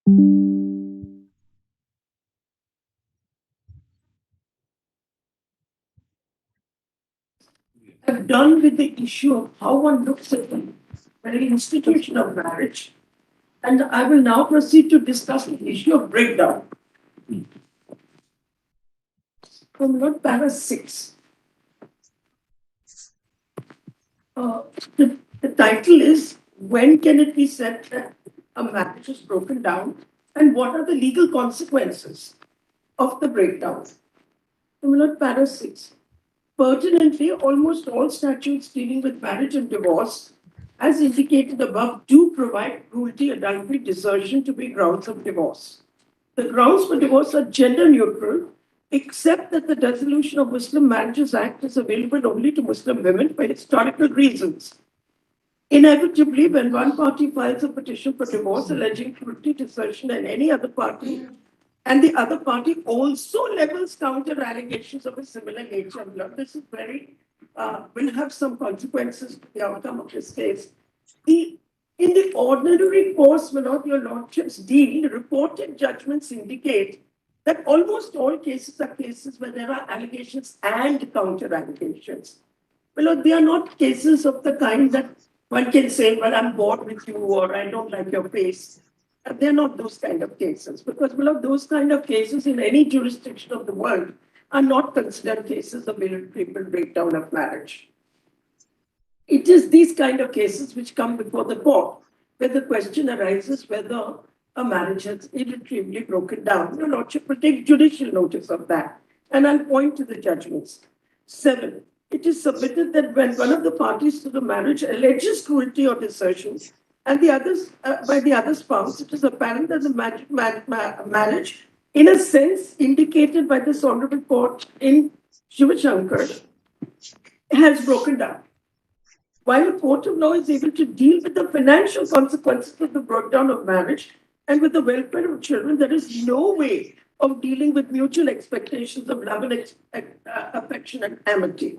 I'm done with the issue of how one looks at the very institution of marriage, and I will now proceed to discuss the issue of breakdown. From Lord Para 6. The title is When Can It Be Said That a Marriage is Broken Down, and what are the legal consequences of the breakdown? From Lord Para 6. Pertinently, almost all statutes dealing with marriage and divorce, as indicated above, do provide cruelty, adultery, desertion to be grounds of divorce. The grounds for divorce are gender neutral, except that the Dissolution of Muslim Marriages Act is available only to Muslim women for historical reasons. Inevitably, when one party files a petition for divorce alleging cruelty, desertion, and any other party, and the other party also levels counter allegations of a similar nature. This is will have some consequences to the outcome of this case. In the ordinary course, without your lordships deal, reported judgments indicate that almost all cases are cases where there are allegations and counter allegations. Well, they are not cases of the kind that one can say, well, I'm bored with you or I don't like your face. They're not those kind of cases because, well, those kind of cases in any jurisdiction of the world are not considered cases of irretrievable breakdown of marriage. It is these kind of cases which come before the court where the question arises whether a marriage has irretrievably broken down. Your Lordship will take judicial notice of that. And I'll point to the judgments. 7. It is submitted that when one of the parties to the marriage alleges cruelty or desertion, and the others by the other spouse, it is apparent that the marriage, in a sense indicated by this honorable court in Shivashankar, has broken down. While a court of law is able to deal with the financial consequences of the breakdown of marriage and with the welfare of children, there is no way of dealing with mutual expectations of love and affection and amity.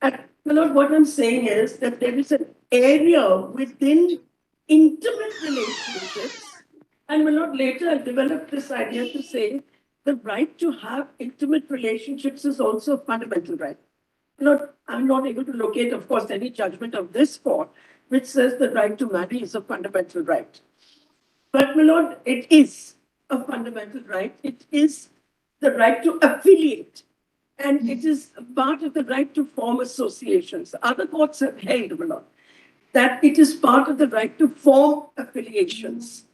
And my lord, what I'm saying is that there is an area within intimate relationships, and my lord, later I'll develop this idea to say the right to have intimate relationships is also a fundamental right. I'm not able to locate, of course, any judgment of this court which says the right to marry is a fundamental right. But, my lord, it is a fundamental right. It is the right to affiliate. And it is part of the right to form associations. Other courts have held, my lord, that it is part of the right to form affiliations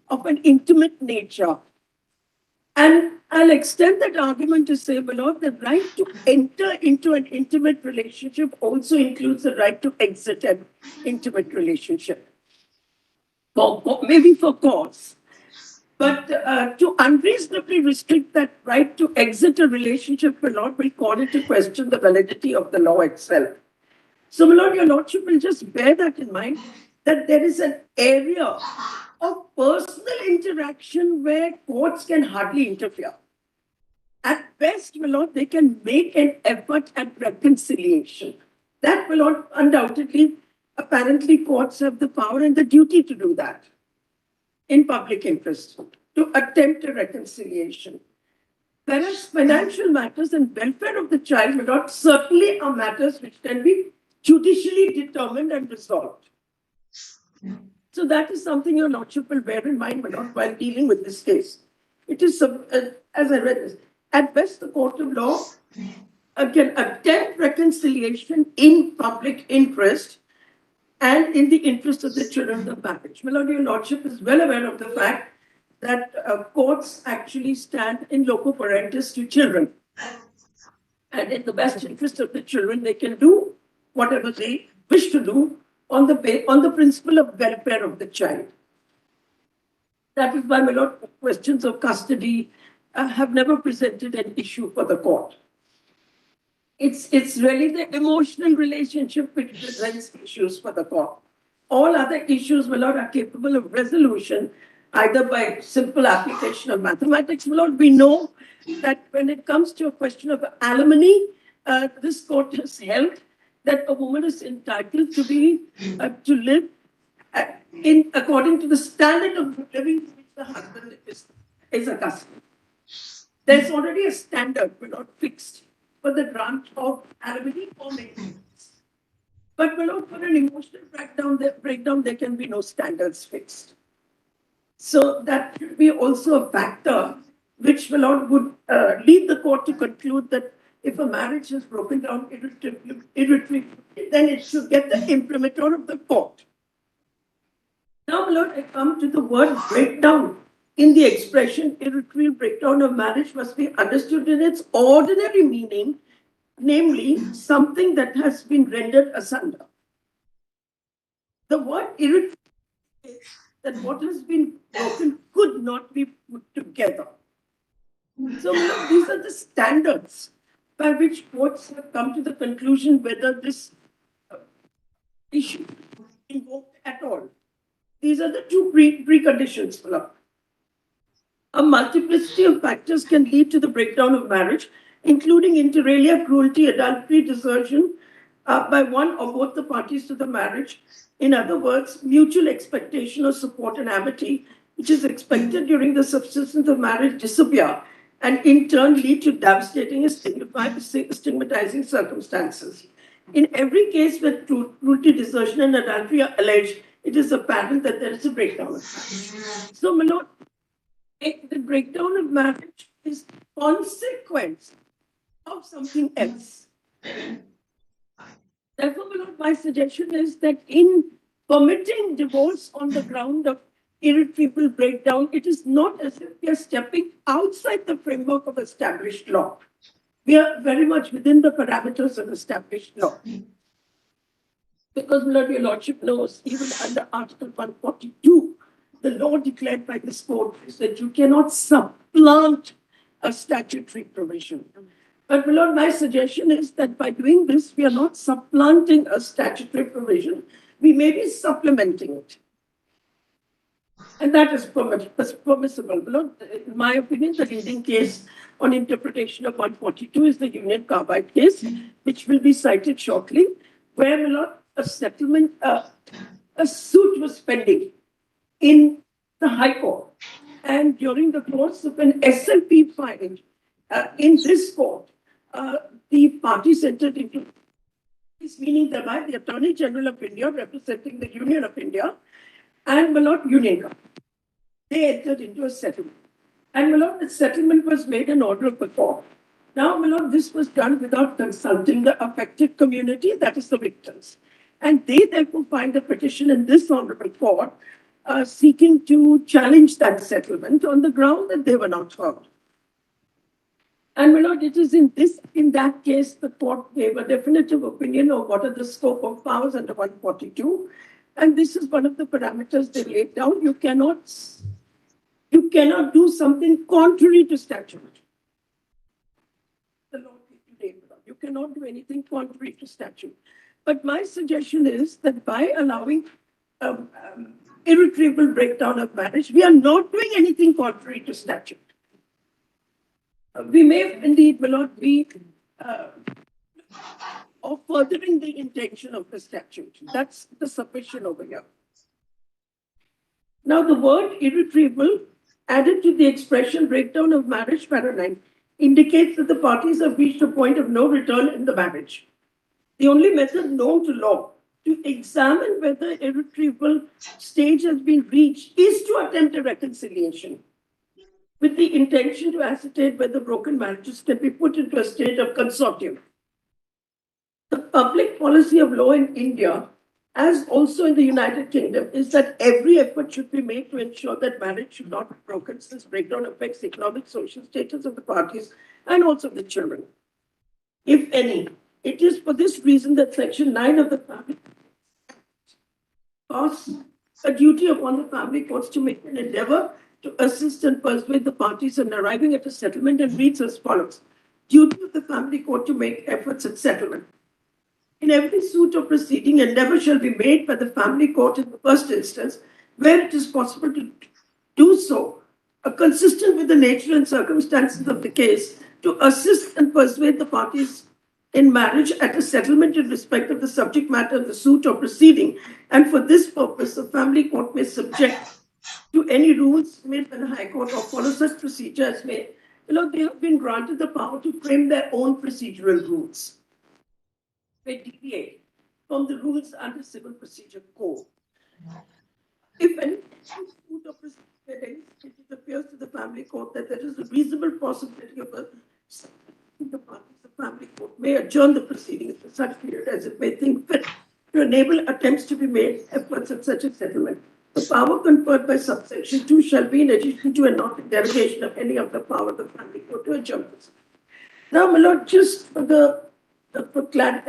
of an intimate nature. And I'll extend that argument to say, my lord, the right to enter into an intimate relationship also includes the right to exit an intimate relationship. Maybe for cause. But to unreasonably restrict that right to exit a relationship, my lord, will call into question the validity of the law itself. So, my lord, your lordship will just bear that in mind, that there is an area of personal interaction where courts can hardly interfere. At best, my lord, they can make an effort at reconciliation. That, my lord, undoubtedly, apparently courts have the power and the duty to do that in public interest, to attempt a reconciliation. Whereas financial matters and welfare of the child, my lord, certainly are matters which can be judicially determined and resolved. So that is something your lordship will bear in mind, my lord, while dealing with this case. It is, as I read this, at best the court of law can attempt reconciliation in public interest and in the interest of the children of the marriage. My lord, your lordship is well aware of the fact that courts actually stand in loco parentis to children. And in the best interest of the children, they can do whatever they wish to do on the principle of welfare of the child. That is why, my lord, questions of custody have never presented an issue for the court. It's really the emotional relationship which presents issues for the court. All other issues, my lord, are capable of resolution either by simple application of mathematics. My lord, we know that when it comes to a question of alimony, this court has held that a woman is entitled to be to live in according to the standard of living which the husband is accustomed. There's already a standard, but not fixed, for the grant of alimony or maintenance. But for an emotional breakdown, there can be no standards fixed. So that should be also a factor which would lead the court to conclude that if a marriage is broken down irretrievably, then it should get the imprimatur of the court. Now, my lord, I come to the word breakdown. In the expression, irretrievable breakdown of marriage must be understood in its ordinary meaning, namely, something that has been rendered asunder. The word irretrievable is that what has been broken could not be put together. So, these are the standards by which courts have come to the conclusion whether this issue is invoked at all. These are the two preconditions, Malak. A multiplicity of factors can lead to the breakdown of marriage, including inter alia, cruelty, adultery, desertion by one or both the parties to the marriage. In other words, mutual expectation of support and amity, which is expected during the subsistence of marriage, disappear and in turn lead to devastating and stigmatizing circumstances. In every case where cruelty, desertion, and adultery are alleged, it is apparent that there is a breakdown of marriage. So, my lord, the breakdown of marriage is consequence of something else. Therefore, my lord, my suggestion is that in permitting divorce on the ground of irretrievable breakdown, it is not as if we are stepping outside the framework of established law. We are very much within the parameters of established law. Because, my lord, your lordship knows, even under Article 142, the law declared by this court is that you cannot supplant a statutory provision. But, my lord, my suggestion is that by doing this, we are not supplanting a statutory provision. We may be supplementing it. And that is permissible. My lord, in my opinion, the leading case on interpretation of 142 is the Union Carbide case, which will be cited shortly, where, my lord, a settlement, a suit was pending in the High Court. And during the course of an SLP filing in this court, the parties entered into this, meaning thereby the Attorney General of India, representing the Union of India, and my lord, Union, they entered into a settlement. And my lord, the settlement was made an order of the court. Now, my lord, this was done without consulting the affected community, that is the victims. And they therefore find a petition in this honorable court seeking to challenge that settlement on the ground that they were not heard. And my lord, it is in that case, the court gave a definitive opinion of what are the scope of powers under 142. And this is one of the parameters they laid down. You cannot do something contrary to statute. The law today, you cannot do anything contrary to statute. But my suggestion is that by allowing irretrievable breakdown of marriage, we are not doing anything contrary to statute. We may indeed will not be or furthering the intention of the statute. That's the submission over here. Now, the word irretrievable added to the expression breakdown of marriage, para 9, indicates that the parties have reached a point of no return in the marriage. The only method known to law to examine whether irretrievable stage has been reached is to attempt a reconciliation with the intention to ascertain whether broken marriages can be put into a state of consortium. The public policy of law in India, as also in the United Kingdom, is that every effort should be made to ensure that marriage should not be broken, since breakdown affects the economic, social status of the parties and also the children, if any. It is for this reason that Section 9 of the Family casts a duty upon the family courts to make an endeavor to assist and persuade the parties in arriving at a settlement, and reads as follows. Duty of the family court to make efforts at settlement. In every suit or proceeding, endeavor shall be made by the family court in the first instance, where it is possible to do so, consistent with the nature and circumstances of the case, to assist and persuade the parties in marriage at a settlement in respect of the subject matter of the suit or proceeding. And for this purpose, the family court may subject to any rules made by the High Court or follow such procedures may, they have been granted the power to frame their own procedural rules. They deviate from the rules under Civil Procedure Code. If any dispute or proceeding, it appears to the family court that there is a reasonable possibility of the parties, the family court may adjourn the proceedings for such period as it may think fit to enable attempts to be made efforts at such a settlement. The power conferred by subsection 2 shall be in addition to and not in derogation of any of the power of the family court to adjourn proceedings. Now, my lord, just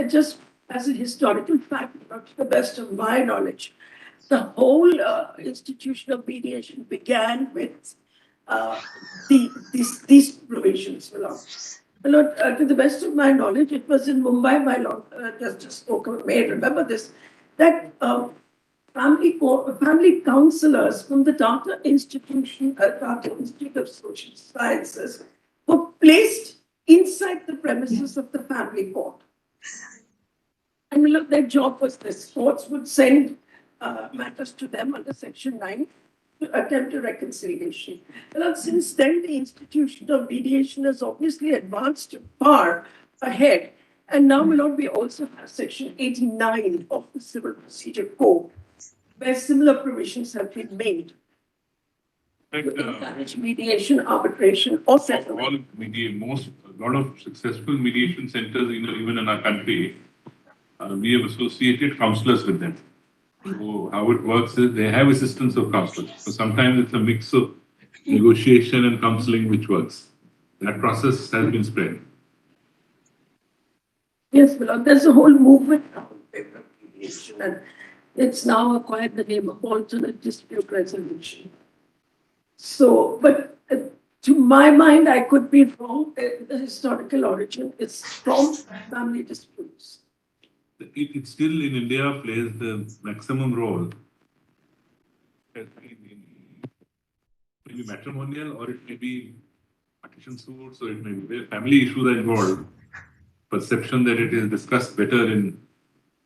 just as a historical fact, not to the best of my knowledge, the whole institution of mediation began with these provisions, my lord. My lord, to the best of my knowledge, it was in Mumbai, my lord, Justice Oka may remember this, that family counselors from the Tata Institute of Social Sciences were placed inside the premises of the family court. And look, their job was this. Courts would send matters to them under Section 9 to attempt a reconciliation. Well, since then, the institution of mediation has obviously advanced far ahead. And now, my lord, we also have Section 89 of the Civil Procedure Code, where similar provisions have been made to encourage mediation, arbitration, or settlement. A lot of successful mediation centers, even in our country, we have associated counselors with them. So how it works is they have assistance of counselors. So sometimes it's a mix of negotiation and counseling which works. That process has been spread. Yes, Milord, there's a whole movement now in favor of mediation, and it's now acquired the name of alternate dispute resolution. So, but to my mind, I could be wrong. The historical origin is from family disputes. It still in India plays the maximum role. It may be matrimonial, or it may be partition suits, or it may be family issues are involved. Perception that it is discussed better in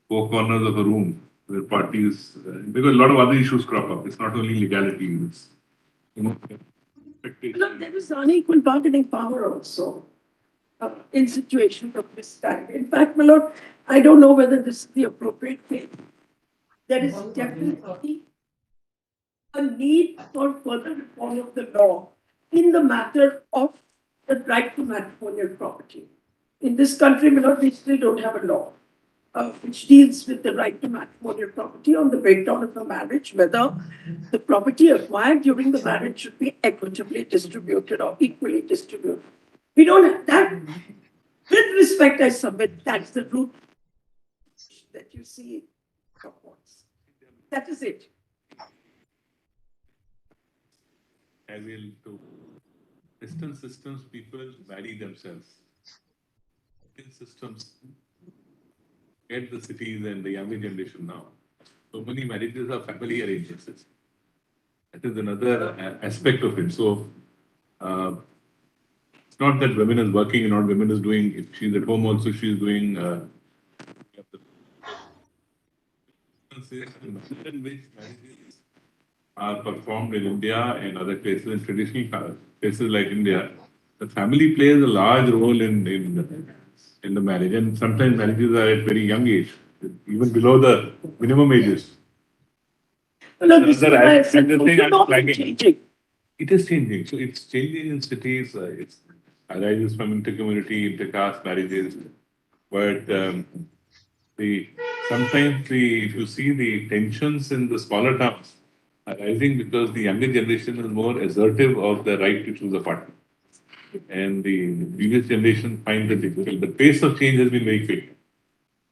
four corners of a room where parties, because a lot of other issues crop up. It's not only legality, it's expectation. Look, there is unequal bargaining power also in situations of this type. In fact, my lord, I don't know whether this is the appropriate thing. There is definitely a need for further reform of the law in the matter of the right to matrimonial property. In this country, my lord, we still don't have a law which deals with the right to matrimonial property on the breakdown of the marriage, whether the property acquired during the marriage should be equitably distributed or equally distributed. We don't have that. With respect, I submit that's the root that you see in reports. That is it. I will to Western systems, people marry themselves. In systems, get the cities and the younger generation now. So many marriages are family arrangements. That is another aspect of it. So it's not that women is working and not women is doing. If she's at home also, she's doing. In which marriages are performed in India and other places, in traditional places like India, the family plays a large role in the marriage, and sometimes marriages are at very young age, even below the minimum ages. No, this is Another why I aspect, said the thing I'm not flagging. changing. It is changing. So it's changing in cities. It arises from inter-community, inter-caste marriages, but sometimes if you see the tensions in the smaller towns are rising because the younger generation is more assertive of the right to choose a partner. And the previous generation find that difficult. The pace of change has been very quick.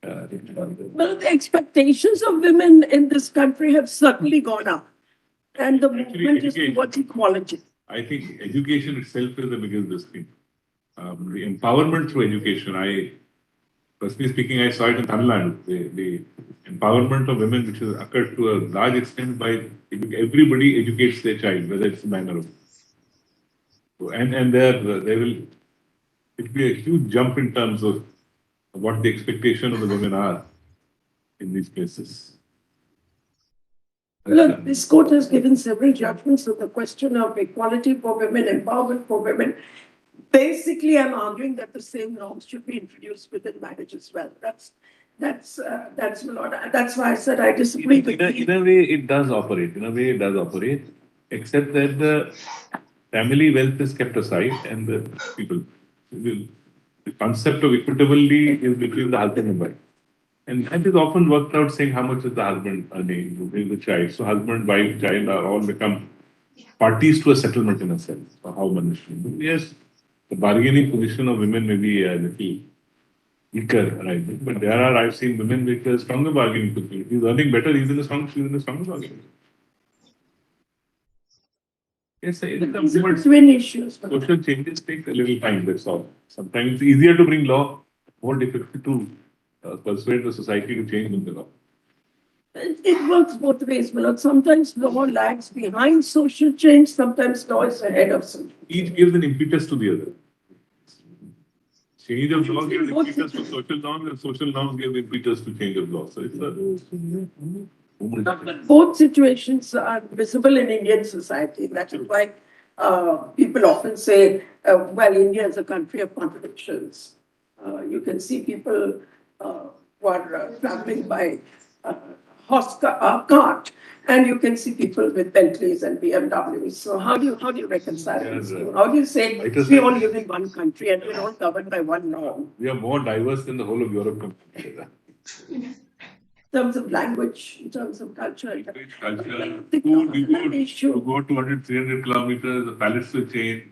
Well, the expectations of women in this country have certainly gone up. And the movement is towards equality. I think education itself is the biggest thing. The empowerment through education, personally speaking, I saw it in Tamil Nadu. The empowerment of women, which has occurred to a large extent by everybody educates their child, whether it's a man or a woman. And there will it be a huge jump in terms of what the expectation of the women are in these places. Look, this court has given several judgments on the question of equality for women, empowerment for women. Basically, I'm arguing that the same norms should be introduced within marriage as well. That's my lord. That's why I said I disagree with In a way, it does operate. In a way, it does operate, except that the family wealth is kept aside and the people. The concept of equitably is between the husband and wife. And that is often worked out saying how much is the husband earning, who is the child. So husband, wife, child are all become parties to a settlement in a sense, or how one should do. Yes, the bargaining position of women may be a little weaker, right? But there are, I've seen women with a stronger bargaining position. He's earning better, she's in a stronger bargaining. Yes, these are twin issues. social changes take a little time, that's all. Sometimes it's easier to bring law, more difficult to persuade the society to change the law. It works both ways, Milord. Sometimes law lags behind social change, sometimes law is ahead of social. Each gives an impetus to the other. Change of law gives impetus to social norms, and social norms give impetus to change of law. So it's But both situations are visible in Indian society. That is why people often say, well, India is a country of contradictions. You can see people who are traveling by cart, and you can see people with Bentleys and BMWs. So how do you reconcile this? How do you say we all live in one country and we're all governed by one norm? We are more diverse than the whole of Europe. In terms of language, in terms of culture. Culture, food, you go 200, 300 kilometers, the palates will change,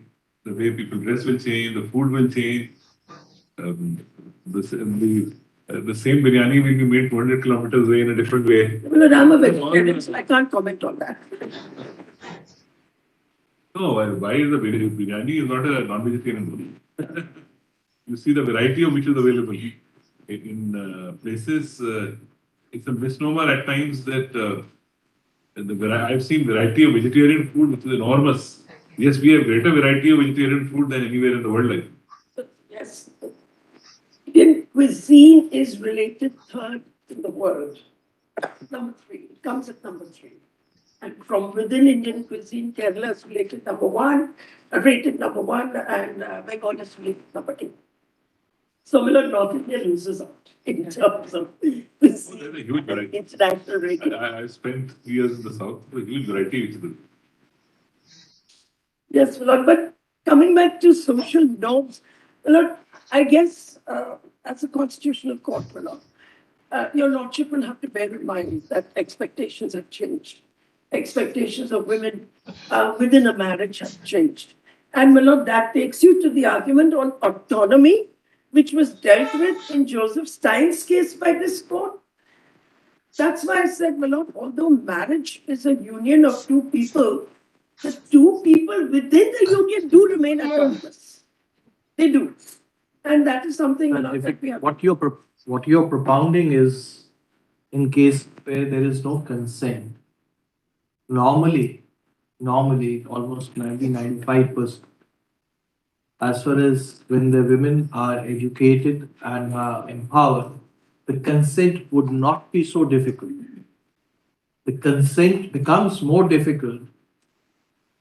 the way people dress will change, the food will change. The same biryani will be made 200 kilometers away in a different way. Well, I'm a vegetarian, so I can't comment on that. No, why is the biryani is not a non-vegetarian food? You see the variety of which is available. In places, it's a misnomer at times that I've seen variety of vegetarian food which is enormous. Yes, we have greater variety of vegetarian food than anywhere in the world. Like. Yes. Indian cuisine is related third in the world. Number 3. It comes at number 3. And from within Indian cuisine, Kerala is rated number 1, and Bengal is rated number 2. So North India loses out in terms of There's a huge variety. International rating. I spent 3 years in the south, so a huge variety which is good. Yes, Lord, but coming back to social norms, Lord, I guess as a constitutional court, Lord, your Lordship will have to bear in mind that expectations have changed. Expectations of women within a marriage have changed. And, my Lord, that takes you to the argument on autonomy, which was dealt with in Joseph Stein's case by this court. That's why I said, my Lord, although marriage is a union of two people, the two people within the union do remain autonomous. They do. And that is something that we have. What you're propounding is in case where there is no consent. Normally, almost 95%, as far as when the women are educated and are empowered, the consent would not be so difficult. The consent becomes more difficult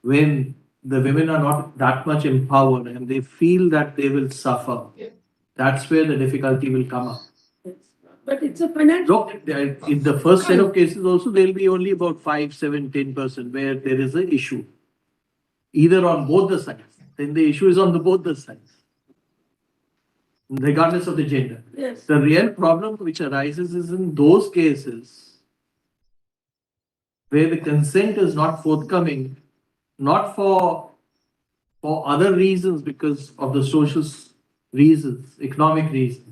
when the women are not that much empowered and they feel that they will suffer. That's where the difficulty will come up. But it's a financial. Look, in the first set of cases also, there will be only about 5, 7, 10% where there is an issue, either on both the sides. Then the issue is on both the sides, regardless of the gender. Yes. The real problem which arises is in those cases where the consent is not forthcoming, not for other reasons, because of the social reasons, economic reasons.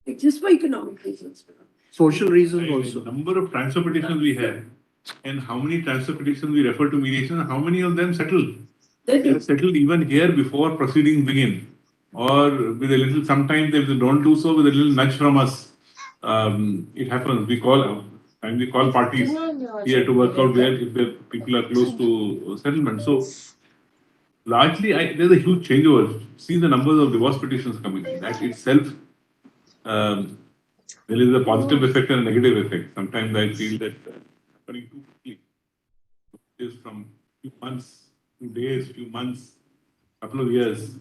It's just for economic reasons. Social reasons also. The number of transfer petitions we have, and how many transfer petitions we refer to mediation, and how many of them settle? They are settled even here before proceedings begin, or with a little. Sometimes they don't do so with a little nudge from us. It happens. We call parties here to work out where if the people are close to settlement. So largely, there's a huge changeover. See the numbers of divorce petitions coming in. That itself There is a positive effect and a negative effect. Sometimes I feel that happening too quickly is from few months, few days, few months, couple of years.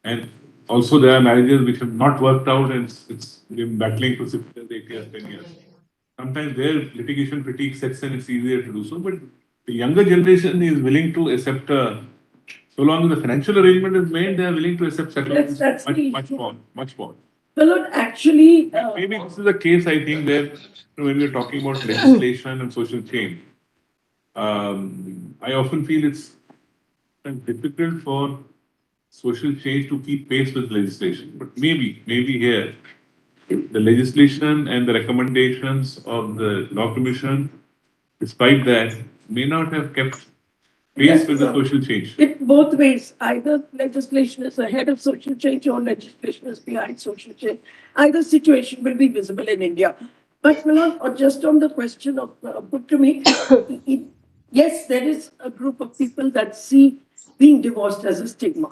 And also there are marriages which have not worked out and it's been battling for 6 years, 8 years, 10 years. Sometimes their litigation fatigue sets in, it's easier to do so. But the younger generation is willing to accept, so long as the financial arrangement is made, they are willing to accept settlements That's the much issue. more, much more. Well, not actually. Maybe this is a case, I think, where when we're talking about legislation and social change, I often feel it's difficult for social change to keep pace with legislation. But maybe here, the legislation and the recommendations of the law commission, despite that, may not have kept pace with the social change. It both ways. Either legislation is ahead of social change or legislation is behind social change. Either situation will be visible in India. But Milan, or just on the question of put to me, yes, there is a group of people that see being divorced as a stigma.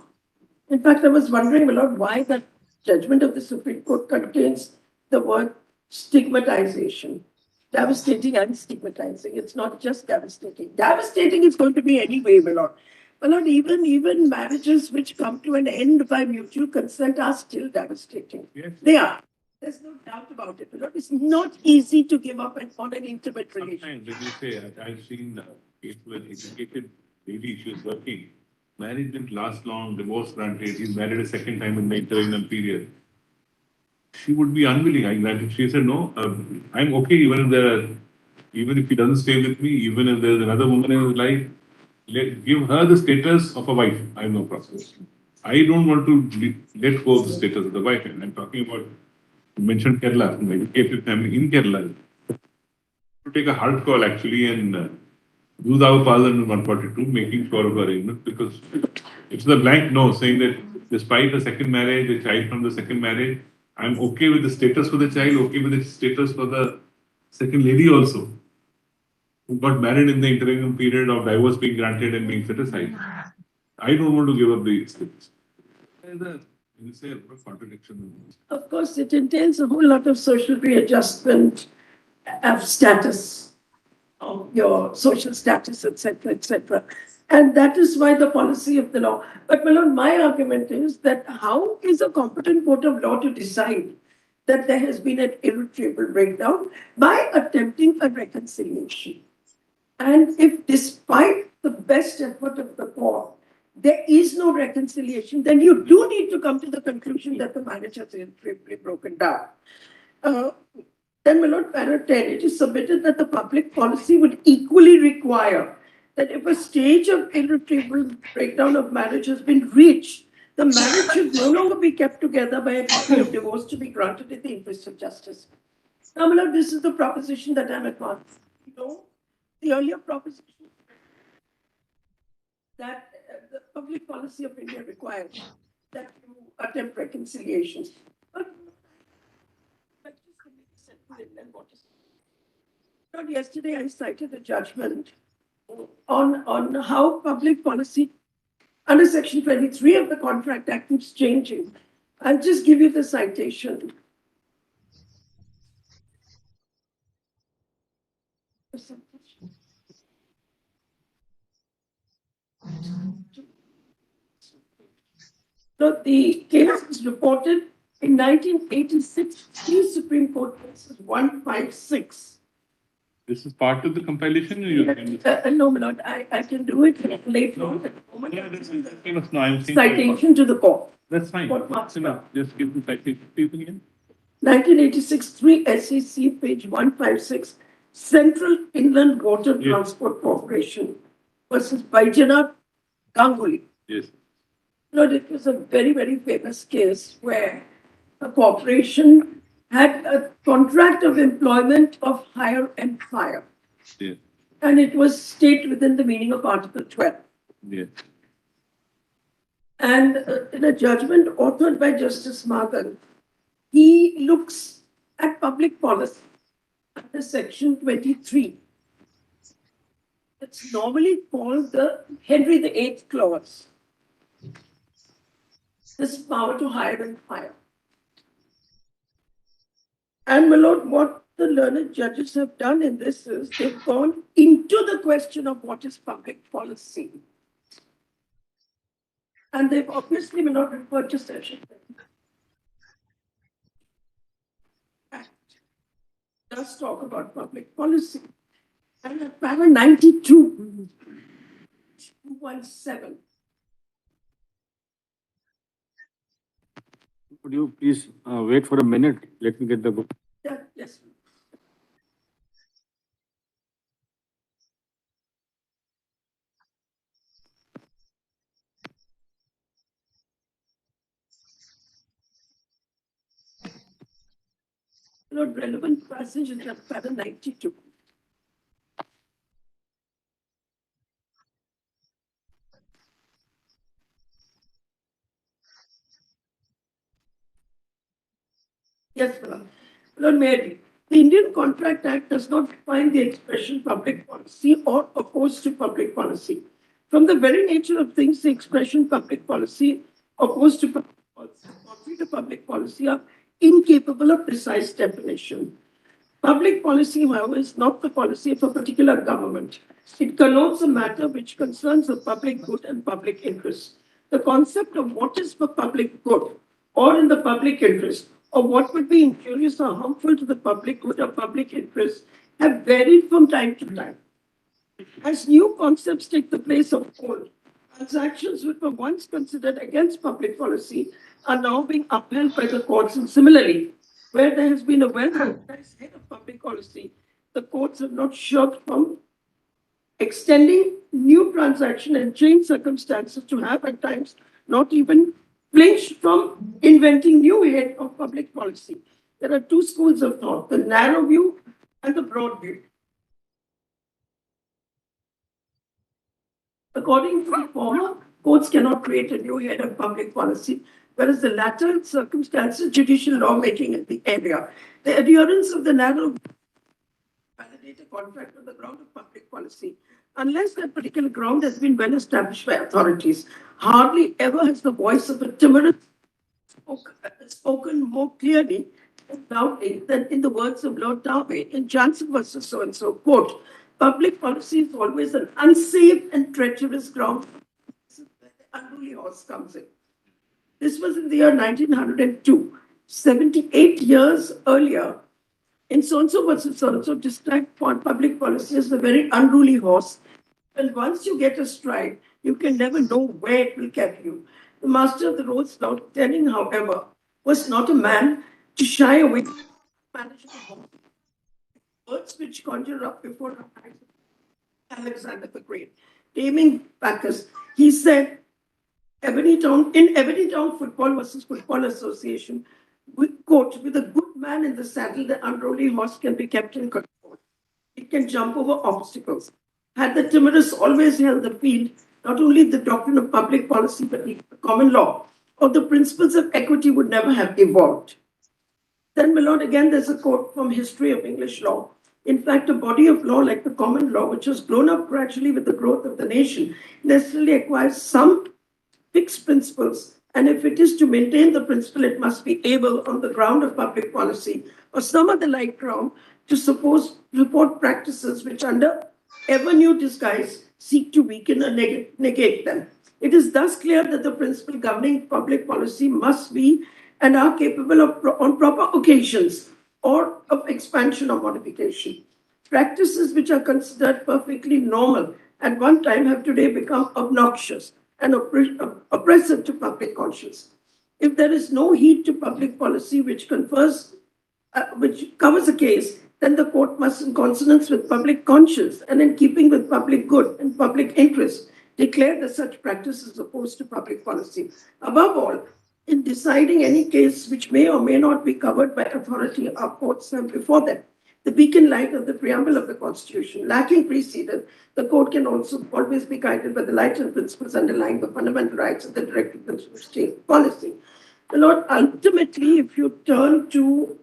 In fact, I was wondering, Milan, why that judgment of the Supreme Court contains the word stigmatization. Devastating and stigmatizing. It's not just devastating. Devastating is going to be anyway, Milan. But not even marriages which come to an end by mutual consent are still devastating. Yes. They are. There's no doubt about it. Milan. It's not easy to give up on an intimate relationship. Sometimes when you say, I've seen people with educated lady, she was working, marriage didn't last long, divorce granted, he's married a second time in the intervening period. She would be unwilling. I granted. She said, no, I'm okay even if he doesn't stay with me, even if there's another woman in his life, give her the status of a wife. I have no problem. I don't want to let go of the status of the wife. And I'm talking about, you mentioned Kerala, an educated family in Kerala. To take a hard call actually and use our clause under 142, making sure of arrangement, because it's the blank no, saying that despite a second marriage, a child from the second marriage, I'm okay with the status for the child, okay with the status for the second lady also, who got married in the interim period of divorce being granted and being set aside. I don't want to give up the status. You say a contradiction. Of course, it entails a whole lot of social readjustment of status, of your social status, etc., etc. And that is why the policy of the law. But Malone, my argument is that how is a competent court of law to decide that there has been an irretrievable breakdown by attempting a reconciliation? And if despite the best effort of the court, there is no reconciliation, then you do need to come to the conclusion that the marriage has irretrievably broken down. Then, my Lord, para 10, it is submitted that the public policy would equally require that if a stage of irretrievable breakdown of marriage has been reached, the marriage should no longer be kept together by a decree of divorce to be granted in the interest of justice. Now, my Lord, this is the proposition that I'm advancing. You know, the earlier proposition that the public policy of India requires that you attempt reconciliations. But yesterday I cited a judgment on how public policy under Section 23 of the Contract Act keeps changing. I'll just give you the citation. So the case was reported in 1986, three Supreme Court cases, 156. This is part of the compilation? Or No, my Lord, I can do it later on. Yeah, that's enough. No, I'm saying Citation to the court. that's fine. What That's enough. Just give the citation again. 1986, 3 SEC, page 156, Central Inland Water Yes. Transport Corporation versus Baidyanath Ganguly. Yes. Lord, it was a very, very famous case where a corporation had a contract of employment of hire and fire. Yeah. And it was state within the meaning of Article 12. Yeah. And in a judgment authored by Justice Madan, he looks at public policy under Section 23. It's normally called the Henry VIII Clause. This power to hire and fire. And, my lord, what the learned judges have done in this is they've gone into the question of what is public policy. And they've obviously, my lord, referred to Section Act does talk about public policy. And at para 92, 217. Could you please wait for a minute? Let me get the book. Yeah, yes. Lord, relevant passage is at para 92. Yes, Lord. Lord Mary, the Indian Contract Act does not define the expression public policy or opposed to public policy. From the very nature of things, the expression public policy, opposed to public policy, contrary to public policy, are incapable of precise definition. Public policy, however, is not the policy of a particular government. It connotes a matter which concerns the public good and public interest. The concept of what is for public good or in the public interest, or what would be injurious or harmful to the public good or public interest, have varied from time to time. As new concepts take the place of old, transactions which were once considered against public policy are now being upheld by the courts. And similarly, where there has been a well-recognized head of public policy, the courts have not shirked from extending new transaction and change circumstances to have at times not even flinched from inventing new head of public policy. There are two schools of thought, the narrow view and the broad view. According to the former, courts cannot create a new head of public policy, whereas the latter circumstances judicial lawmaking in the area. The adherence of the narrow validate a contract on the ground of public policy, unless that particular ground has been well established by authorities. Hardly ever has the voice of a timorous spoken more clearly and loudly than in the words of Lord Darby in Johnson versus so and so. Quote, public policy is always an unsafe and treacherous ground. This is where the unruly horse comes in. This was in the year 1902. 78 years earlier, in so and so versus so and so, described public policy as a very unruly horse. And once you get astride, you can never know where it will carry you. The master of the roads, Lord Denning, however, was not a man to shy away from management. Words which conjure up before our eyes Alexander the Great, taming Bacchus. He said, in Ebony Town Football versus Football Association, quote, with a good man in the saddle, the unruly horse can be kept in control. It can jump over obstacles. Had the timorous always held the field, not only the doctrine of public policy, but the common law or the principles of equity would never have evolved. Then, my lord, again, there's a quote from History of English Law. In fact, a body of law like the common law, which has grown up gradually with the growth of the nation, necessarily acquires some fixed principles. And if it is to maintain the principle, it must be able, on the ground of public policy or some other like ground, to report practices which, under ever new disguise, seek to weaken or negate them. It is thus clear that the principle governing public policy must be and are capable of, on proper occasions, or of expansion or modification. Practices which are considered perfectly normal at one time have today become obnoxious and oppressive to public conscience. If there is no heed to public policy which covers a case, then the court must, in consonance with public conscience and in keeping with public good and public interest, declare that such practice is opposed to public policy. Above all, in deciding any case which may or may not be covered by authority, our courts have before them the beacon light of the preamble of the Constitution. Lacking precedent, the court can also always be guided by the light and principles underlying the fundamental rights of the directive principles of state policy. The Lord, ultimately, if you turn to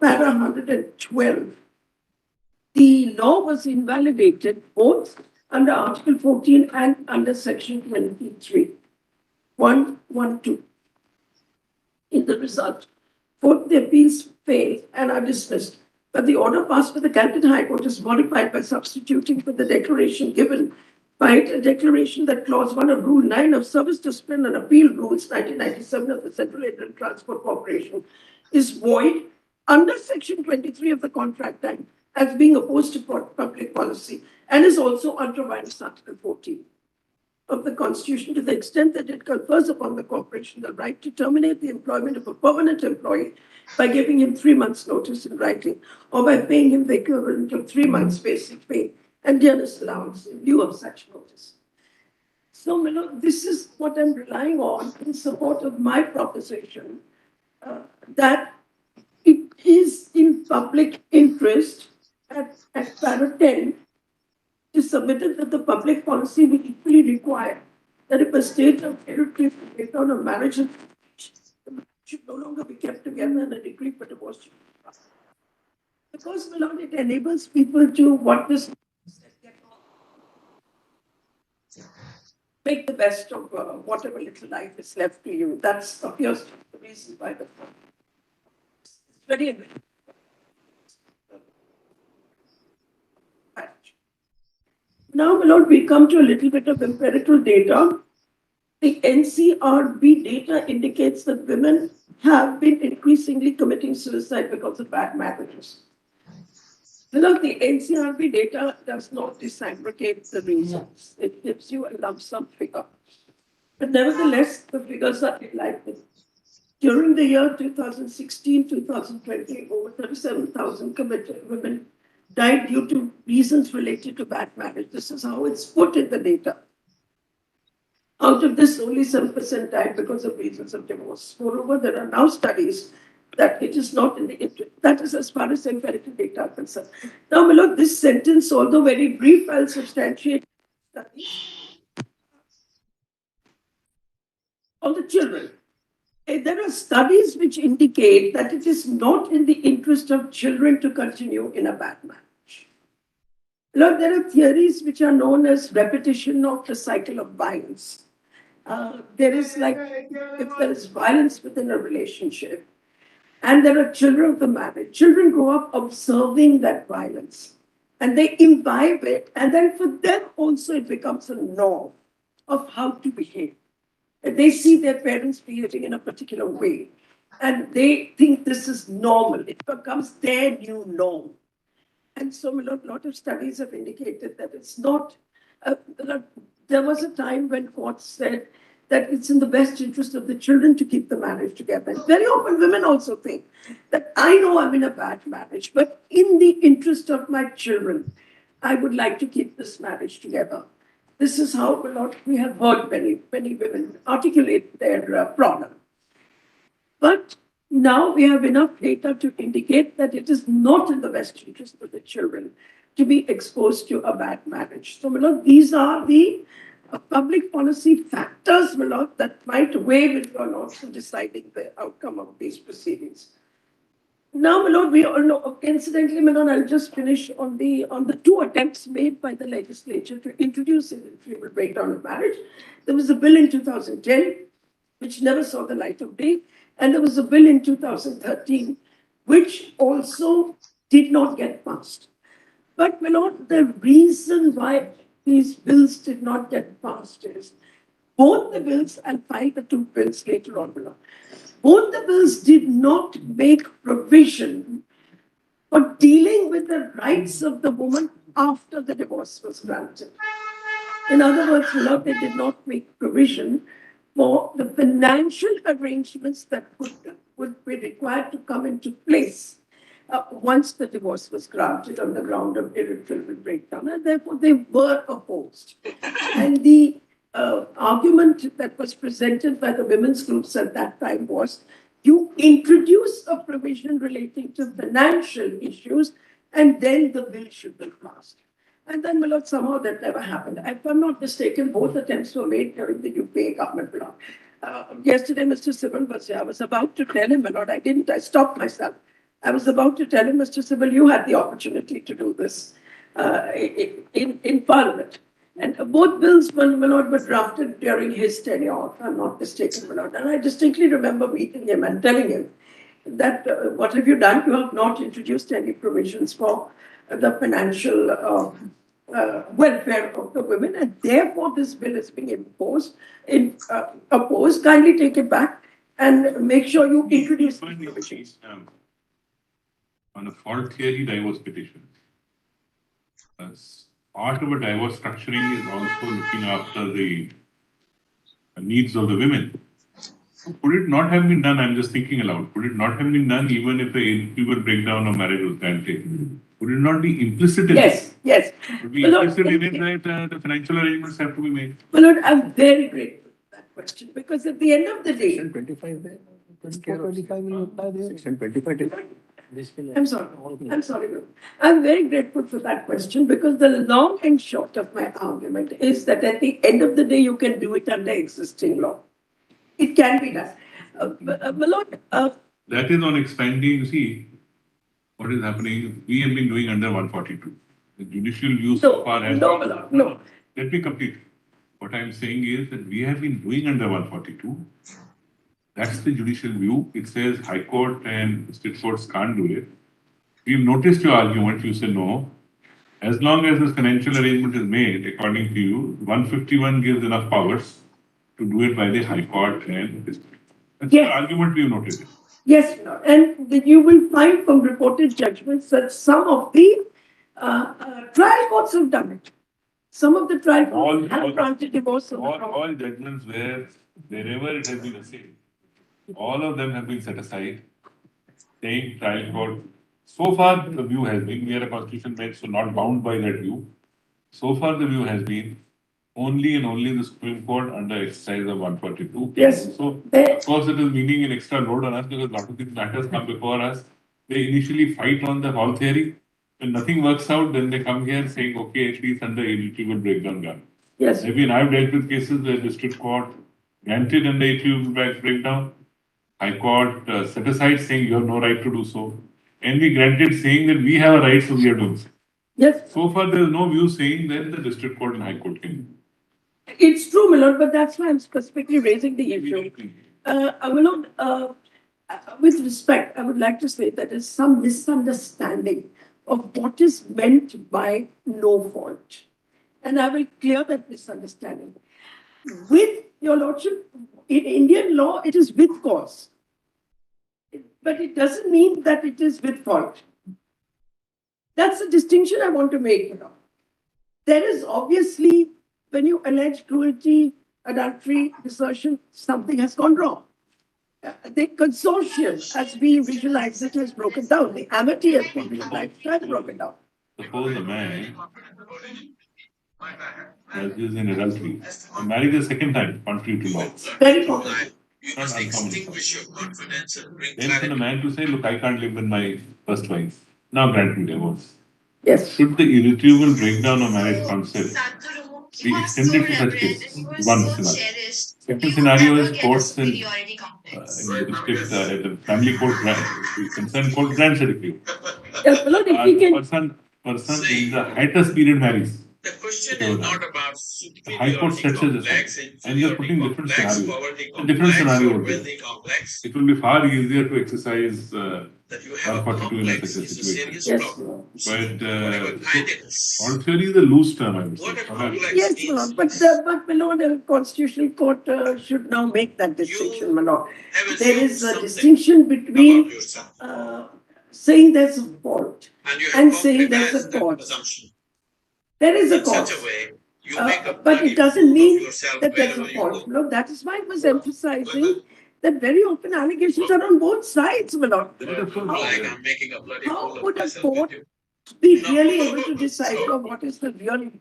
para 112, the law was invalidated both under Article 14 and under Section 23. 112 in the result. Fourth, the appeals failed and are dismissed. But the order passed by the Calcutta High Court is modified by substituting for the declaration given by it a declaration that Clause 1 of Rule 9 of Service Discipline and Appeal Rules 1997 of the Central Inland Transport Corporation is void under Section 23 of the Contract Act as being opposed to public policy and is also ultravirus Article 14 of the Constitution to the extent that it confers upon the corporation the right to terminate the employment of a permanent employee by giving him 3 months' notice in writing or by paying him the equivalent of 3 months' basic pay and dearness allowance in lieu of such notice. So, this is what I'm relying on in support of my proposition that it is in public interest at para 10 is submitted that the public policy will equally require that if a state or territory break down of marriage should no longer be kept together and a decree for divorce should be passed. Because, it enables people to what this make the best of whatever little life is left to you. That appears to be the reason why it's very Now, we come to a little bit of empirical data. The NCRB data indicates that women have been increasingly committing suicide because of bad marriages. The NCRB data does not disaggregate the reasons. It gives you a lump sum figure. But nevertheless, the figures are enlightening. During the year 2016-2020, over 37,000 committed women died due to reasons related to bad marriage. This is how it's put in the data. Out of this, only 7% died because of reasons of divorce. Moreover, there are now studies that it is not in the interest. That is as far as empirical data are concerned. Now, this sentence, although very brief, I'll substantiate studies on the children. There are studies which indicate that it is not in the interest of children to continue in a bad marriage. There are theories which are known as repetition of the cycle of violence. There is if there is violence within a relationship and there are children of the marriage, children grow up observing that violence and they imbibe it, and then for them also it becomes a norm of how to behave. They see their parents behaving in a particular way and they think this is normal. It becomes their new norm. And so a lot of studies have indicated that it's not. There was a time when courts said that it's in the best interest of the children to keep the marriage together. And very often women also think that I know I'm in a bad marriage, but in the interest of my children, I would like to keep this marriage together. This is how we have heard many women articulate their problem. But now we have enough data to indicate that it is not in the best interest of the children to be exposed to a bad marriage. So, these are the public policy factors, that might weigh with you also deciding the outcome of these proceedings. Now, we all know, incidentally, I'll just finish on the two attempts made by the legislature to introduce an irretrievable breakdown of marriage. There was a bill in 2010, which never saw the light of day, and there was a bill in 2013, which also did not get passed. But, the reason why these bills did not get passed is both the bills, I'll file the two bills later on, both the bills did not make provision for dealing with the rights of the woman after the divorce was granted. In other words, they did not make provision for the financial arrangements that would be required to come into place once the divorce was granted on the ground of irretrievable breakdown, and therefore they were opposed. And the argument that was presented by the women's groups at that time was, you introduce a provision relating to financial issues, and then the bill should be passed. And then, somehow that never happened. If I'm not mistaken, both attempts were made during the UPA government. Yesterday, Mr. Sibal was here. I was about to tell him, I stopped myself. I was about to tell him, Mr. Sibal, you had the opportunity to do this in Parliament. And both bills were drafted during his tenure, if I'm not mistaken, And I distinctly remember meeting him and telling him that what have you done? You have not introduced any provisions for the financial welfare of the women, and therefore this bill is being opposed. Kindly take it back and make sure you introduce Find the provisions. on a fault theory divorce petition. As part of a divorce structuring is also looking after the needs of the women. Could it not have been done? I'm just thinking aloud. Could it not have been done even if the irretrievable breakdown of marriage was granted? Would it not be implicit in Yes, yes. it? Would be Well, implicit in it that the financial arrangements have to be made? Well, Lord, I'm very grateful for that question because at the end of the day, 25 there. 25 will apply there. Section 25. I'm sorry, Lord. I'm very grateful for that question because the long and short of my argument is that at the end of the day, you can do it under existing law. It can be done. My Lord, That is on expanding. See, what is happening? We have been doing under 142. The judicial view so far has no, my Lord, no. Let me complete. What I'm saying is that we have been doing under 142. That's the judicial view. It says High Court and state courts can't do it. We've noticed your argument. You say no. As long as this financial arrangement is made, according to you, 151 gives enough powers to do it by the High Court and district. That's Yes. the argument we've noted. Yes, Lord. And you will find from reported judgments that some of the trial courts have done it. Some of the trial courts have granted divorce. All judgments where wherever it has been assailed, all of them have been set aside, saying trial court. So far, the view has been, we are a constitution bench, so not bound by that view. So far, the view has been only and only the Supreme Court under exercise of 142. Yes. So, They- of course, it is meaning an extra load on us because a lot of these matters come before us. They initially fight on the hall theory. When nothing works out, then they come here saying, okay, at least under irretrievable breakdown gun. Yes. Maybe I've dealt with cases where district court granted under irretrievable breakdown. High Court set aside saying you have no right to do so. And we granted saying that we have a right, so we are doing so. Yes, So far, there is no view saying that the district court and High Court can. it's true, my Lord, but that's why I'm specifically raising the issue. My Lord, with respect, I would like to say that there's some misunderstanding of what is meant by no fault. And I will clear that misunderstanding. With your Lordship, in Indian law, it is with cause. But it doesn't mean that it is with fault. That's the distinction I want to make. There is obviously, when you allege cruelty, adultery, desertion, something has gone wrong. The consortium, as we visualize it, has broken down. The amity has been visualized, has broken down. Suppose a man is in adultery and married a second time, contrary to law. Very common. You must extinguish your confidence and bring Then for the clarity. man to say, look, I can't live with my first wife. Now grant me divorce. Yes. Should the irretrievable breakdown of marriage concept be extended to such cases? One scenario. Second scenario is courts in the district, the family court, the concerned court grants a decree. Yes, my Lord, if we can. Person in the hiatus period marries. The question is not about High Court superiority stretches complex, this out, and you're putting inferiority different complex, scenarios. poverty A different complex, scenario or would be. wealthy complex, It will be far easier to exercise that you have a 142 in complex such a is a situation. serious Yes, problem. Lord. But Whatever so, kind it is. all theory is a loose term, I would say. What a Perhaps. complex Yes, is. my Lord, but my Lord, the Constitutional Court should now make that distinction, my Lord. Have There assumed is a something distinction about between yourself. saying there's a fault. And you and have saying there's a compromised that cause. assumption. There is a In such cause. a way, you make a But bloody it doesn't fool of mean yourself that there's a wherever you fault. go. No, that is why I was emphasizing that very often allegations are on both sides, my Lord. Like I'm making a bloody How fool of could a myself court with you. be No. really able to decipher what is the real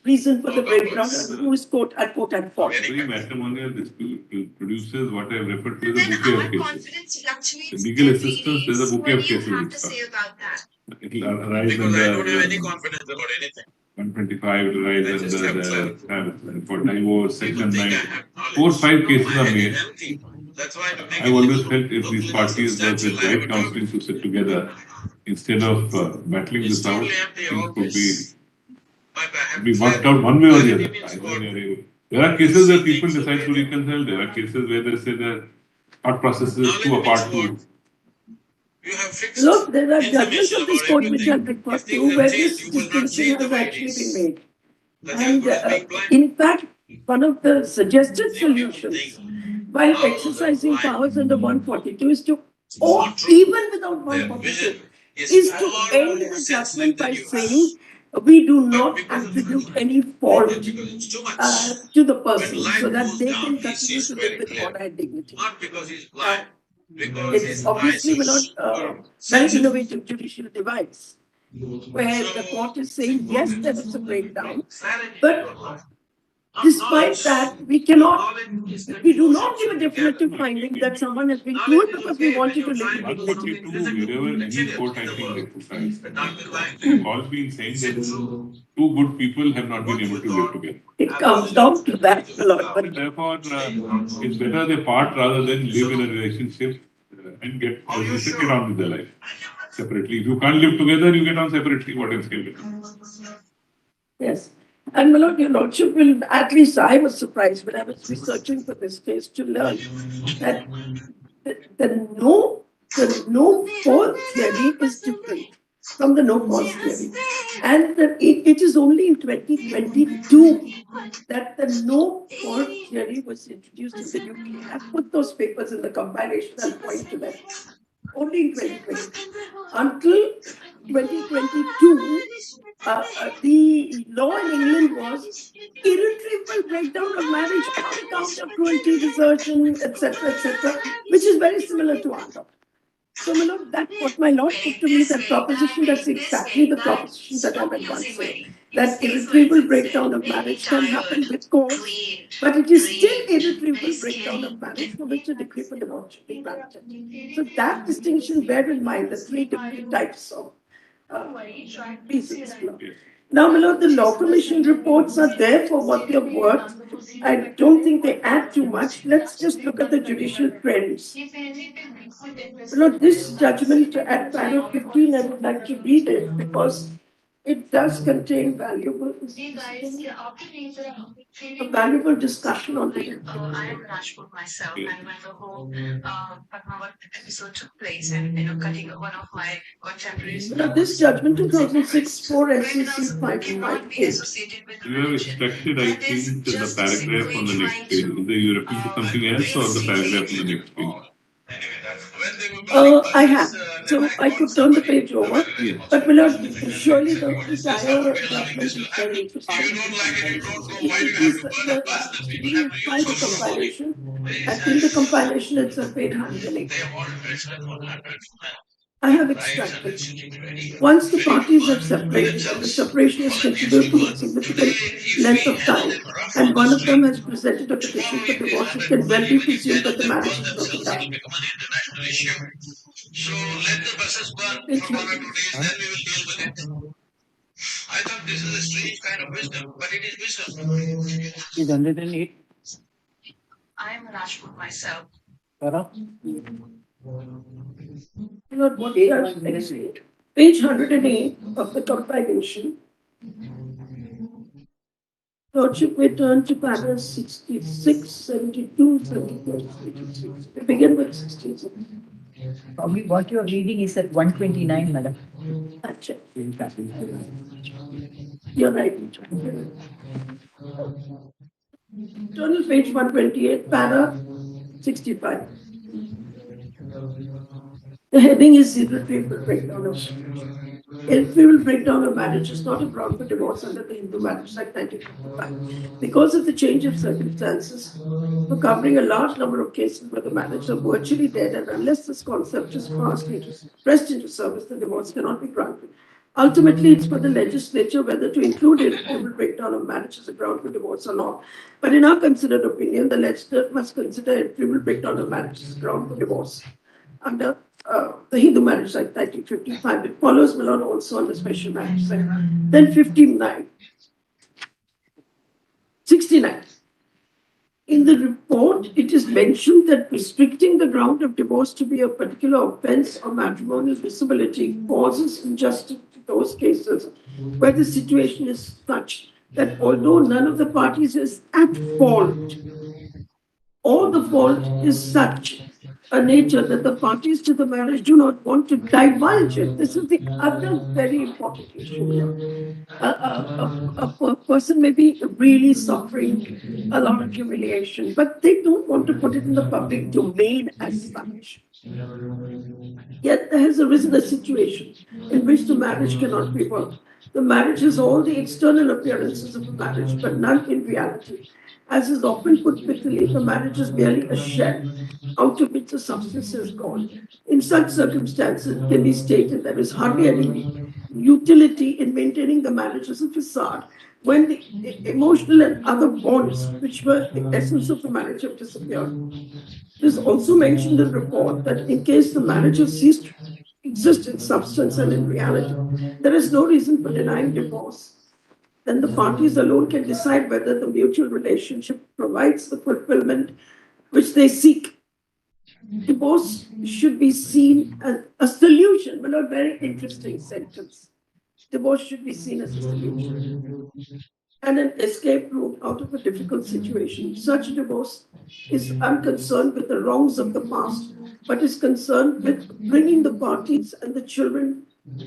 reason for the breakdown and who is quote unquote at fault? Every matrimonial dispute produces what I have referred to as a Then bouquet our of cases. confidence fluctuates The legal every assistance, day. there's a So bouquet what of do you cases have which to come. say about that? It will arise Because I don't have under any confidence about anything. 125, it will I arise just have under clarity. the for divorce, People section think I 9. have knowledge. 4 or 5 No, cases my are head made. is empty. That's why to make I've it always little, felt if look these little parties were substantial, with I have right a counseling to sit together, instead of battling It's this out, totally empty, things all could be, this. But I have be worked clarity. out one way or the Clarity other. means Either what? they are able. There are cases where See people things the decide way to they are. reconcile. There are cases where they say the thought process is Knowledge too means apart what? to You have fixed Look, there are judgments information of this about court which I'll everything. refer If to things where have this changed, you will not see distinction the has way it actually been is. made. Nothing And good as being blind. in fact, one of the suggested The only solutions thing while how the exercising blind powers under 142 is to, see or true. even without Their 142, vision is is far to more end the sensitive judgment than by you. saying we do But not because of attribute any fault because it's too much. to the When person so light that goes they down, can he continue sees to live very with clearly. honor and dignity. Not because he's Now, blind, because it's his eyes obviously are a very sensitive. innovative judicial device where the court is saying, yes, there is a breakdown, but despite that, we do not give a definitive finding that someone has been cruel because we wanted to live with dignity. 142, wherever any court I think exercise, the call being saying that two good people have not been able to live together. It comes down to that, my lord. But Therefore, it's better they part rather than live in a relationship and get, as you said, get on with their life separately. If you can't live together, you get on separately. What else can you do? yes. And my lord, your lordship will, at least I was surprised when I was researching for this case to learn that the no fault theory is different from the no cause theory. And it is only in 2022 that the no fault theory was introduced in the UK. I've put those papers in the compilation, I'll point to them. Only in 2020. Until 2022, the law in England was irretrievable breakdown of marriage on account of cruelty, desertion, etc., which is very similar to our law. So, my lord, that what my lord put to me, that proposition, that's exactly the proposition that I meant once saying, that irretrievable breakdown of marriage can happen with cause, but it is still irretrievable breakdown of marriage for which a decree for divorce should be granted. So that distinction, bear in mind the three different types of reasons. Now, my lord, the law commission reports are there for what they're worth. I don't think they add too much. Let's just look at the judicial trends. Lord, this judgment at paragraph 15, I would like to read it because it does contain a valuable discussion on the I am Rajput myself, and when the whole Padmavat episode took place, and cutting one of my contemporaries. Now, this judgment 2006 4 SCC Criminals cannot be 558. associated with You have religion. extracted, I That is think, the just paragraph on the simply next trying page. to, Either you referring to something else or the paragraph on the next page. Anyway, that's when they were building I have. buses, So then I could turn the page over. Yes. But my lord, surely the entire If judgment is very you interesting. don't like it, you don't go. If Why do you you have please, to burn a bus that people have to find use the for smoking? compilation. Very And in the sad. compilation, it's on page 108. They have already reached 100. I have Right? extracted. Very Once the good parties have by separated, and the themselves. separation has continued for a significant length of time, and one of them has presented a petition for divorce, it can well be presumed that the marriage is broken down. Become an international issue. So let the buses burn It's for 1 or 2 days, then we will deal with it. I thought this is a strange kind of wisdom, but it is wisdom. Is 108. I am Rajput myself. Tara? not what they are saying. Page 108 of the compilation. Lordship, we turn to paragraph 66, 72, 74, 86. We begin with 66. Probably what you're reading is at 129, madam. That's it. You're right. Turn to page 128, para 65. The heading is irretrievable breakdown of irretrievable breakdown of marriage is not a ground for divorce under the Hindu Marriage Act 1955. Because of the change of circumstances, for covering a large number of cases where the marriage are virtually dead, and unless this concept is pressed into service, the divorce cannot be granted. Ultimately, it's for the legislature whether to include irretrievable breakdown of marriage as a ground for divorce or not. But in our considered opinion, the legislature must consider irretrievable breakdown of marriage as a ground for divorce under the Hindu Marriage Act 1955. It follows Milan also on the Special Marriage Act. Then 59. 69. In the report, it is mentioned that restricting the ground of divorce to be a particular offense or matrimonial disability causes injustice to those cases where the situation is such that although none of the parties is at fault, or the fault is such a nature that the parties to the marriage do not want to divulge it. This is the other very important issue here. A person may be really suffering a lot of humiliation, but they don't want to put it in the public domain as such. Yet there has arisen a situation in which the marriage cannot be worked. The marriage has all the external appearances of a marriage, but none in reality. As is often put bitterly, the marriage is merely a shell out of which the substance is gone. In such circumstances, it can be stated there is hardly any utility in maintaining the marriage as a facade when the emotional and other bonds, which were the essence of the marriage, have disappeared. It is also mentioned in the report that in case the marriage has ceased to exist in substance and in reality, there is no reason for denying divorce. Then the parties alone can decide whether the mutual relationship provides the fulfillment which they seek. Divorce should be seen as a solution, but a very interesting sentence. Divorce should be seen as a solution and an escape route out of a difficult situation. Such divorce is unconcerned with the wrongs of the past, but is concerned with bringing the parties and the children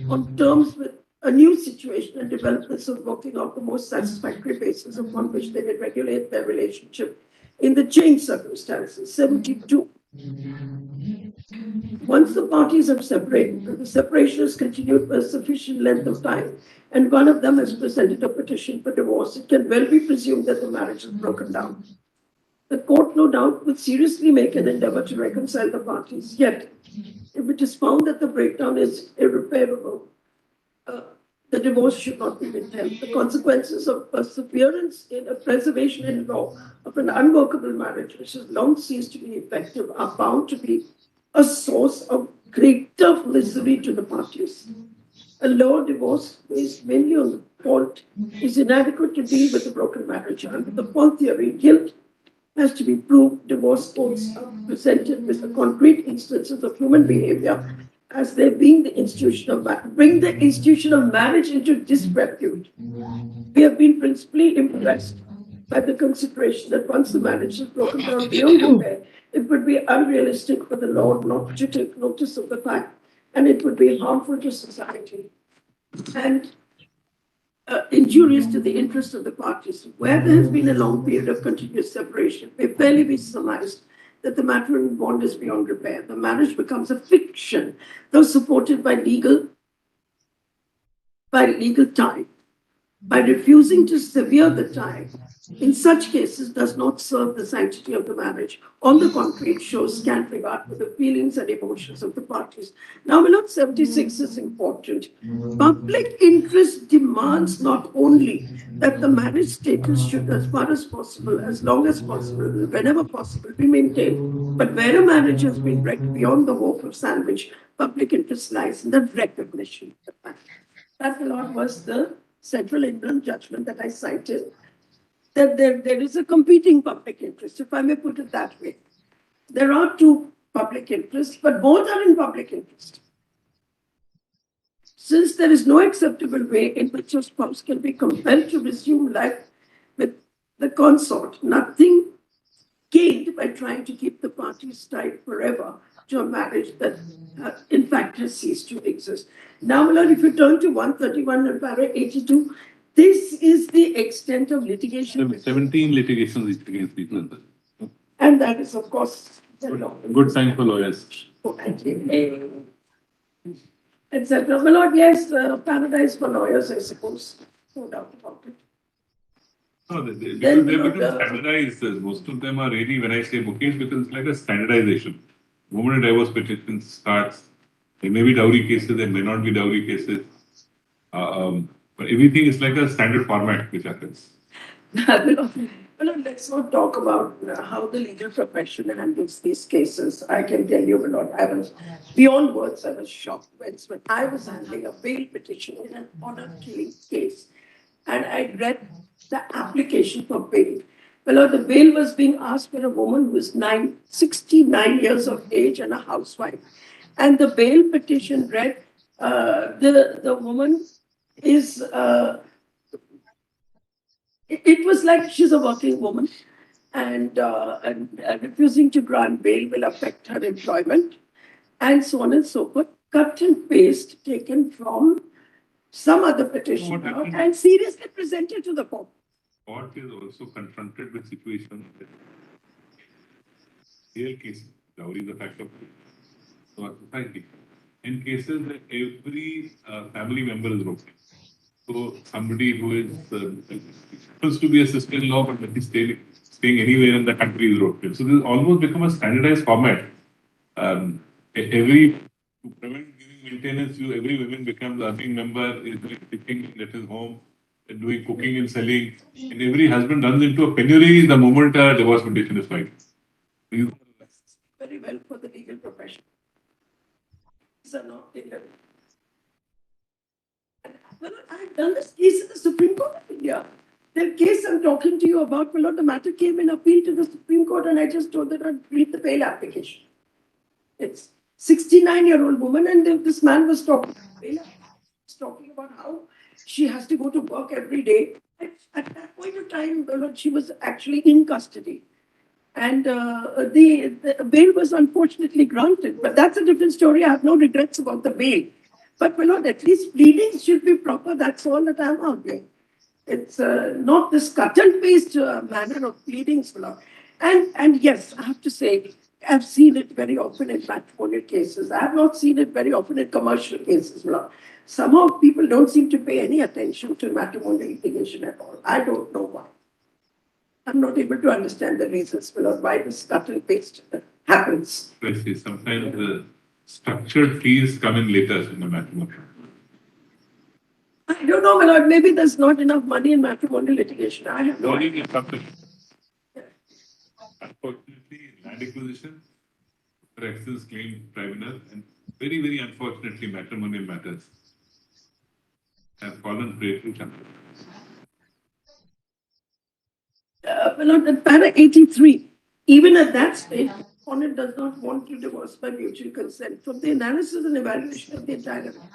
on terms with a new situation and developments of working out the most satisfactory basis upon which they may regulate their relationship in the changed circumstances. 72. Once the parties have separated, the separation has continued for a sufficient length of time, and one of them has presented a petition for divorce, it can well be presumed that the marriage is broken down. The court, no doubt, will seriously make an endeavor to reconcile the parties. Yet, if it is found that the breakdown is irreparable, the divorce should not be withheld. The consequences of perseverance in a preservation in law of an unworkable marriage, which has long ceased to be effective, are bound to be a source of greater misery to the parties. A law divorce based mainly on the fault is inadequate to deal with a broken marriage. Under the fault theory, guilt has to be proved. Divorce courts are presented with the concrete instances of human behavior as they being the institution of bring the institution of marriage into disrepute. We have been principally impressed by the consideration that once the marriage is broken down beyond repair, it would be unrealistic for the law not to take notice of the fact, and it would be harmful to society and injurious to the interests of the parties. Where there has been a long period of continuous separation, it may fairly be surmised that the matrimonial bond is beyond repair. The marriage becomes a fiction, though supported by legal tie. By refusing to sever the tie, in such cases does not serve the sanctity of the marriage. On the contrary, it shows scant regard for the feelings and emotions of the parties. Now, Milord 76 is important. Public interest demands not only that the marriage status should, as far as possible, as long as possible, whenever possible, be maintained, but where a marriage has been wrecked beyond the hope of salvage, public interest lies in the recognition of the fact. That, Milord, was the Central England judgment that I cited, that there is a competing public interest, if I may put it that way. There are two public interests, but both are in public interest. Since there is no acceptable way in which a spouse can be compelled to resume life with the consort, nothing gained by trying to keep the parties tied forever to a marriage that in fact has ceased to exist. Now, Milord, if you turn to 131 and para 82, this is the extent of litigation. 17 litigations against these members. And that is, of course, the law. Good sign for lawyers. Etc. Milord, yes, paradise for lawyers, I suppose. No doubt about it. No, they Then, become standardized. Most of them are really, when I say bookings, because it's like a standardization. The moment a divorce petition starts, there may be dowry cases, there may not be dowry cases. But everything is like a standard format which happens. Milord, let's not talk about how the legal profession handles these cases. I can tell you, Milord, I was beyond words. I was shocked when I was handling a bail petition in an honor killing case, and I read the application for bail. Milord, the bail was being asked for a woman who is 69 years of age and a housewife, and the bail petition read the woman is. It was like she's a working woman. and refusing to grant bail will affect her employment, and so on and so forth. Cut and paste taken from some other petition What happened? and seriously presented to the court. Court is also confronted with situations that real cases, dowry is a factor of our society. In cases that every family member is broken. So somebody who is supposed to be a sister-in-law but he's staying anywhere in the country is broken. So this almost become a standardized format. Every to prevent giving maintenance, every woman becomes earning member, is doing cooking at his home, doing cooking and selling, and every husband runs into a penury the moment a divorce petition is filed. Very well for the legal profession. These are not legal. Well, I've done this case in the Supreme Court of India. The case I'm talking to you about, well, the matter came in appeal to the Supreme Court, and I just told that I'd read the bail application. It's 69-year-old woman, and this man was talking about how she has to go to work every day. At that point of time, she was actually in custody. And the bail was unfortunately granted. But that's a different story. I have no regrets about the bail. But at least pleadings should be proper. That's all that I'm arguing. It's not this cut and paste manner of pleadings, And yes, I have to say, I've seen it very often in matrimonial cases. I have not seen it very often in commercial cases. Somehow people don't seem to pay any attention to matrimonial litigation at all. I don't know why. I'm not able to understand the reasons why this cut and paste happens. I see. Sometimes the structured fees come in later in the matrimony. I don't know, Milord. Maybe there's not enough money in matrimonial litigation. I have no idea. Volume is something. Unfortunately, land acquisition, for excess claim tribunal, and very, very unfortunately, matrimonial matters have fallen prey to something. At para 83, even at that stage, opponent does not want to divorce by mutual consent. From the analysis and evaluation of the entire evidence.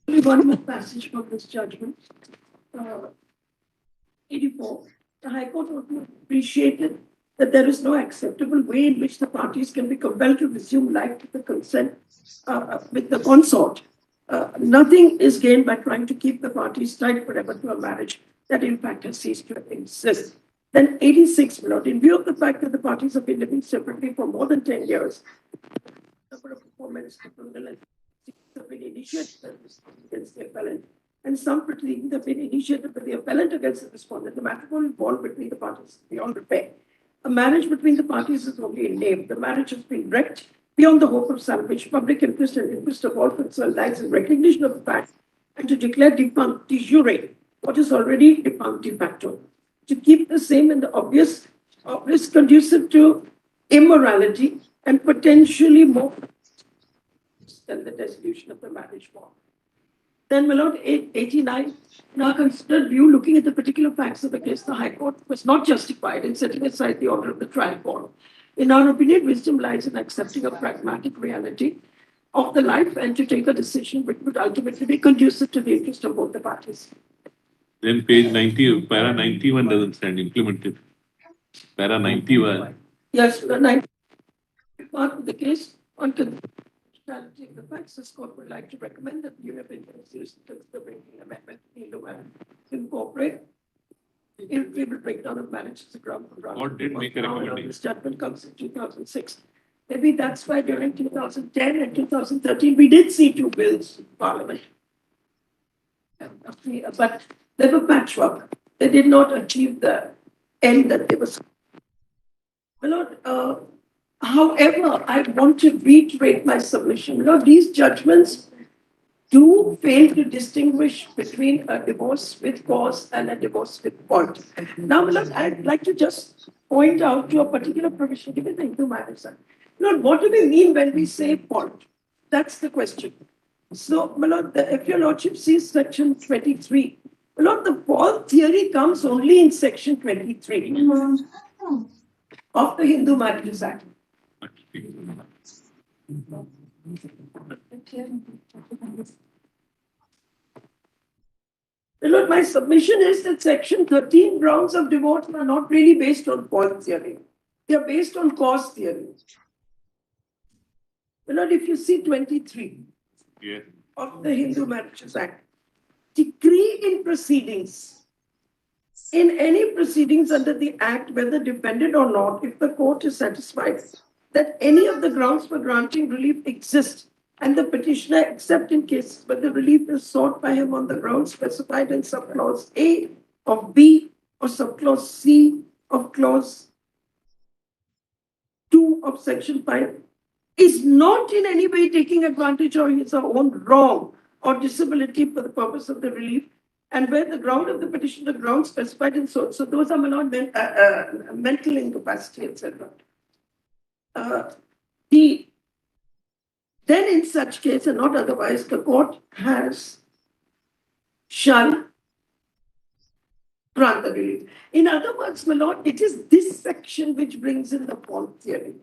Only one more passage from this judgment. Uh, 84, the High Court also appreciated that there is no acceptable way in which the parties can be compelled to resume life with the consent with the consort. Nothing is gained by trying to keep the parties tied forever to a marriage that in fact has ceased to exist. Then 86, Lord, in view of the fact that the parties have been living separately for more than 10 years, number of performance have been initiated against the appellant, and some proceedings have been initiated by the appellant against the respondent. The matrimonial bond between the parties is beyond repair. A marriage between the parties is only in name. The marriage has been wrecked beyond the hope of salvage. Public interest and interest of all concerned lies in recognition of the fact and to declare defunct de jure what is already defunct de facto. To keep the same in the obvious conducive to immorality and potentially more than the dissolution of the marriage bond. Then, my Lord, 89, in our considered view, looking at the particular facts of the case, the High Court was not justified in setting aside the order of the trial court. In our opinion, wisdom lies in accepting a pragmatic reality of the life and to take a decision which would ultimately be conducive to the interest of both the parties. Then page 90, para 91 doesn't stand implemented. Para 91. Yes, the 90th part of the case on constitutionality of the facts, this court would like to recommend that the European Constitution the Breaking Amendment incorporate irretrievable breakdown of marriage as a ground for ground. Court did make a recommendation. This judgment comes in 2006. Maybe that's why during 2010 and 2013 we did see two bills in Parliament. But they were patchwork. They did not achieve the end that they were. My Lord, however, I want to reiterate my submission. These judgments do fail to distinguish between a divorce with cause and a divorce with fault. Now, my Lord, I'd like to just point out to a particular provision given the Hindu Marriage Act. Lord, what do we mean when we say fault? That's the question. So, my Lord, if your Lordship sees section 23, my Lord, the fault theory comes only in section 23 of the Hindu Marriage Act. Lord, my submission is that section 13 grounds of divorce are not really based on fault theory. They are based on cause theory. Lord, if you see 23 of the Hindu Marriages Act, decree in proceedings, in any proceedings under the Act, whether defended or not, if the court is satisfied that any of the grounds for granting relief exist, and the petitioner, except in cases where the relief is sought by him on the grounds specified in subclause A of B or subclause C of clause 2 of section 5, is not in any way taking advantage of his own wrong or disability for the purpose of the relief, and where the ground of the petition, the ground specified in so those are not mental incapacity, etc. Then in such case and not otherwise, the court shall grant the relief. In other words, my lord, it is this section which brings in the fault theory,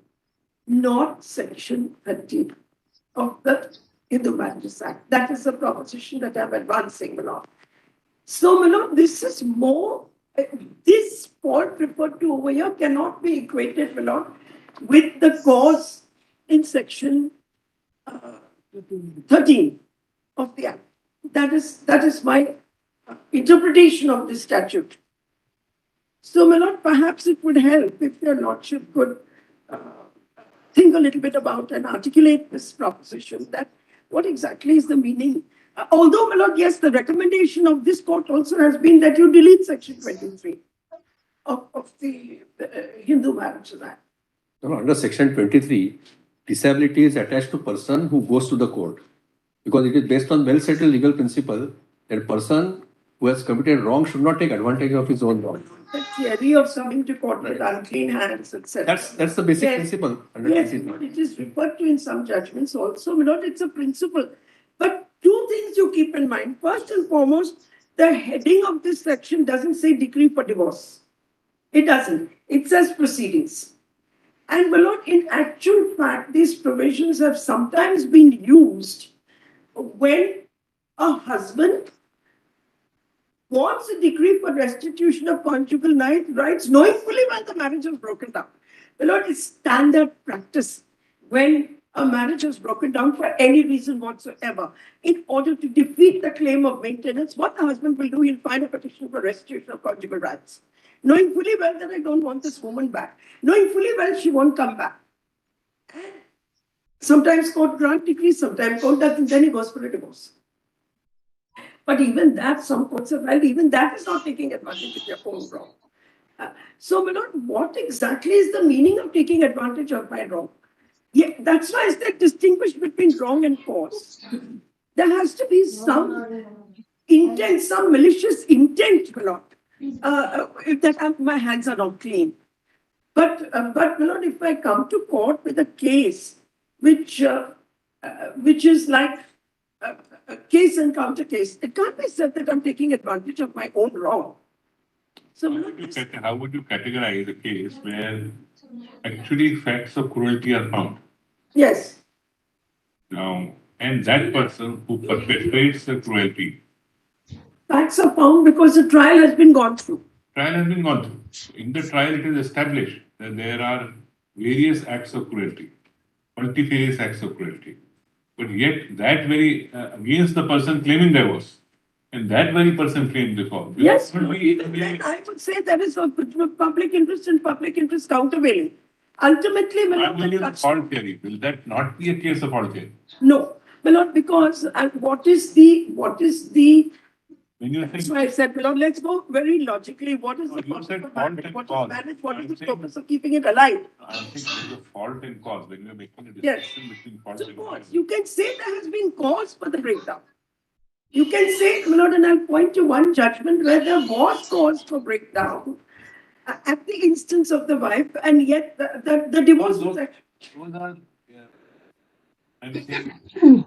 not section 13 of the Hindu Marriages Act. That is the proposition that I'm advancing, my lord. So, my lord, this is more, this fault referred to over here cannot be equated, my lord, with the cause in section 13 of the Act. That is my interpretation of this statute. So, my lord, perhaps it would help if your lordship could think a little bit about and articulate this proposition, that what exactly is the meaning. Although, my lord, yes, the recommendation of this court also has been that you delete section 23 of the Hindu Marriages Act. No, under section 23, disability is attached to person who goes to the court, because it is based on well-settled legal principle that person who has committed wrong should not take advantage of his own wrong. The theory of coming to court with unclean hands, etc. That's the basic Yes. principle. Under Yes, 23. it is referred to in some judgments also, my lord, it's a principle. But two things you keep in mind. First and foremost, the heading of this section doesn't say decree for divorce. It doesn't. It says proceedings. And my lord, in actual fact, these provisions have sometimes been used when a husband wants a decree for restitution of conjugal rights, knowing fully well the marriage is broken down. My lord, it's standard practice when a marriage is broken down for any reason whatsoever. In order to defeat the claim of maintenance, what the husband will do, he'll file a petition for restitution of conjugal rights, knowing fully well that I don't want this woman back, knowing fully well she won't come back. Sometimes court grant decrees, sometimes court doesn't, then he goes for a divorce. But even that, some courts have held, even that is not taking advantage of your own wrong. So, my lord, what exactly is the meaning of taking advantage of my wrong? Yeah, that's why it's distinguish between wrong and cause. There has to be some intent, some malicious intent, my lord. That my hands are not clean. But my lord, if I come to court with a case which is like a case and counter case, it can't be said that I'm taking advantage of my own wrong. So, my lord, How would you categorize a case where actually facts of cruelty are found? yes, Now, and that person who perpetrates the cruelty, facts are found because the trial has been gone through. trial has been gone through. In the trial, it is established that there are various acts of cruelty, multifarious acts of cruelty. But yet, that very against the person claiming divorce, and that very person claimed default. Yes, even then I would say there is a public interest and public interest countervailing. Ultimately, my I'm lord, going to fault theory. Will that not be a case of fault theory? no, my lord, because what is the When you that's think why I said, my lord, let's go very logically. What is No, the you purpose said of fault marriage? and What cause. is marriage? What I'm is the saying- purpose of keeping it alive? I think there is a fault and cause when you're making a Yes. distinction between fault So, and cause. cause. You can say there has been cause for the breakdown. You can say, my lord, and I'll point to one judgment where there was cause for breakdown at the instance of the wife, and yet the divorce was actually. Those are, I'm saying,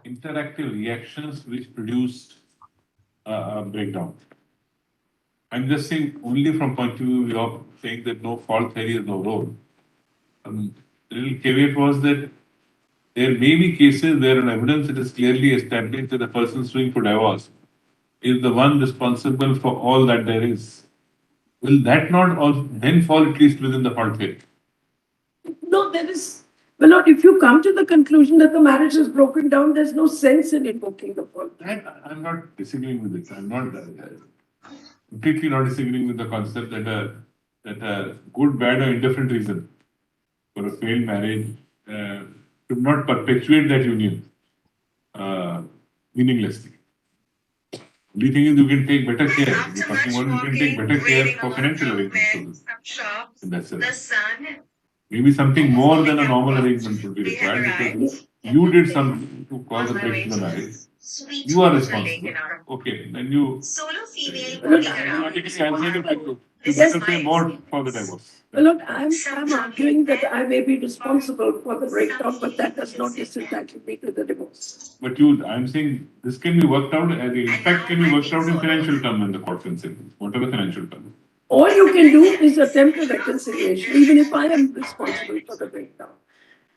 interactive reactions which produced a breakdown. I'm just saying only from point of view you're saying that no fault theory has no role. The little caveat was that there may be cases where an evidence that is clearly established that the person suing for divorce is the one responsible for all that there is. Will that not also then fall at least within the fault theory? No, there is. Well, Lord, if you come to the conclusion that the marriage is broken down, there's no sense in invoking the fault. I'm not disagreeing with it. I'm not completely not disagreeing with the concept that a good, bad, or indifferent reason for a failed marriage should not perpetuate that union meaninglessly. The thing is, you can take better care. After You're talking much about you can take walking, better care waiting for on financial from arrangements. where some shop, And that's the it. sun. Maybe something more than a normal arrangement would be We have required arrived. because you did something to cause a On my way break in the to marriage. sweet You are water lake responsible. in our Okay, then you. solo female Well, walking I'm around. Automatically, I'm saying that you This better is pay my more experience. for the divorce. Well, Lord, I'm arguing that I may be responsible for the breakdown, but that does not disentangle me to the divorce. But I'm saying this can be worked out, and the impact can be worked out in financial terms when the court consents. What are the financial terms? All you can do is attempt a reconciliation, even if I am responsible for the breakdown.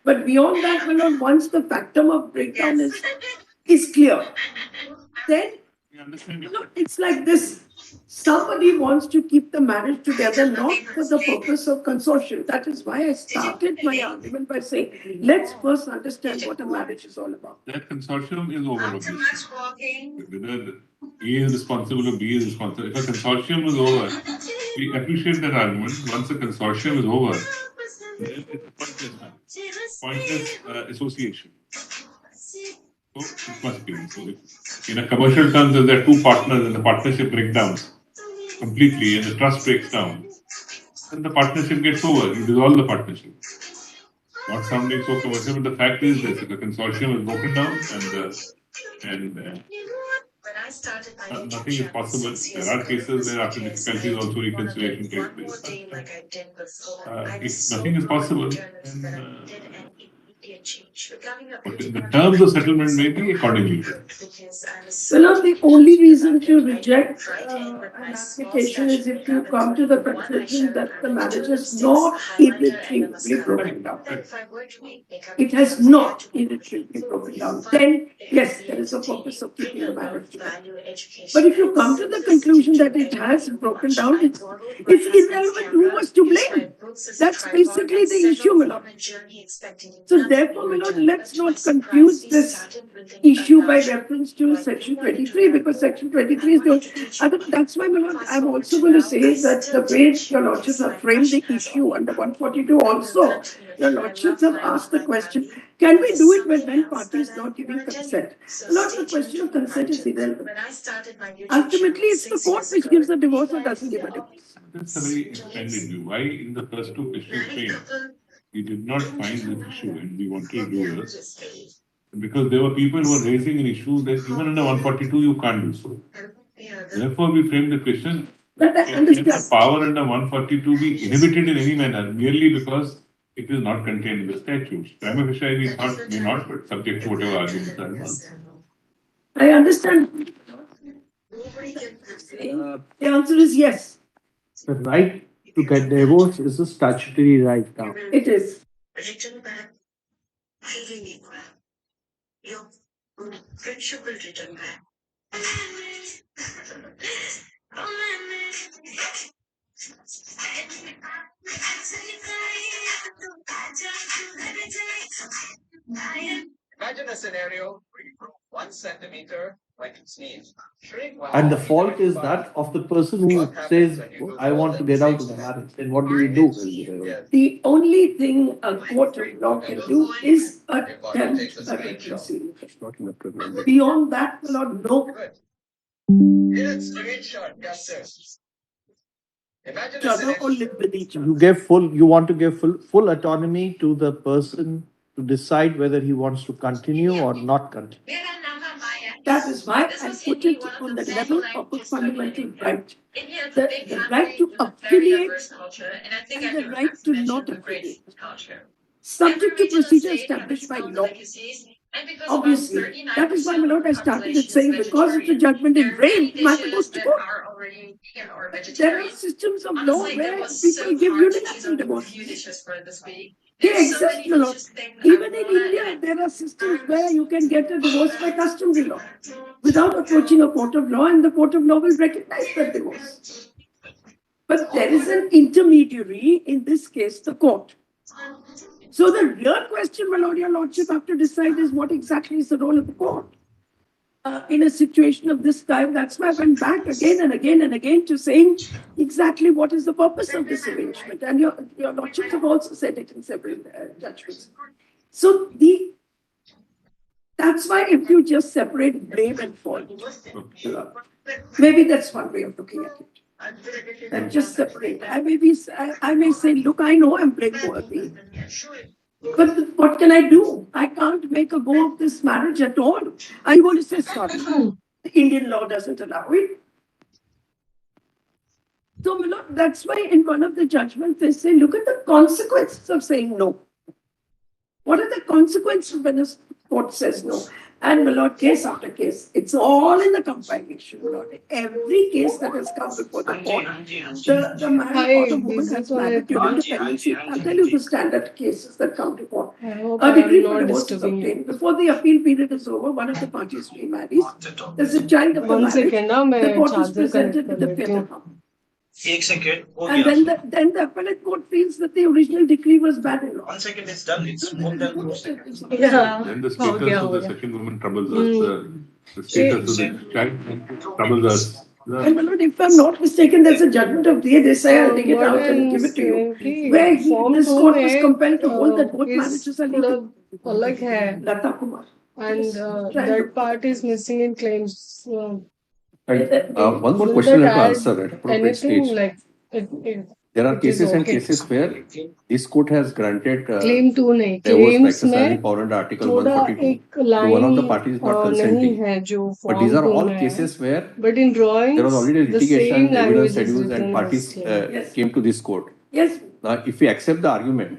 But beyond that, my lord, once the factum of breakdown is clear, then You understand? you know, it's like this. Somebody wants to keep the marriage together, not for the purpose of consortium. That is why I started my argument by saying, let's first understand what a marriage is all about. That consortium is over, Not too obviously. much walking. Whether A is responsible or B is responsible. If a consortium is over, we appreciate that argument. Once the consortium is over, then it's pointless association. So it must be. So if, in a commercial terms, if there are two partners and the partnership breaks down completely and the trust breaks down, then the partnership gets over. You dissolve the partnership. Not sounding so commercial, but the fact is this: if the consortium is broken down and When I started my YouTube nothing is channel possible. 6 years There are ago, cases it was where after because difficulties I also wanted reconciliation takes one more place. day like I did before. I If was so nothing is possible, determined that I then did an immediate change. Becoming a but beauty the content terms of creator settlement was may a be lot accordingly. because I was Well, so now the only reason to reject writing with an my small application stash is of if you makeup, come to the including one conclusion eyeshadow that the palette, marriage 2 is lipsticks, a not highlighter, and a irretrievably mascara. broken down. That if I were to make makeup It has videos, I had not to go with irretrievably broken down. fun, Then, it yes, would be there is a entertaining, purpose of keeping the marriage together. value, education, But if you and come to the simplicity conclusion to that it anyone has who broken watch. down, I it's borrowed my husband's irrelevant who camera, was to used my blame. books as a That's tripod, basically and the set issue, off my on lord. a journey expecting So nothing therefore, in my lord, return. let's But to my not surprise, confuse we this started building issue a by larger reference to like section we wanted to 23, learn because more. section I 23 is wanted the to teach other. more. That's why, my lord, Fast I'm forward also to going to now, I say that still the way teach your because lordships my have framed the passion has issue always under been 142 I will also, continue. your I lordships love have my asked love the my question, family. can But we there's do it when something one else party that is I not giving want to tell you. consent? So Lord, stay the tuned question to of my part consent is 2. irrelevant. When I started my YouTube Ultimately, channel it's the 6 court years which ago, gives the it divorce or was doesn't give a divorce. That's a very extended view. Why in the first two questions married frame couple we did not find this issue and we wanted to do behind this the stage. because there were people who were raising an issue that even under 142 you can't do so. Therefore, we framed the question: But I can the understand. power under 142 be inhibited in any manner merely because it is not contained in the statutes? Prima facie, we thought may not, but subject to whatever arguments are advanced. I understand. Nobody can The answer is yes, The right to get divorce is a statutory right now. it is. return back. I really will. Your friendship will return back. Imagine a scenario where you grow 1 centimeter like you sneeze. Shrink one And the centimeter fault like you is fart. that of the person who What happens says, when you do I both want at to the get same out of the time? marriage. Then what do we do? Yes. The only thing a court of law can do is Your body attempt takes a a screenshot. reconciliation. Beyond that, my lord, no Good. Yes, screenshot, yes, sir. Imagine each a other scenario. or live with each You other. want to give full autonomy to the person to decide whether he wants to continue or not continue. That is why I put it on the level of a fundamental right. India is a The, big the right country to with a very affiliate diverse culture, and I think and I the do right have to to mention not the great affiliate, food culture. subject Every to region and procedure state have its established by own law. delicacies, and because about Obviously, 39% that is why, my of lord, the I started it population is saying because it's a vegetarian, judgment in there are many vain, matter goes dishes to that court. are already vegan or There are vegetarian. systems of law Honestly, it where was people so give hard to choose unilateral only a few divorces. dishes for this week. They There's so exist, many my lord. delicious things I Even in wanna India, eat. there are systems where you can get a divorce by customary law without approaching a court of law, and the court of law will recognize that divorce. But there is an intermediary, in this case, the court. So the real question, my lord, your lordship, have to decide is what exactly is the role of the court. In a situation of this kind, that's why I went back again and again and again to saying exactly what is the purpose of this arrangement. And your lordships have also said it in several judgments. So that's why if you just separate blame and fault, maybe that's one way of looking at it. And just separate. I may say, look, I know I'm blameworthy. But what can I do? I can't make a go of this marriage at all. I'm going to say sorry. The Indian law doesn't allow it. So, my lord, that's why in one of the judgments they say, look at the consequences of saying no. What are the consequences when a court says no? And my lord, case after case, it's all in the compilation, my lord. Every case that has come before the court, the man Hi, or the woman this has is one married during the Anji. pregnancy. I'll tell you the standard cases that come to court. I hope A I decree am for not divorce is disturbing you. obtained. Before the appeal period is over, one of the parties remarries. There's a child of the One marriage. second, ना The मैं court is charger connect presented कर with the लेती हूँ. paper. एक second हो And गया then the appellate court feels that the original decree was bad in law. 1 second is done. It's more than 2 seconds. Yeah. Then the हो status गया, of हो the गया. second woman troubles us. The status of the child troubles us. And my lord, if I'm not mistaken, there's a judgment of DA. They say I'll dig it What out and I'm give it to you. saying कि Where form this 2 court was में compelled to hold that both is marriages are थोड़ा legal. अलग है, Lata Kumar. and Yes, that part is missing in claims. And one more Will question I that have to add answer at appropriate anything stage. like There are it is cases and okay. cases where this court has granted Claim 2 नहीं, divorce by claims exercising में power under Article थोड़ा 142. एक So one of the line parties is not नहीं consenting. है जो But these form are 2 all में है. cases where But in drawings, there was already the litigation, same evidence language is schedules, written and as parties claim. Yes. came to this court. Yes. Now, if we accept the argument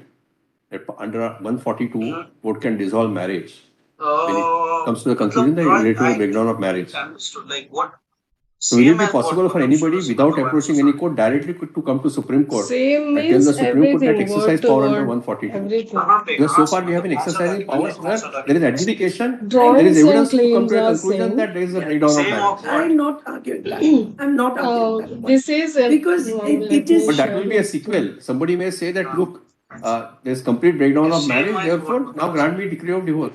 that under 142, court can dissolve marriage, when it comes to the conclusion that it led to a breakdown of marriage. Understood. Like what? So will it be Same as what possible for Madam anybody Shivas without Madam approaching any court directly to come to Supreme Court Same and tell means the Supreme Court that everything. exercise Word to power under word, 142? everything. Because so far we have been exercising powers where there is adjudication, there is Drawings and evidence to come claims to a are conclusion same. that there is a breakdown of Same marriage. of what? I'm not arguing that. I'm not arguing that. point. This is Because it is. But that will be a sequel. Somebody may say that, look, there is complete breakdown of marriage, therefore now grant me decree of divorce.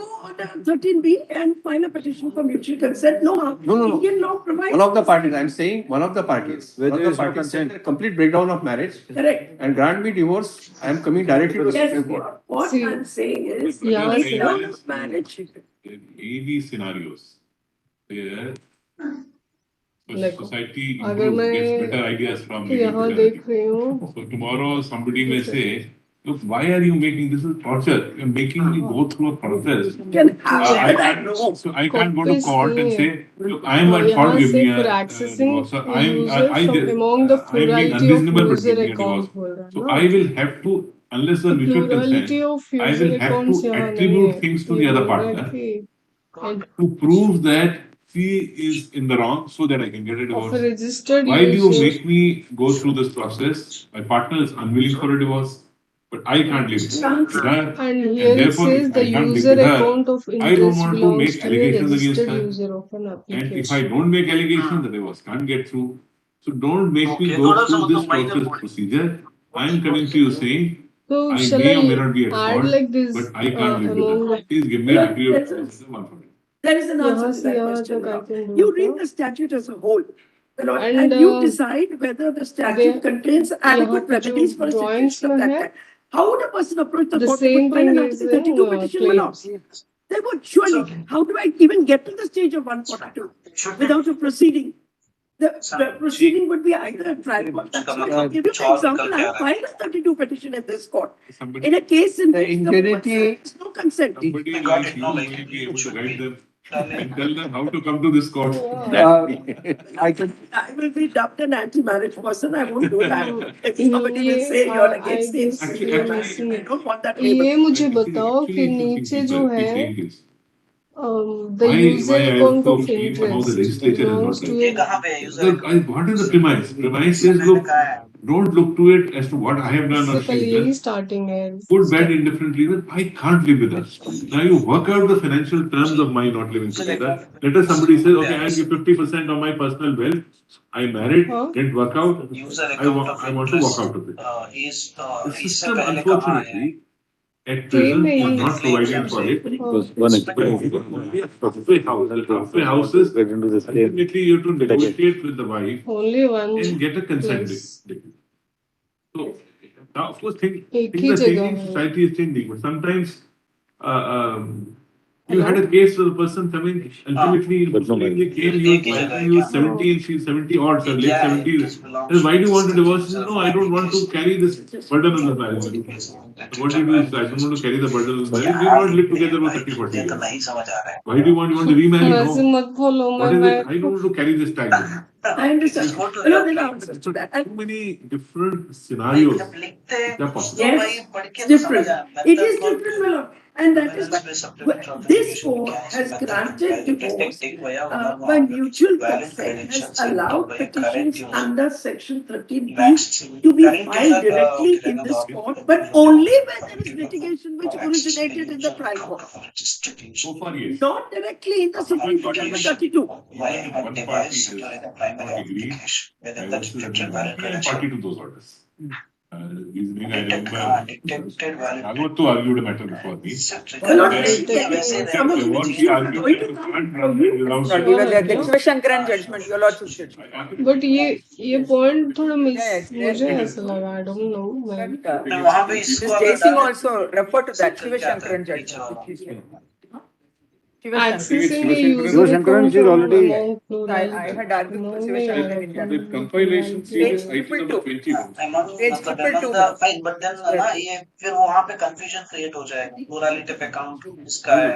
Go on 13B and file a petition for mutual consent. No harm. No. Indian law provides. One of the parties, I'm saying one of the parties. Where One there of is the no parties said consent. that complete breakdown of marriage Correct. and grant me divorce. I am coming directly to the Yes, Supreme Court. what See, I'm saying is, Yeah, But see. breakdown of marriage. There may be scenarios where Like, society अगर improves, मैं gets better ideas from legal यहाँ fraternity. देख रही हूँ, So tomorrow somebody may say, look, why are you making this is torture? You're making me go through a process. Can I can't, so I can't go to Copies court and नहीं say, look, I am at यहाँ fault, give से me a for accessing divorce. So I am, user I from did, among the I am being plurality of unreasonable, but user give me a divorce. accounts बोल रहा है So ना. I will have to, unless the The mutual plurality consent, of I user will have accounts to यहाँ नहीं attribute है. things to ये the other बोल रहा है partner कि and to prove that she is in the wrong so that I can get a of divorce. a registered Why do you user. make me go through this process? My partner is unwilling for a divorce, but I can't live with her. And here it therefore, says if the I can't live user with her, account of I don't interest want to belongs make to a allegations against registered her. user of an And if I application. don't make allegations, the divorce can't get through. So don't make me Okay, go thoda sa through this minor process point. procedure. I am coming to you saying, So I shall may or may I not be at add fault, like this but I can't live with among her. the Please give me a decree of divorce. There is an answer यहाँ to से that यहाँ question. तक I Lord. can do You it, read huh? the statute as a whole. Lord, And, and you decide whether the statute they- contains यहाँ adequate पे जो remedies for a drawings situation of में that है, kind. How would a person approach the the court to same file an thing is Article in 32 petition, my lord? claims. Therefore, surely, how do I even get to the stage of 142 without a proceeding? The proceeding would be either a trial court. That's why I'll give you an example. I filed a 32 petition in this court. In a case in which the woman said there is no consent. Somebody like you will be able to guide them and tell them how to come to this court. I will be dubbed an anti-marriage person. I won't do that. If somebody will say you're against the institution of marriage, I don't want that label. ये मुझे Actually, बताओ कि if you think नीचे जो people keep है saying this, the user why I have account to of keep how the interest legislature is belongs not to doing. ये कहाँ पे है user Look, what is the premise? Premise says, look, don't look to it as to what I have done or इससे पहले she's यही done. starting है. Good, bad, indifferent reason, I can't live with her. Now you work out the financial terms of my not living together. Let us somebody says, okay, I'll give 50% of my personal wealth. I married, Huh? didn't work out. user I account of want to walk interest out of it. is The इससे system, पहले कहाँ है? unfortunately, at Claim present में is he not providing for it. One Halfway houses, halfway houses. Get into this game. Ultimately, you have to negotiate with the wife only one and get a consent place. decree. So now, of course, things एक ही are जगह changing, है. society is changing, but sometimes you had a case where the person coming ultimately But no ultimately came, एक ही जगह है you क्या? 70 and she's 70 odd, so ये late क्या है? 70s. This belongs Then why do you want to to divorce? No, I don't want to carry this burden of the marriage. So what do you do? I don't want to carry the burden of the marriage. We will not live together for 30, 40 मुझे तो years. नहीं समझ आ रहा है. Why do you want to remarry? वैसे No. मत बोलो What is मैं it? I don't want to carry this tag. I understand. Go to No, the- there are answers to that. Too many different scenarios. जब लिखते हैं They're तो possible. भाई Yes, पढ़ के it's तो different. समझ आ- It is different, my lord. And that is Surveillance based why supplementary this authentication court क्या है has इसमें granted divorce detecting via by mutual valid consent, credentials has seen allowed by petitions current use. under Section 13B Vaccine to be current filed user directly okay in ना this तो court, आप but only when there is litigation which originated in the trial court, registered use. So far, yes. not directly in the Supreme Court under 32. Via One human party device has during the not primary agreed. authentication whether I the was detected valid the credential. party to those orders. Reasoning, I Detected remember. valid Raghavattu argued a matter before me. Well, not Then technically, some of the what he petitions are argued going that to you come can't from grant it you. without. Not even the Shivashankaran judgment, your lordship's judgment. But ये point थोड़ा miss Yeah, मुझे yeah. ऐसा लगा I don't know मैं But, मैं वहाँ पे this इसको अगर Jai Singh डालें also referred to that तो क्या आता है Shivashankaran पीछे judgment. वाला? which is- accessing a Shivashankaran- user Shivashankaran account is from already- among I plurality. had argued for नहीं Shivashankaran in uh that. The रहा compilation plurality series है। item number 20. Page मतलब triple two मतलब में. Fine but then ना ये फिर वहाँ पे कंफ्यूजन क्रिएट हो जाएगा प्लूरलिटी पे अकाउंट इसका है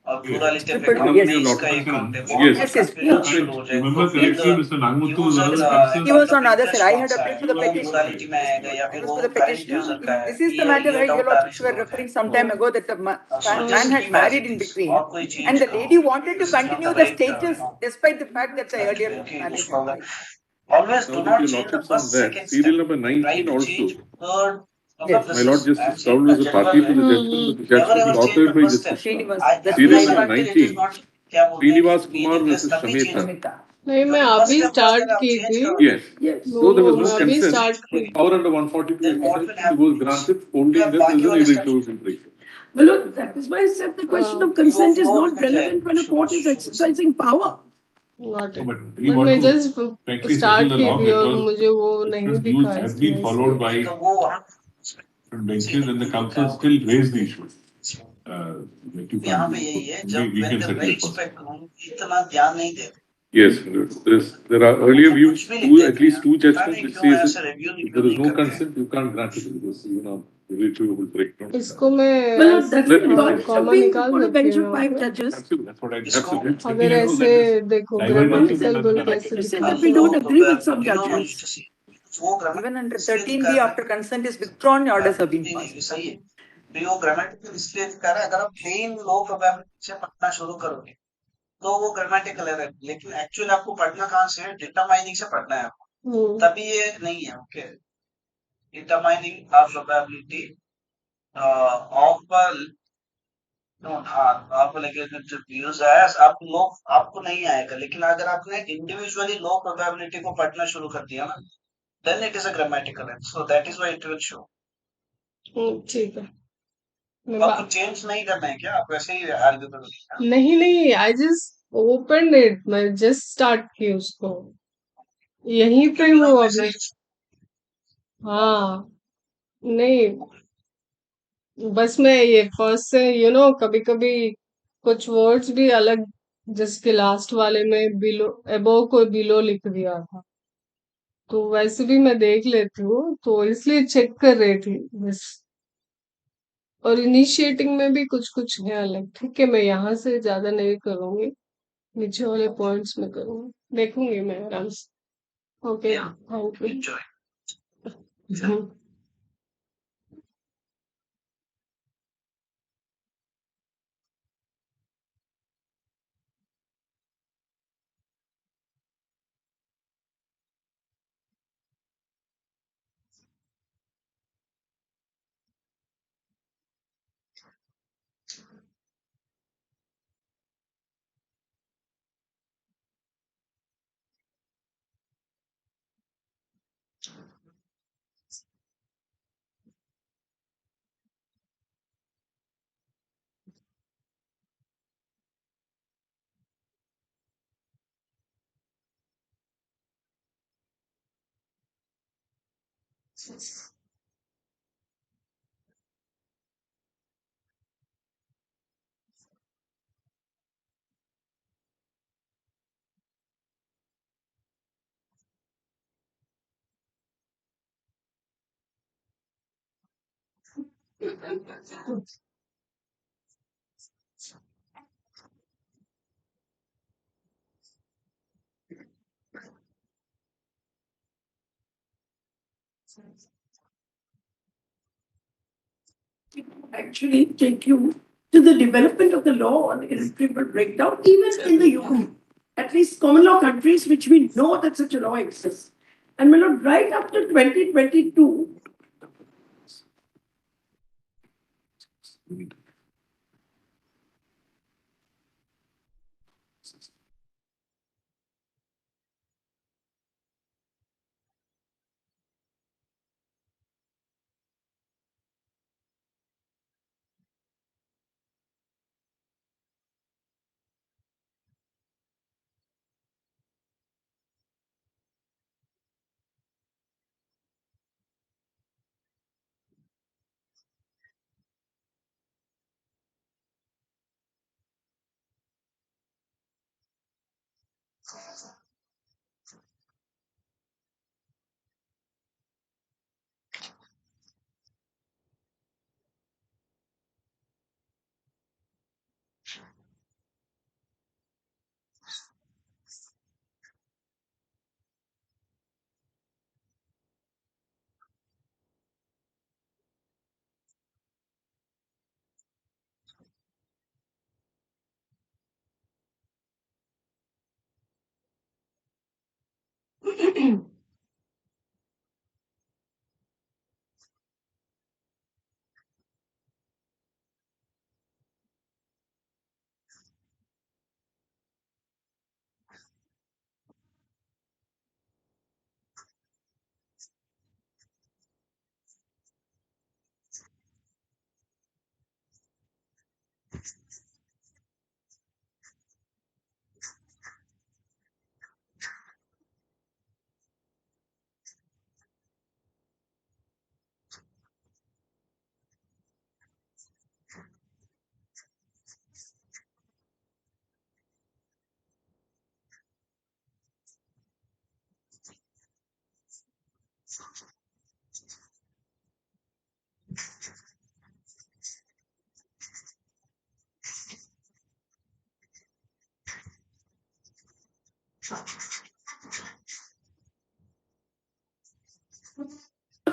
और प्लूरलिटी पे Triple two, अकाउंट yes. नहीं इसका ही अकाउnt है Yes. बहुत Yes, yes. कंफ्यूजन शुरू हो जाएगा Remember तो फिर correctly, Mr. Nagmuthu was user one of the concerns. He was on other side. I had applied for the He was- petition. Plurality में आएगा या It फिर was वो for the current petitioner. User का है This is the matter where your doubt lordship आने were शुरू होता referring है some time ago that the man just had keep married as in it is. between, और कोई change and the करो. lady wanted to This is not continue the the right, status despite the fact that the earlier क्योंकि marriage उसको had अगर died. always do Now not that your change the lordships on first that, second serial step. number Try 19 to also. change third. Yes. My Lord Justice saying Kaul was a that party to the general judgment, but the never judgment ever was change the authored by first Justice step. Kumar. Srinivas, that's Serial right. number Until it is 19. not क्या बोलते हैं Srinivas Kumar meaningless versus तभी change Shameta. Amita. नहीं मैं क्योंकि first अभी step start अगर आप की change थी करोगे Yes. Yes. So there was मैं no अभी consent. start की Power under 142 then what will essentially was granted only happen when there is बाकी an वाले steps irrecoverable. Well, look, that is why I said the question of consent is flow not में जाए relevant when a court is exercising power. Got No, it. but we But want मैं to just frankly start settle the की law थी और because मुझे वो नहीं different दिखा views have इसलिए been followed by तो वो वहाँ different benches and the council still raised the issue. That you यहाँ can't पे do. यही है We जब we when can the settle it rights first. पे कानून इतना ध्यान नहीं देते Yes, there are earlier views, कुछ भी लिख देते at least two हैं पता judgments नहीं which क्यों says ऐसे that review if there is नहीं no करते हैं consent, you can't grant it because irretrievable breakdown. इसको मैं Well, look, that's Let the me advantage of comma being निकाल on a सकती bench हूँ of यहाँ 5 पे judges. Absolutely, that's what I इसको that's अगर it. ऐसे देखो Divergence ग्रामेटिकल doesn't बल matter. कैसे To say दिखा that we don't agree with some you don't judgments. need to see वो ग्रामेटिकल Even under इसलिए 13B, दिखा रहा after consent is withdrawn, orders have been है passed. नहीं सही है तो वो ग्रामेटिकल इसलिए दिखा रहा है अगर आप प्लेन लो प्रोबेबिलिटी से पढ़ना शुरू करोगे तो वो ग्रामेटिकल है लेकिन एक्चुअली आपको पढ़ना कहाँ से है डिटरमाइनिंग से पढ़ना है आपको तभी ये नहीं है okay determining of probability of हाँ आपको लेकिन जो व्यूज है आप लोग आपको नहीं आएगा लेकिन अगर आपने इंडिविजुअली लो प्रोबेबिलिटी को पढ़ना शुरू कर दिया ना then it is a grammatical so that is why it will show ठीक है मैं आपको चेंज नहीं करना है क्या आप वैसे ही आर्ग्यू करोगे नहीं आई जस्ट ओपन इट मैं जस्ट स्टार्ट की उसको यहीं पे वो अभी हाँ नहीं बस मैं ये फर्स्ट से कभी कभी कुछ वर्ड्स भी अलग जिसके लास्ट वाले में बिलो अबोव को बिलो लिख दिया था तो वैसे भी मैं देख लेती हूँ तो इसलिए चेक कर रही थी बस और इनिशिएटिंग में भी कुछ कुछ है अलग ठीक है मैं यहाँ से ज्यादा नहीं करूंगी नीचे वाले पॉइंट्स में करूंगी देखूंगी मैं आराम से okay thank you enjoy Actually take you to the development of the law on irretrievable breakdown, even in the UK, at least common law countries, which we know that such a law exists. And my lord, right up to 2022,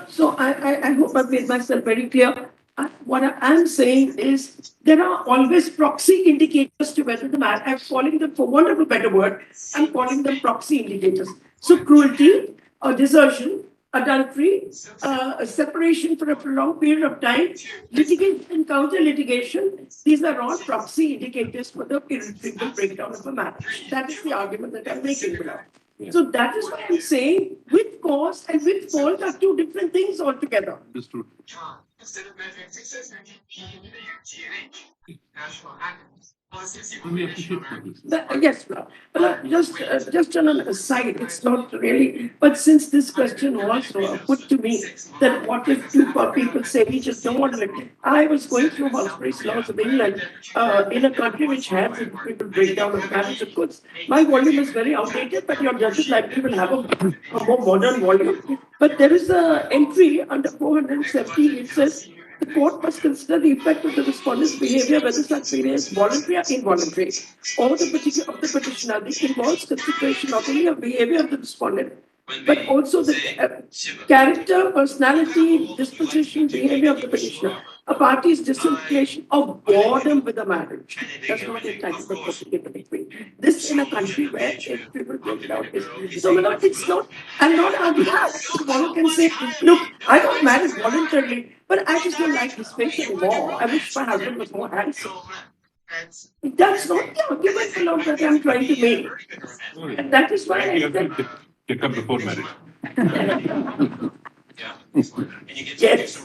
so I hope I've made myself very clear. What I'm saying is there are always proxy indicators to whether the man, I'm calling them, for want of a better word, I'm calling them proxy indicators. So cruelty or desertion, adultery, separation for a prolonged period of time, litigation and counter litigation, these are all proxy indicators for the irretrievable breakdown of a marriage. That is the argument that I'm making below. So that is why I'm saying with cause and with fault are two different things altogether. Understood. We appreciate this. Yes, just on an aside, it's not really, but since this question was put to me, that what if two people say we just don't want to live? I was going through Hallsbury's laws of England in a country which has a people breakdown of marriage of goods. My volume is very outdated, but your judges library will have a more modern volume. But there is a entry under 470, it says, the court must consider the effect of the respondent's behavior, whether such behavior is voluntary or involuntary, or the particular of the petitioner. This involves consideration not only of behavior of the respondent, but also the character, personality, disposition, behavior of the petitioner. A party's disinclination or boredom with the marriage does not entitle the prosecutor between. This in a country where people break down is so it's not. I'm not arguing. One can say, look, I got married voluntarily, but I just don't like his face anymore. I wish my husband was more handsome. That's not the argument alone that I'm trying to make. And that is why I said, Pick up before marriage. yes.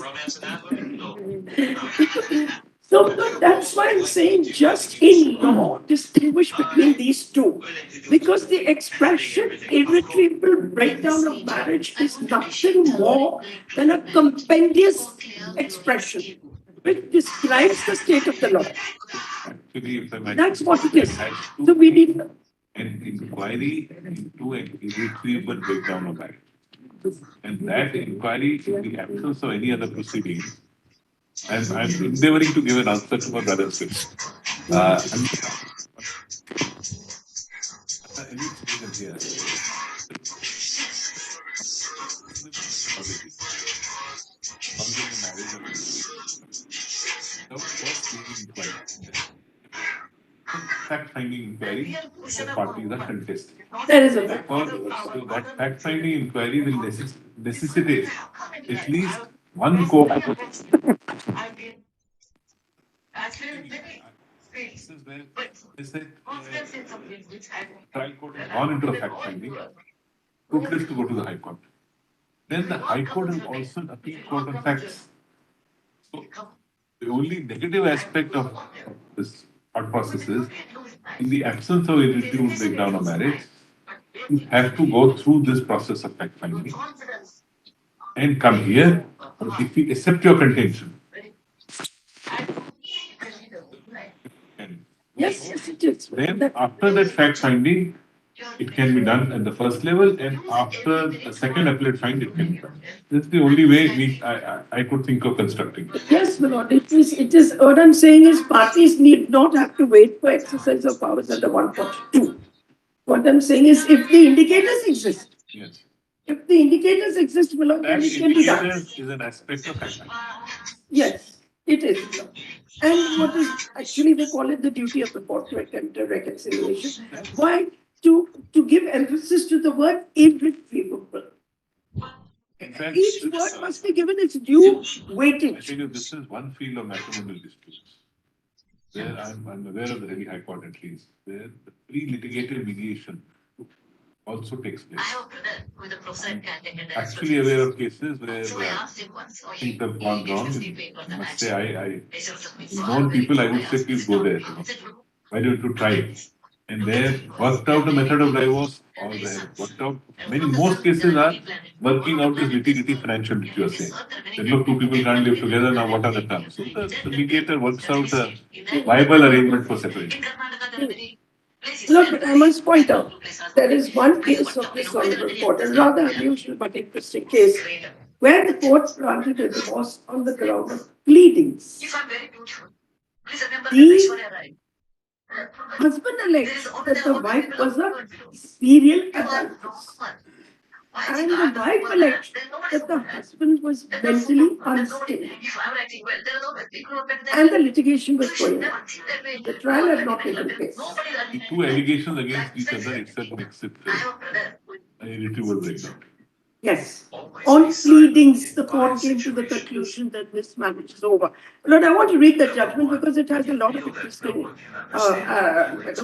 So that's why I'm saying just in law distinguish between these two. Because the expression irretrievable breakdown of marriage is nothing more than a compendious expression which describes the state of the law. Actually, if I might, That's what it is. has So we need an inquiry into an irretrievable breakdown of marriage. And that inquiry, in the absence of any other proceedings, and I'm endeavoring to give an answer to my brother's question. Any citizen here, causing a marriage of without first being inquiry. Fact-finding inquiry, the parties are contesting. There is a Therefore, so that fact-finding inquiry will necessitate at least one court. This is where they said trial court has gone into a fact-finding, fruitless to go to the High Court. Then the High Court has also an appeal court on facts. So the only negative aspect of this thought process is, in the absence of irretrievable breakdown of marriage, you have to go through this process of fact finding and come here. If we accept your contention, and Yes, yes, it is. then after that fact finding, it can be done at the first level, and after the second appellate find, it can be done. That's the only way I could think of constructing. Yes, my lord. It is. What I'm saying is, parties need not have to wait for exercise of powers under 142. What I'm saying is, if the indicators exist, Yes. if the indicators exist, my lord, then That it can be done. indicator is an aspect of fact finding. Yes, it is. my lord. And what is actually they call it the duty of the court to attempt a reconciliation. Why? To give emphasis to the word irretrievable. In fact, Each word must be given its due I weightage. tell you, this is one field of matrimonial disputes where I'm aware of the Delhi High Court at least, where the pre-litigated mediation also takes place. Actually aware of cases where things have gone wrong. I must say, I known people, I would say, please go there. Why don't you try it? And they have worked out a method of divorce, or they have worked out. Most cases are working out this nitty-gritty financial that you are saying. That look, two people can't live together, now what are the terms? So the mediator works out a viable arrangement for separation. Look, but I must point out, there is one case of this honorable court, a rather unusual but interesting case, where the court granted a divorce on the ground of pleadings. The husband alleged that the wife was a serial adulteress. And the wife alleged that the husband was mentally unstable. And the litigation was going on. The trial had not taken place. The two allegations against each other itself makes it an irretrievable breakdown. Yes. On pleadings, the court came to the conclusion that this marriage is over. Lord, I want to read the judgment because it has a lot of interesting.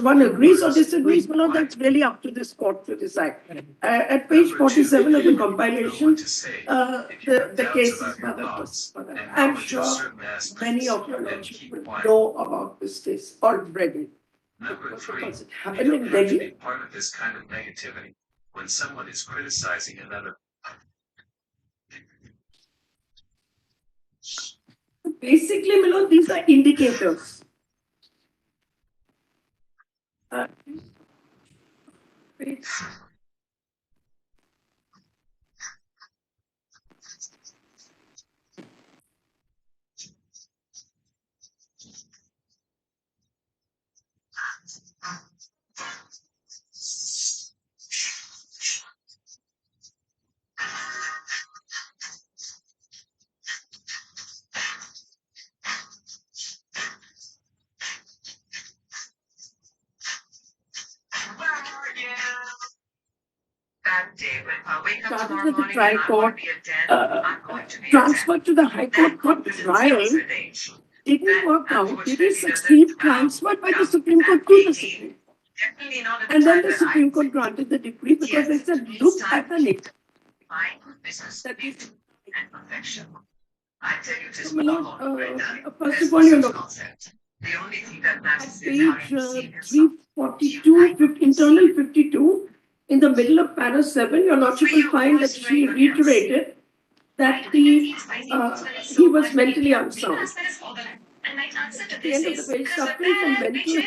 One agrees or disagrees, but no, that's really up to this court to decide. At page 47 of the compilation, the case is further. I'm sure many of your lordship will know about this case already. Because it happened in Delhi. Part of this kind of negativity when someone is criticizing another. Basically, Milord, these are indicators. Charges of the trial court transferred to the High Court for trial didn't work out. Did it succeed? Transferred by the Supreme Court to the Supreme Court. And then the Supreme Court granted the decree because they said, look at the nature. That is, so, Milord, first of all, you know, at page 342, internal 52, in the middle of para 7, your lordship will find that she reiterated that he was mentally unsound. At the end of the page, suffering from mental.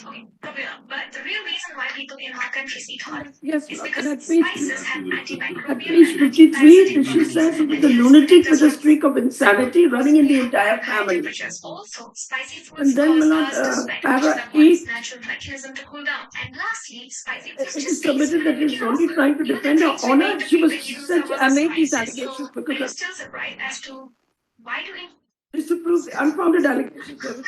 But the real reason why people in our countries need hard Yes, is Lord, because and spices have antimicrobial. at page 53, she says it is a lunatic with a streak of insanity running in the entire family. Also, spicy foods And then, cause Milord, us to suspect para someone's 8, natural mechanism to cool down. And lastly, spicy it foods is just submitted that he was only trying to defend her honor. She was such I made these allegations I'm because still surprised as to why do we of disapprove unfounded allegations.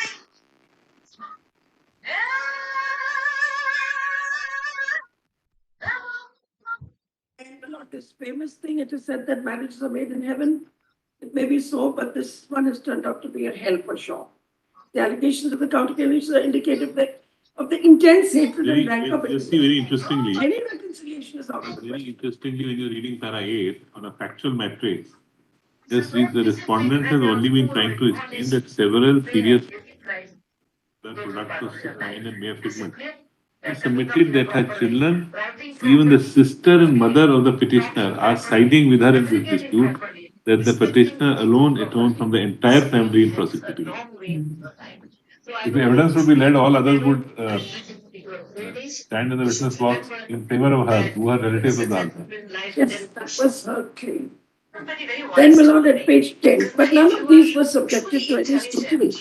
famous thing. It is said that marriages are made in heaven. It may be so, but this one has turned out to be a hell for sure. The allegations of the counter allegations are indicative of the intense hatred and rancor. Just see, very interestingly, Any reconciliation is out of the very question. interestingly, when you're reading para 8 on a factual matrix, just read the respondent has only been trying to explain that several serious the product of Stein and Mayor Figment has submitted that her children, even the sister and mother of the petitioner, are siding with her in this dispute, that the petitioner alone atones from the entire family in prosecuting. If evidence would be led, all others would stand in the witness box in favor of her, who are relatives of the answer. Yes, that was her claim. Then we're on at page 10, but none of these were subjected to any scrutiny.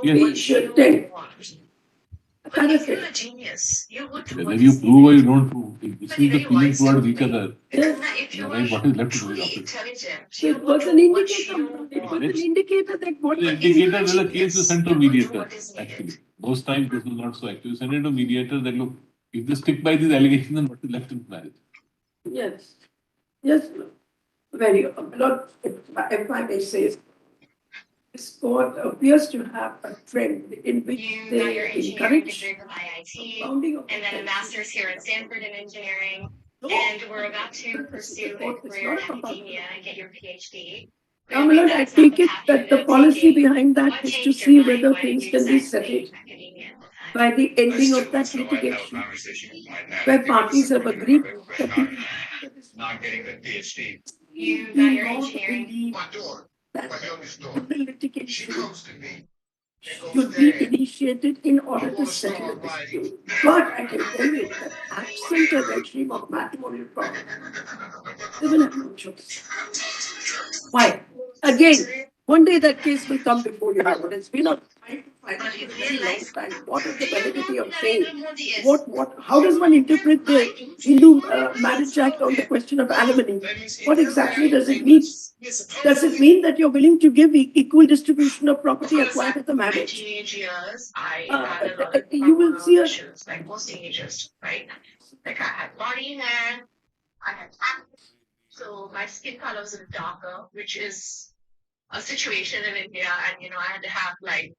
Yes. Page 10. Kind of thing. Whether you prove or you don't prove, if this is the feeling towards each other, otherwise what is left to do is after. So it was an indicator. It was an indicator that what The indicator is a case you sent to mediator, actually. Most times this was not so actually. You send it to mediator that look, if they stick by these allegations, then what is left in marriage? Yes. Yes. Very, not, if I may say, this court appears to have a trend in which they encourage founding of and then a master's here at Stanford in engineering. And we're about to pursue a career in academia and get your PhD. Now, Milord, I take it that the policy behind that is to see whether things can be settled by the ending of that litigation, where parties have agreed that Not getting the PhD. You got your engineering. the litigation should be initiated in order to settle the dispute. But I can tell you that absent a regime of matrimonial property, they will have no choice. Why? Again, one day that case will come before you. But it's been a time to find out for a very long time. What is the validity of saying? How does one interpret the Hindu Marriage Act on the question of alimony? What exactly does it mean? Does it mean that you're willing to give equal distribution of property acquired at the marriage? Teenage years, I had a lot of You will see issues, like most teenagers, right? Like I had body hair, I had acne, so my skin color was a bit darker, which is a situation in India, and I had to have like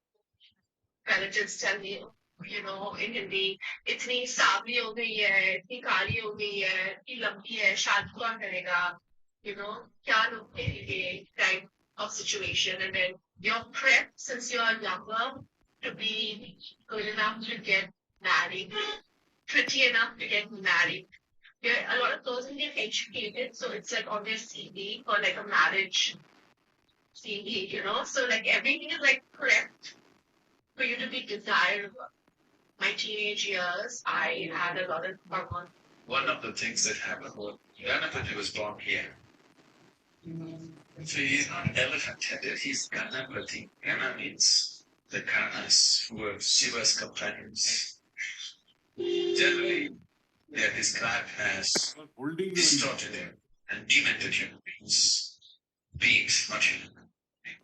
relatives tell me, in Hindi, इतनी सावली हो गई है, इतनी काली हो गई है, इतनी लंबी है, शादी कौन करेगा? क्या लोग कहेंगे type of situation, and then you're prepped since you're younger to be good enough to get married, pretty enough to get married. A lot of girls get educated, so it's like on their CV for like a marriage CV, so like everything is like prepped for you to be desirable. My teenage years, I had a lot of hormones. One of the things that happened was Ganapati was born here. So he's not elephant-headed, he's Ganapati. Gana means the Ganas who were Shiva's companions. Generally, they are described as distorted and demented human beings. Beings, not human.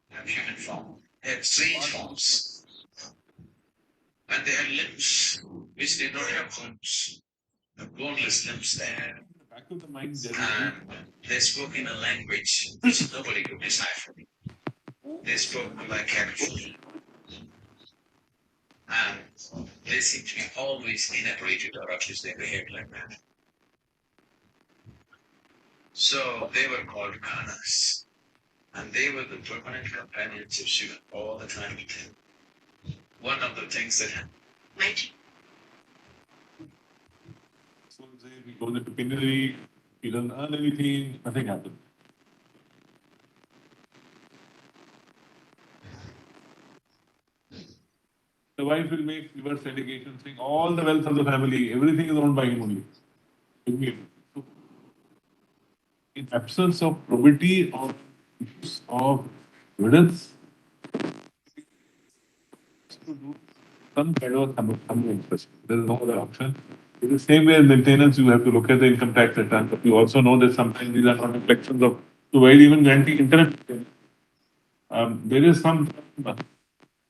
Have human form. They had strange forms. And they had limbs which did not have bones. The boneless limbs they had. Back of the mind, And they spoke in a language which nobody could decipher. They spoke like cattle. And they seemed to be always inebriated, or at least they behaved like that. So they were called Ganas. And they were the permanent companions of Shiva all the time with him. One of the things that happened. so he goes into penury, he doesn't earn anything, nothing happens. The wife will make reverse allegation saying all the wealth of the family, everything is owned by him only. So, in absence of probity or use of evidence, to do some kind of thumb interest. There is no other option. In the same way as maintenance, you have to look at the income tax return, but you also know that sometimes these are not reflections of, so while even granting interest, there is some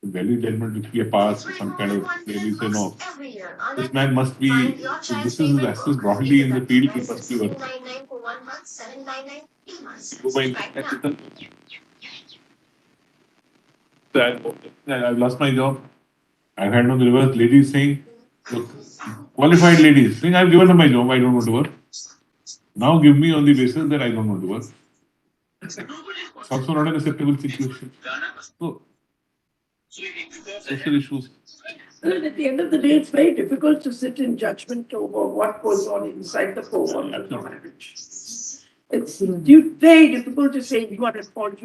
value judgment which we have passed, some kind of, where we say no, this man must be, if this is his access broadly in the field, he must be working. 799 months. Mobile. Right now. I've lost my job. I've had no reverse ladies saying, look, qualified ladies saying, I've given up my job, I don't want to work. Now give me on the basis that I don't want to work. It's also not an acceptable situation. So, social issues. Well, at the end of the day, it's very difficult to sit in judgment over what goes on inside the home of the marriage. It's very difficult to say you are at fault,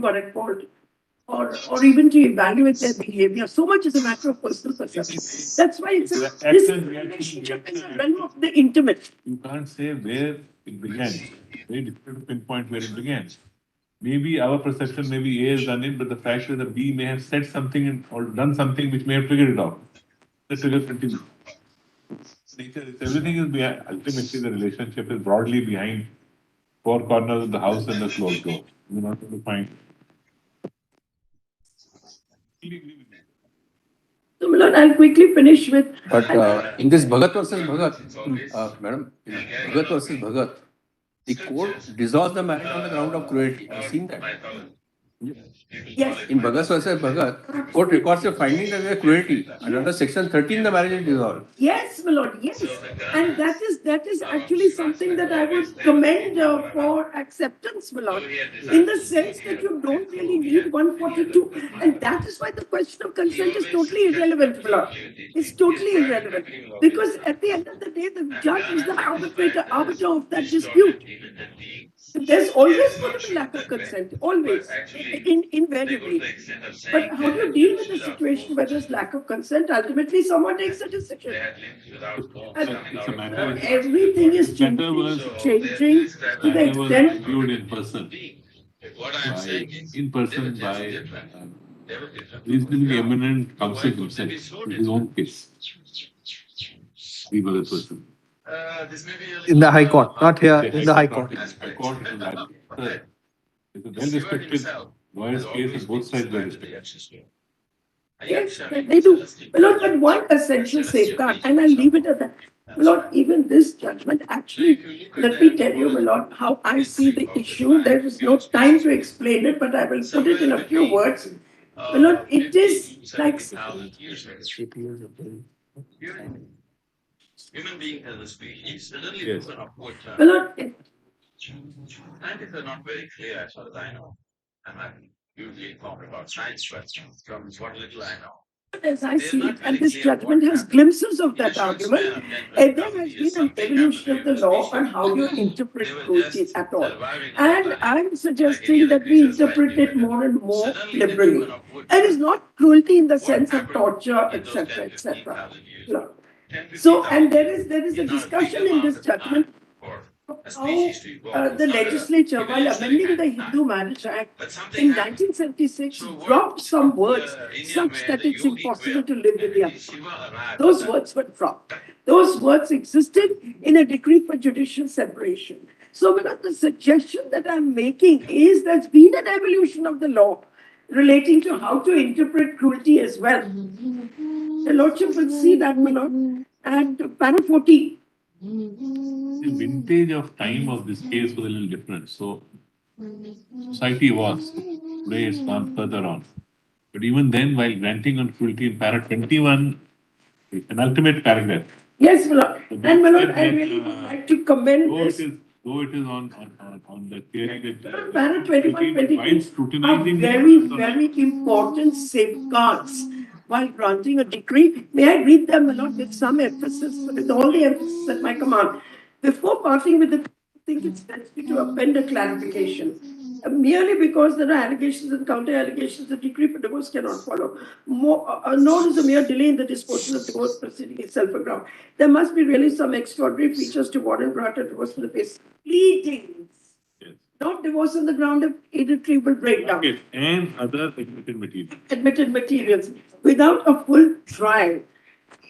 or even to evaluate their behavior. So much is a matter of personal perception. That's why it's this relationship is a realm of the intimate. You can't say where it began. Very difficult to pinpoint where it began. Maybe our perception, maybe A has done it, but the fact is that B may have said something or done something which may have triggered it off. The trigger continues. Nature is everything is behind. Ultimately, the relationship is broadly behind four corners of the house and the closed door. You're not going to find. So, Milan, I'll quickly finish with. But in this Bhagat versus Bhagat, madam, in Bhagat versus Bhagat, the court dissolves the marriage on the ground of cruelty. I've seen that. Yes. In Bhagat versus Bhagat, court records a finding that there is cruelty. And under section 13, the marriage is dissolved. Yes, my lord, yes. And that is actually something that I would commend for acceptance, my lord, in the sense that you don't really need 142. And that is why the question of consent is totally irrelevant, my lord. It's totally irrelevant. Because at the end of the day, the judge is the arbiter of that dispute. There's always going to be lack of consent, always, invariably. But how do you deal with a situation where there's lack of consent? Ultimately, someone takes a decision. And everything is changing to the extent. Viewed in person. By reasonably eminent counsel himself in his own case. The other person. In the High Court, not here, in the High Court. High Court is a well-respected lawyer's case and both sides were respected. Yes, they do. Lord, but one essential safeguard, and I'll leave it at that. Lord, even this judgment, actually, let me tell you, my Lord, how I see the issue. There is no time to explain it, but I will put it in a few words. My Lord, it is like. Human being as a species suddenly Yes. move an upward turn. My Lord, Scientists are not very clear as far as I know. I'm not usually informed about science, but from what little I know. as I see it, and this judgment has glimpses of that argument, and there has been an evolution of the law on how you interpret cruelty at all. And I'm suggesting that we interpret it more and more liberally. And it's not cruelty in the sense of torture, etc., etc. No. So, and there is a discussion in this judgment how the legislature, while amending the Hindu Marriage Act in 1976, dropped some words such that it's impossible to live with the other. Those words were dropped. Those words existed in a decree for judicial separation. So, the suggestion that I'm making is there's been an evolution of the law relating to how to interpret cruelty as well. The Lordship will see that, my Lord, and para 40. The vintage of time of this case was a little different. So, society was. Today it's gone further on. But even then, while granting on cruelty in para 21, an ultimate paragraph. Yes, my Lord. And my Lord, I really would like to commend this. Though it is on the theory that Para 21, 22 while are scrutinizing very important safeguards while granting a decree. May I read them, my Lord, with some emphasis, with all the emphasis at my command. Before parting with it, I think it's necessary to append a clarification. Merely because there are allegations and counter-allegations, the decree for divorce cannot follow. Nor is a mere delay in the disposal of divorce proceeding itself a ground. There must be really some extraordinary features to warrant grant a divorce in the face. Pleadings, Yes. not divorce on the ground of irretrievable breakdown. Okay, and other admitted material. Admitted materials. Without a full trial,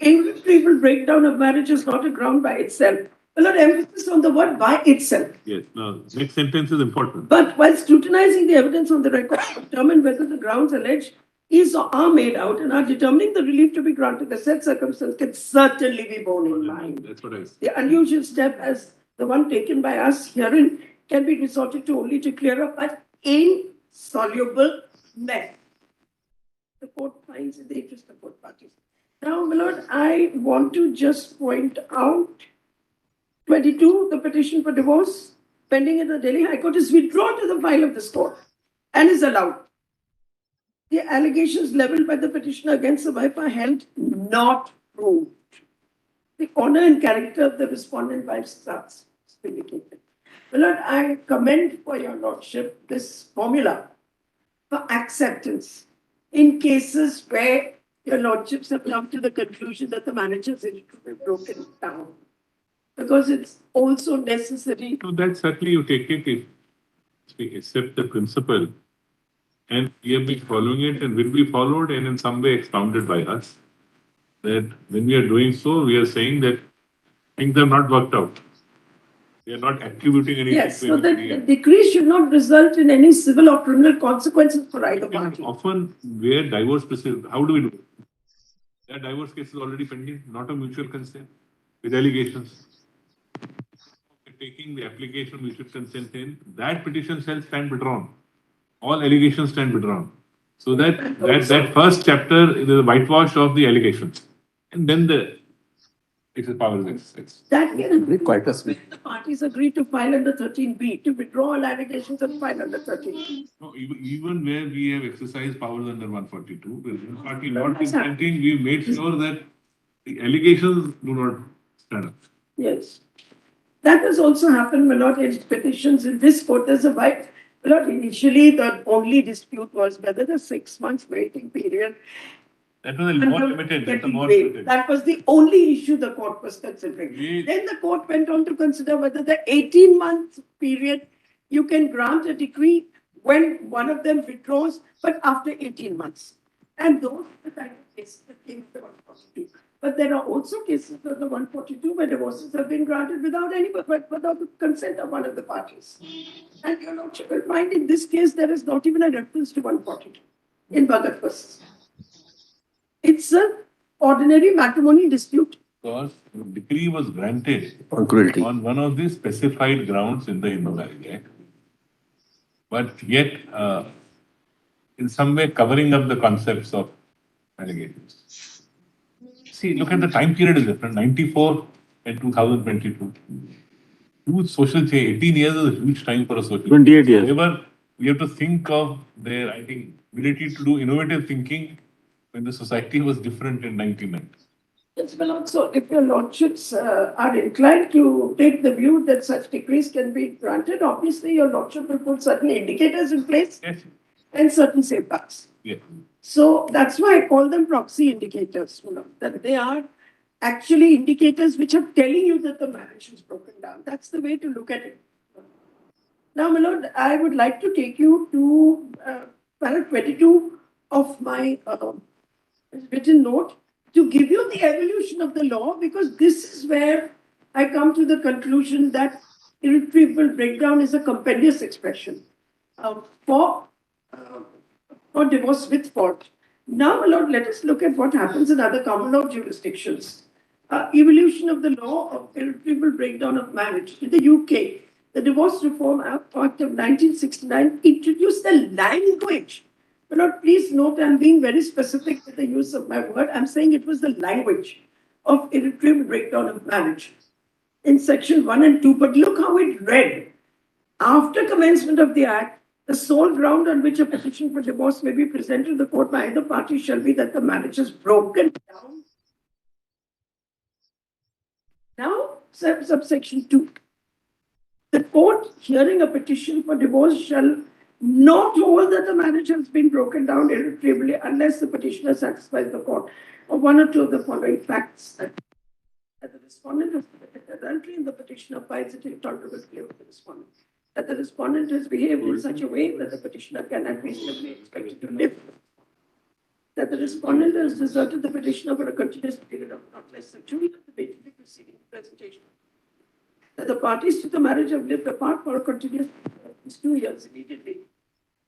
irretrievable breakdown of marriage is not a ground by itself. A lot of emphasis on the word by itself. Yes, now, next sentence is important. But while scrutinizing the evidence on the record, determine whether the grounds alleged is or are made out and are determining the relief to be granted, the said circumstance can certainly be borne in mind. That's what I said. The unusual step as the one taken by us herein can be resorted to only to clear up an insoluble mess. The court finds in the interest of both parties. Now, my lord, I want to just point out 22, the petition for divorce pending in the Delhi High Court is withdrawn to the file of this court and is allowed. The allegations leveled by the petitioner against the wife are held not proved. The honor and character of the respondent wife starts vindicated. My lord, I commend for your lordship this formula for acceptance in cases where your lordships have come to the conclusion that the managers is to be broken down. Because it's also necessary. So that certainly you take it if we accept the principle and we have been following it and will be followed and in some way expounded by us. That when we are doing so, we are saying that things have not worked out. We are not attributing anything. Yes, to so anybody the else. decree should not result in any civil or criminal consequences for either And party. often where divorce proceeds, how do we do it? There are divorce cases already pending, not a mutual consent with allegations. Taking the application of mutual consent in, that petition shall stand withdrawn. All allegations stand withdrawn. So that first chapter is the whitewash of the allegations. And then it's a power exercise. That can Quite a smith. the parties agree to file under 13B, to withdraw all allegations and file under 13B. No, even where we have exercised powers under 142, with one party not That's consenting, we made sure that the allegations do not stand up. Yes. That has also happened, my lord, in petitions in this court. There's a right. My lord, initially the only dispute was whether the 6 months waiting period. That was a more limited. That's a more Waived. limited. That was the only issue the court was considering. We- Then the court went on to consider whether the 18-month period you can grant a decree when one of them withdraws, but after 18 months. And those are the kind of cases that came to the 142. But there are also cases of the 142 where divorces have been granted without the consent of one of the parties. And your lordship will find in this case there is not even a reference to 142 in Bhagat versus. It's an ordinary matrimony dispute. Because the decree was granted On cruelty. on one of the specified grounds in the Hindu Marriage Act, but yet in some way covering up the concepts of allegations. See, look at the time period is different, 94 and 2022. Huge social change, 18 years is a huge time for a social change. 28 years. However, we have to think of their, I think, ability to do innovative thinking when the society was different in 1990. Yes, well, also, if your lordships are inclined to take the view that such decrees can be granted, obviously your lordship will put certain indicators in place Yes, and certain safeguards. yes. So that's why I call them proxy indicators, that they are actually indicators which are telling you that the marriage is broken down. That's the way to look at it. Now, my lord, I would like to take you to paragraph 22 of my written note to give you the evolution of the law, because this is where I come to the conclusion that irretrievable breakdown is a compendious expression for divorce with fault. Now, my lord, let us look at what happens in other common law jurisdictions. Evolution of the law of irretrievable breakdown of marriage. In the UK, the Divorce Reform Act of 1969 introduced the language. My lord, please note I'm being very specific with the use of my word. I'm saying it was the language of irretrievable breakdown of marriage in section 1 and 2. But look how it read. After commencement of the act, the sole ground on which a petition for divorce may be presented to the court by either party shall be that the marriage is broken down. Now, subsection 2. The court hearing a petition for divorce shall not hold that the marriage has been broken down irretrievably unless the petitioner satisfies the court of one or two of the following facts. That the respondent has committed adultery and the petitioner finds it intolerable to live with the respondent. That the respondent has behaved in such a way that the petitioner cannot reasonably expect to live. That the respondent has deserted the petitioner for a continuous period of not less than 2 years immediately preceding the presentation. That the parties to the marriage have lived apart for a continuous period of at least 2 years immediately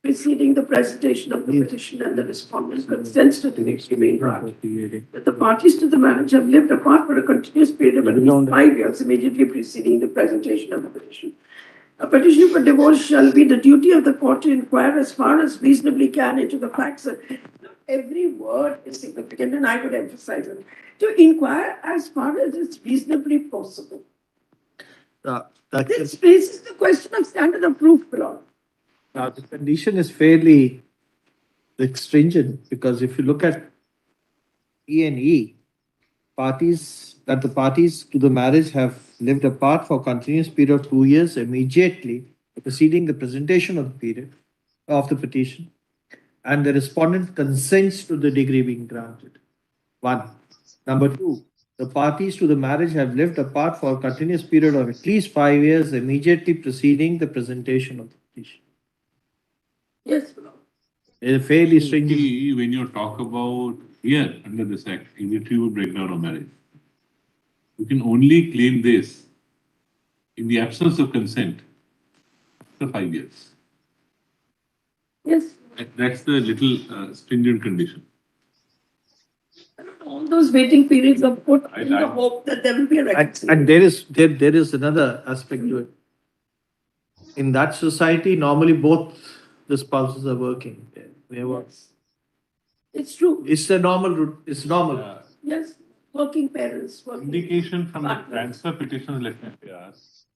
preceding the presentation of the petition, and the respondent consents to the next remain granted. That the parties to the marriage have lived apart for a continuous period of at least 5 years immediately preceding the presentation of the petition. A petition for divorce shall be the duty of the court to inquire as far as reasonably can into the facts. Every word is significant, and I would emphasize it. To inquire as far as it's reasonably possible. This raises the question of standard of proof, Lord. The condition is fairly stringent because if you look at E and E, the parties to the marriage have lived apart for a continuous period of 2 years immediately preceding the presentation of the petition, and the respondent consents to the degree being granted. One. Number two, the parties to the marriage have lived apart for a continuous period of at least 5 years immediately preceding the presentation of the petition. Yes, Lord. It's fairly stringent. When you talk about here under this act, irretrievable breakdown of marriage, you can only claim this in the absence of consent after 5 years. Yes. That's the little stringent condition. All those waiting periods are put in the hope that there will be a reconciliation. And there is another aspect to it. In that society, normally both the spouses are working. They work. It's true. It's the normal route. It's normal. Yes, working parents. Working Indication from the partners. transfer petitions, let me ask,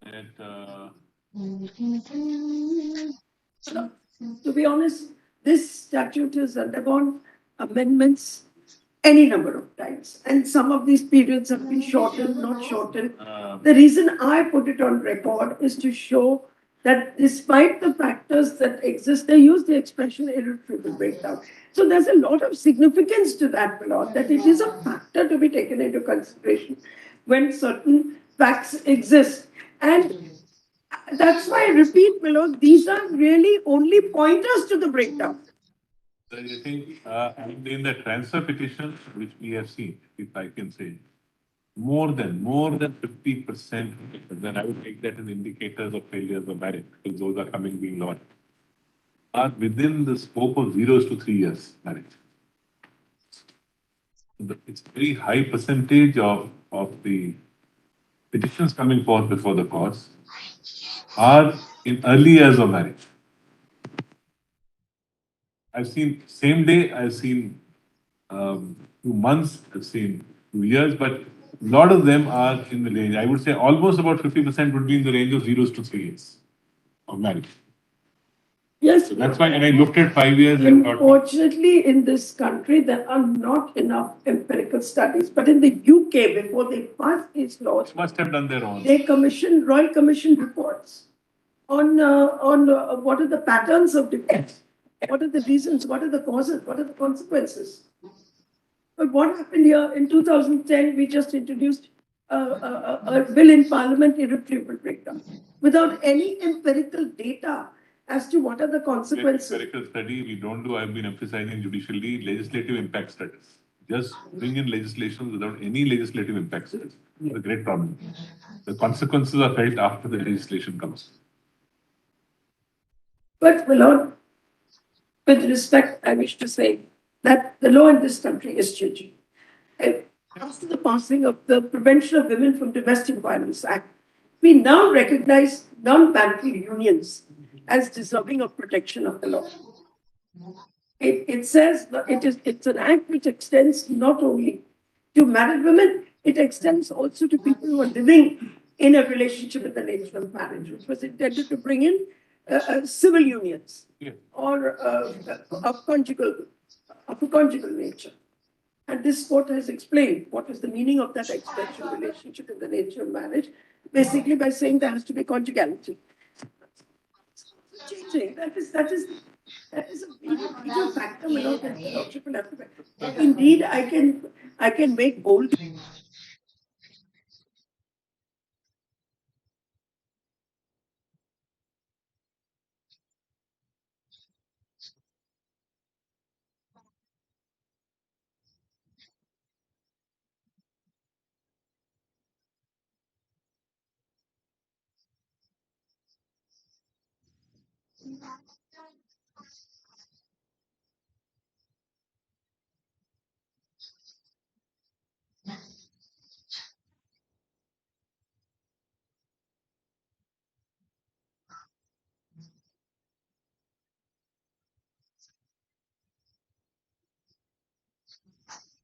that To be honest, this statute has undergone amendments any number of times, and some of these periods have been shortened, not shortened. The reason I put it on record is to show that despite the factors that exist, they use the expression irretrievable breakdown. So there's a lot of significance to that, Milord, that it is a factor to be taken into consideration when certain facts exist. And that's why I repeat, Milord, these are really only pointers to the breakdown. So you think, in the transfer petitions, which we have seen, if I can say, more than 50%, then I would take that as indicators of failures of marriage, because those are coming being launched, are within the scope of 0 to 3 years marriage. It's a very high percentage of the petitions coming forth before the courts are in early years of marriage. I've seen same day, I've seen 2 months, I've seen 2 years, but a lot of them are in the range. I would say almost about 50% would be in the range of 0 to 3 years of marriage. Yes. So that's why when I looked at 5 years, I thought, unfortunately, in this country, there are not enough empirical studies. But in the UK, before they passed these laws, must have done their own. they commissioned Royal Commission reports on what are the patterns of divorce, what are the reasons, what are the causes, what are the consequences. But what happened here in 2010? We just introduced a bill in Parliament, irretrievable breakdown, without any empirical data as to what are the consequences. Empirical study we don't do. I've been emphasizing judicially legislative impact studies. Just bring in legislation without any legislative impact studies. It's a great problem. The consequences are felt after the legislation comes. But, my Lord, with respect, I wish to say that the law in this country is changing. After the passing of the Prevention of Women from Domestic Violence Act, we now recognize non-marital unions as deserving of protection of the law. It says that it's an act which extends not only to married women, it extends also to people who are living in a relationship in the nature of marriage, which was intended to bring in civil unions or of a conjugal nature. And this court has explained what is the meaning of that expression, relationship in the nature of marriage, basically by saying there has to be conjugality. Changing. That is a major factor, my Lord, that the lordship will have to make. Indeed, I can make bold.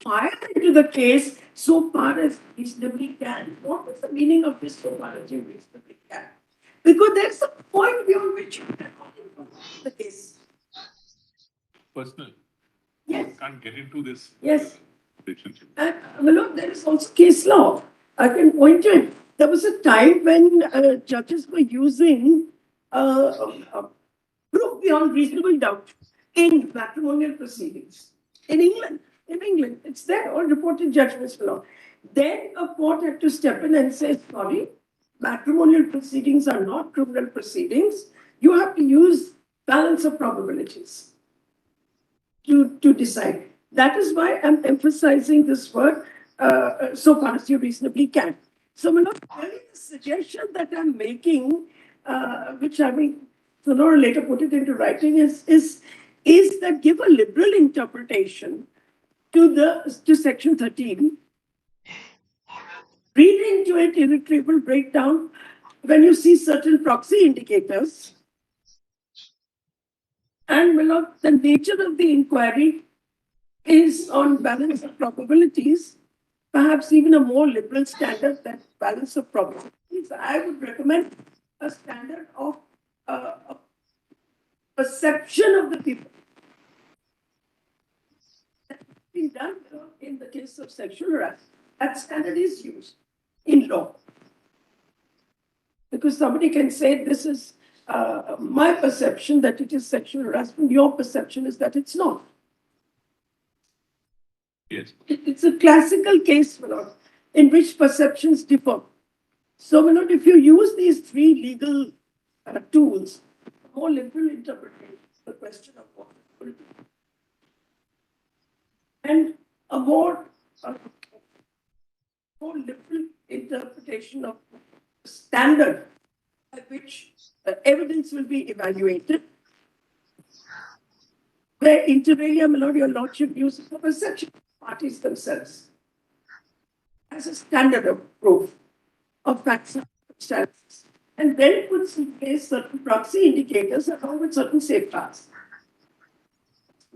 inquire into the case so far as reasonably can. What is the meaning of this so far as you reasonably can? Because there's a point beyond which you cannot inquire the case. Personal. Yes. Can't get into this. Yes. Relationship. And there is also case law. I can point to it. There was a time when judges were using proof beyond reasonable doubt in matrimonial proceedings in England. In England, it's there, all reported judgments law. Then a court had to step in and say, sorry, matrimonial proceedings are not criminal proceedings. You have to use balance of probabilities to decide. That is why I'm emphasizing this word so far as you reasonably can. So, my only suggestion that I'm making, which I mean, sooner or later put it into writing, is that give a liberal interpretation to Section 13. Read into it irretrievable breakdown when you see certain proxy indicators. And the nature of the inquiry is on balance of probabilities, perhaps even a more liberal standard than balance of probabilities. I would recommend a standard of perception of the people. That's been done in the case of sexual harassment. That standard is used in law. Because somebody can say, this is my perception that it is sexual harassment, your perception is that it's not. Yes. It's a classical case, in which perceptions differ. So, if you use these three legal tools, more liberal interpretation, the question of what it will be, and a more liberal interpretation of standard at which evidence will be evaluated, where inter alia, your lordship uses the perception of parties themselves as a standard of proof of facts and circumstances, and then puts in place certain proxy indicators along with certain safeguards.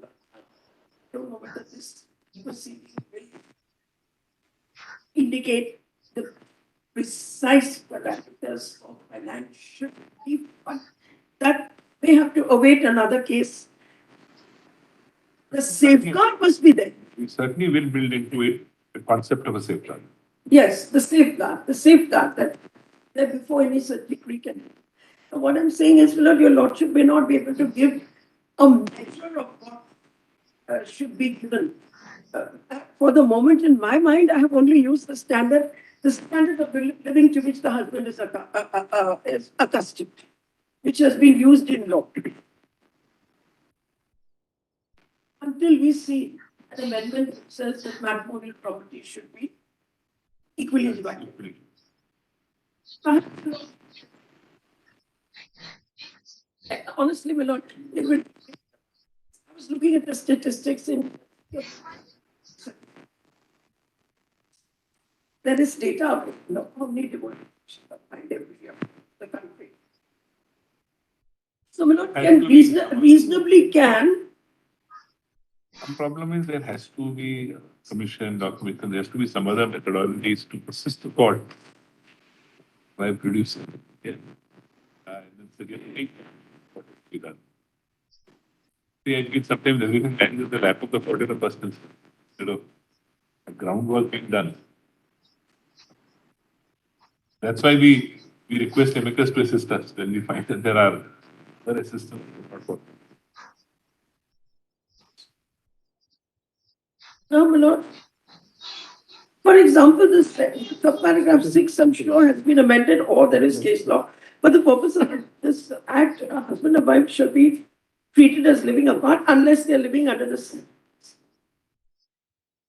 I don't know whether this proceeding will indicate the precise parameters of financial relief, but that may have to await another case. The safeguard must be there. We certainly will build into it the concept of a safeguard. Yes, the safeguard that before any such decree can. And what I'm saying is, your lordship may not be able to give a measure of what should be given. For the moment, in my mind, I have only used the standard of living to which the husband is accustomed, which has been used in law. Until we see an amendment that says that matrimonial property should be equally divided. Honestly, my lord, I was looking at the statistics in. There is data of how many divorces are filed every year in the country. So, my lord, reasonably can. The problem is there has to be a commission document, there has to be some other methodologies to assist the court by producing. Yeah. That's again what is to be done. See, I think sometimes everything hangs in the lap of the court in a personal sense, instead of the groundwork being done. That's why we request amicus to assist us when we find that there are other assistants. No, my lord. For example, this paragraph 6, I'm sure, has been amended or there is case law. But the purpose of this act, a husband and wife shall be treated as living apart unless they're living under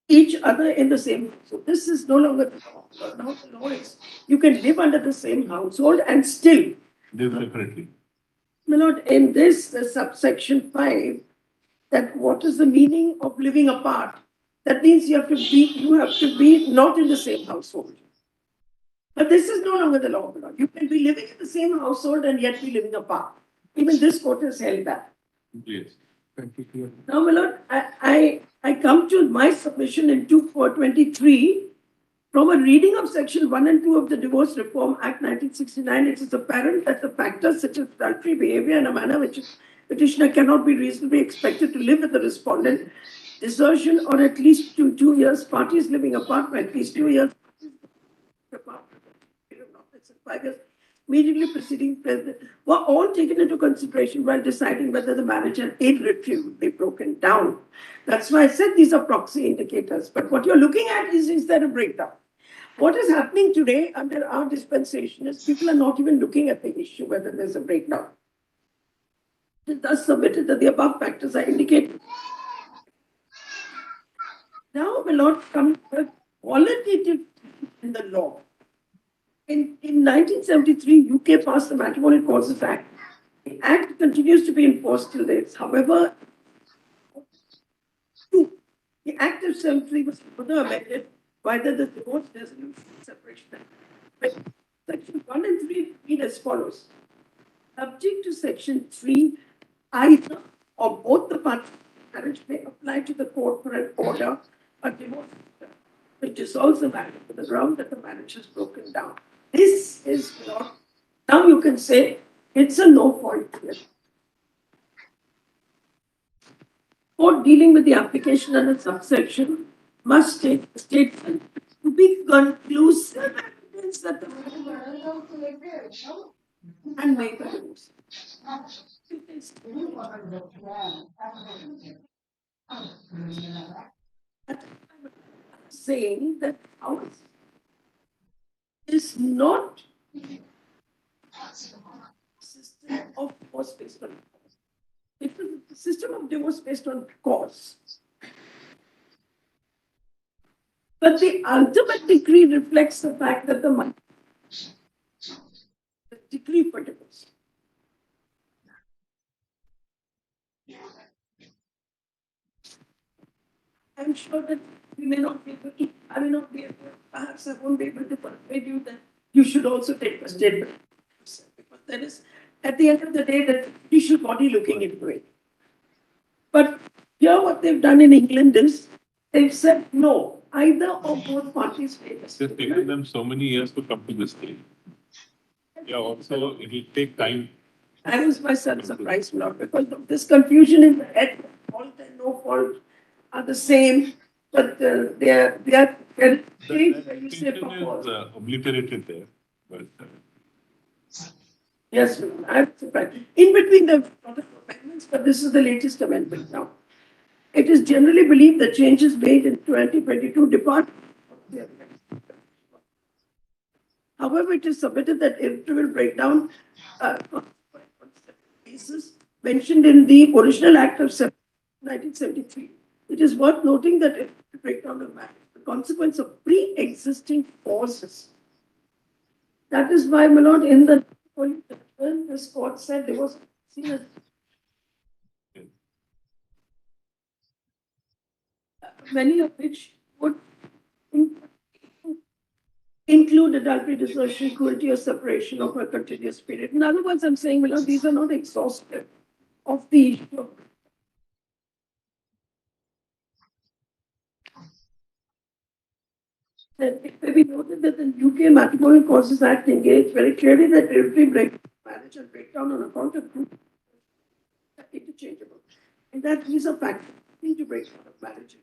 each other in the same house. So this is no longer the law. Now the law is you can live under the same household and still. Definitely. My lord, in this subsection 5, that what is the meaning of living apart? That means you have to be not in the same household. But this is no longer the law. You can be living in the same household and yet be living apart. Even this court has held that. Yes. Now, my lord, I I come to my submission in 2423. From a reading of Section 1 and 2 of the Divorce Reform Act 1969, it is apparent that the factors such as adultery behavior in a manner which petitioner cannot be reasonably expected to live with the respondent, desertion, or at least 2 years, parties living apart for at least 2 years, apart, 5 years, immediately preceding president, were all taken into consideration while deciding whether the marriage had irretrievably broken down. That's why I said these are proxy indicators. But what you're looking at is there a breakdown? What is happening today under our dispensation is people are not even looking at the issue whether there's a breakdown. It thus submitted that the above factors are indicated. Now will not come to a qualitative in the law. In 1973, UK passed the Matrimonial Causes Act. The Act continues to be enforced till date. However, the Act of 73 was further amended by the Divorce Resolution and Separation Act. Section 1 and 3 read as follows. Subject to Section 3, either or both the parties of marriage may apply to the court for an order or divorce which dissolves the marriage on the ground that the marriage is broken down. This is not, now you can say it's a no fault case. Court dealing with the application under subsection must state a statement to be conclusive evidence that the and make a divorce. Saying that ours is not system of divorce based on cause. It is a system of divorce based on cause. But the ultimate decree reflects the fact that the decree for divorce. I'm sure that we may not be able to, I may not be able to, perhaps I won't be able to persuade you that you should also take a statement. Because that is, at the end of the day, the judicial body looking into it. But here what they've done in England is, they've said no, either or both parties pay It's just taken them so many years to come to this stage. Yeah, also it will take time. I was myself surprised a lot because of this confusion in the head, fault and no fault are the same, but they are The changed when you say distinction purpose. is obliterated there, but Yes, I'm surprised. In between the amendments, but this is the latest amendment now. It is generally believed that changes made in 2022 depart. However, it is submitted that irretrievable breakdown cases mentioned in the original Act of 1973. It is worth noting that irretrievable breakdown of marriage is the consequence of pre-existing causes. That is why, my lord, in the this court said there was seen as many of which would include adultery, desertion, cruelty, or separation over a continuous period. In other words, I'm saying, well, these are not exhaustive of the issue of that it may be noted that the UK Matrimonial Causes Act engaged very clearly that irretrievable breakdown of marriage and breakdown on account of group are interchangeable, and that these are factors to breakdown of marriage.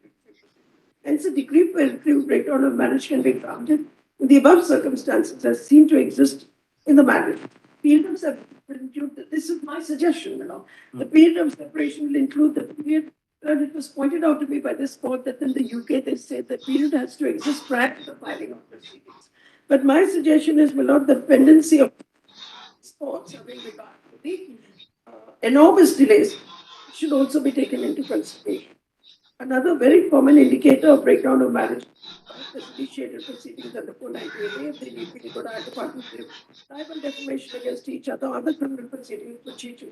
Hence, a decree for irretrievable breakdown of marriage can be granted in the above circumstances as seen to exist in the marriage. Period of separation, this is my suggestion, you know. The period of separation will include the period, and it was pointed out to me by this court that in the UK they say the period has to exist prior to the filing of proceedings. But my suggestion is, my lord, the pendency of courts having regard to the enormous delays should also be taken into consideration. Another very common indicator of breakdown of marriage is initiated proceedings under 498A of the Union Code of the parties libel, defamation against each other, other criminal proceedings which each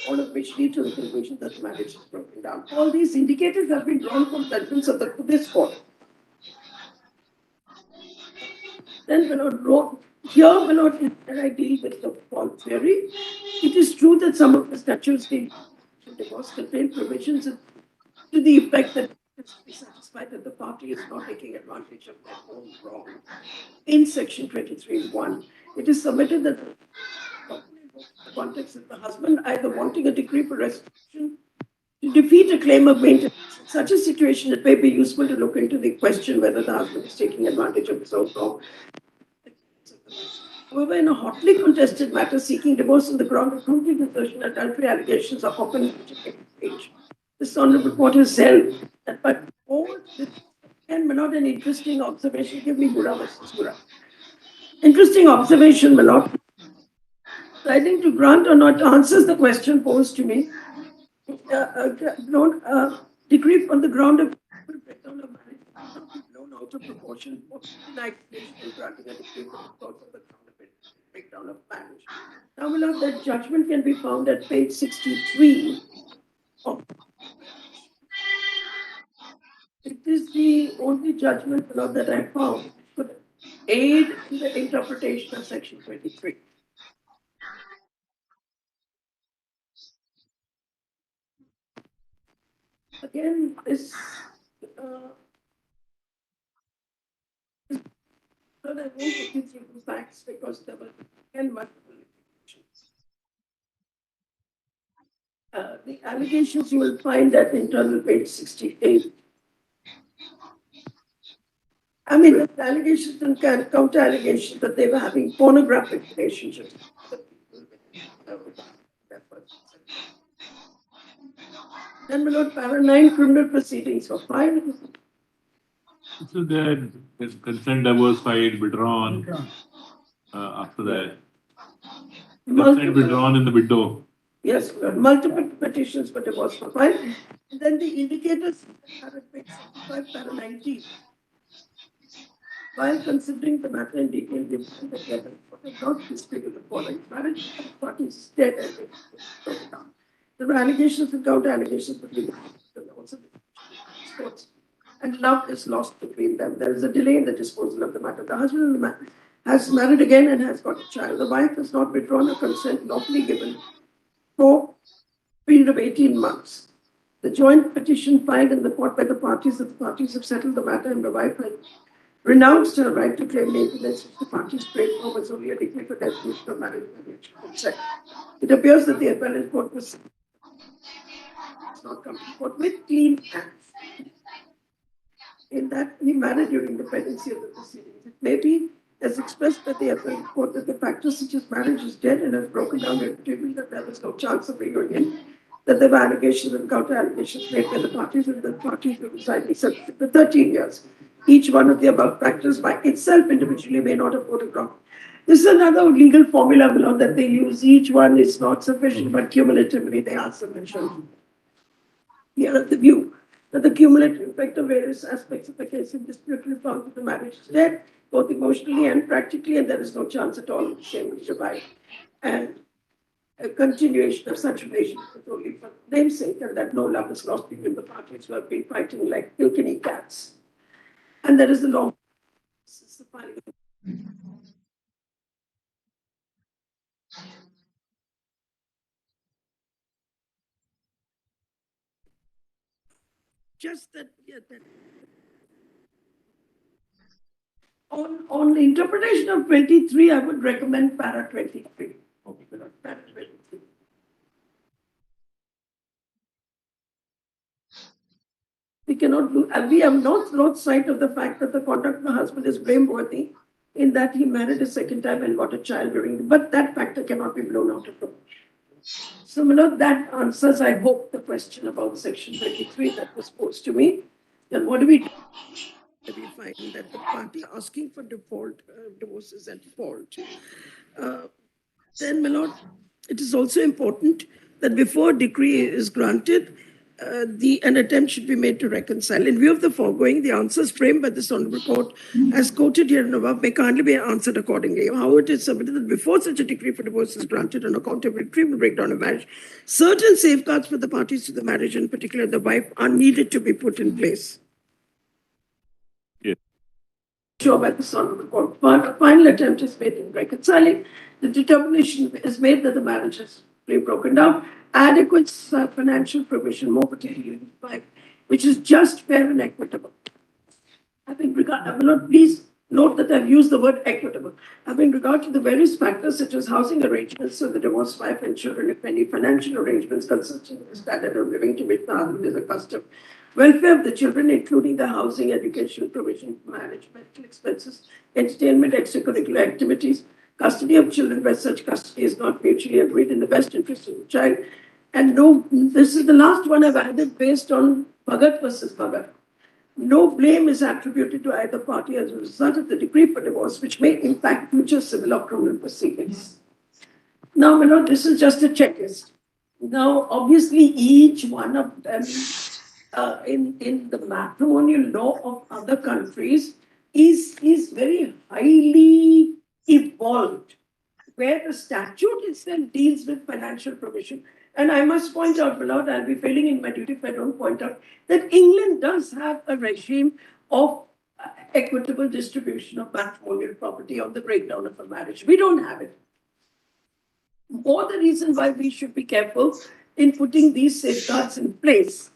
all of which lead to the conclusion that marriage is broken down. All these indicators have been drawn from judgments of this court. Then, my lord, here, my lord, when I deal with the fault theory, it is true that some of the statutes deal with divorce contain provisions to the effect that it is to be satisfied that the party is not taking advantage of their own wrong. In section 23(1), it is submitted that the context of the husband either wanting a decree for restitution to defeat a claim of maintenance. In such a situation, it may be useful to look into the question whether the husband is taking advantage of his own wrong. However, in a hotly contested matter seeking divorce on the ground of complete desertion, adultery allegations are often stage. This honorable court has held that by all this and not an interesting observation. Give me Gura versus Gura. Interesting observation, my lord. Deciding to grant or not answers the question posed to me. Decree on the ground of breakdown of marriage not be blown out of proportion for explanation and granting a decree for the cause of the ground of breakdown of marriage. Now, my lord, that judgment can be found at page 63 of. It is the only judgment, my lord, that I found could aid in the interpretation of section 23. Again, this I won't get you through the facts because there were again multiple allegations. The allegations you will find at internal page 68. I mean, the allegations and counter allegations that they were having pornographic relationships. Then, my lord, para 9 criminal proceedings were filed. So there's consent divorce filed, withdrawn. After that, consent withdrawn in the window. Yes, multiple petitions for divorce were filed. And then the indicators are at page 65, para 19. While considering the matter in detail, they found that they had not disputed the following: marriage parties dead and broken down. There were allegations and counter allegations between them, and also sports. And love is lost between them. There is a delay in the disposal of the matter. The husband has married again and has got a child. The wife has not withdrawn her consent lawfully given for a period of 18 months. The joint petition filed in the court by the parties have settled the matter, and the wife has renounced her right to claim maintenance which the parties prayed for was only a decree for definition of marriage and mutual consent. It appears that the appellate court was not come to court with clean hands. In that he married during the pendency of the proceedings. It may be as expressed by the appellate court that the factor such as marriage is dead and has broken down irretrievably, that there was no chance of reunion, that there were allegations and counter allegations made by the parties, and the parties were residing subject to 13 years. Each one of the above factors by itself individually may not have photographed. This is another legal formula that they use. Each one is not sufficient, but cumulatively they are sufficient. Here at the view that the cumulative effect of various aspects of the case in dispute is found that the marriage is dead, both emotionally and practically, and there is no chance at all of shame to survive. And a continuation of such relations is only for namesake, and that no love is lost between the parties who have been fighting like Kilkenny cats. And there is a long just that, yeah, that. On the interpretation of 23, I would recommend para 23. Okay. Para 23. We cannot do, we have not lost sight of the fact that the conduct of the husband is blameworthy in that he married a second time and got a child but that factor cannot be blown out of proportion. So, Milord, that answers, I hope, the question about section 23 that was posed to me. Then what do we do? We find that the party asking for divorce is at fault. Then, Milord, it is also important that before a decree is granted, an attempt should be made to reconcile. In view of the foregoing, the answers framed by this honorable court, as quoted here and above, may kindly be answered accordingly. How it is submitted that before such a decree for divorce is granted on account of irretrievable breakdown of marriage, certain safeguards for the parties to the marriage, in particular the wife, are needed to be put in place. Yes. Sure, by this honorable court. But a final attempt is made in reconciling. The determination is made that the marriage has been broken down. Adequate financial provision, more particularly by which is just, fair and equitable. Having regard, I will not please note that I've used the word equitable. Having regard to the various factors such as housing arrangements so the divorced wife and children, if any financial arrangements consistent with the standard of living to which the husband is accustomed, welfare of the children, including the housing, education, provision, marriage, medical expenses, entertainment, extracurricular activities, custody of children where such custody is not mutually agreed in the best interest of the child. And no, this is the last one I've added based on Bhagat versus Bhagat. No blame is attributed to either party as a result of the decree for divorce, which may impact future civil or criminal proceedings. Now, this is just a checklist. Now, obviously, each one of them in the matrimonial law of other countries is very highly evolved, where the statute itself deals with financial provision. And I must point out, Milord, I'll be failing in my duty if I don't point out that England does have a regime of equitable distribution of matrimonial property on the breakdown of a marriage. We don't have it. More the reason why we should be careful in putting these safeguards in place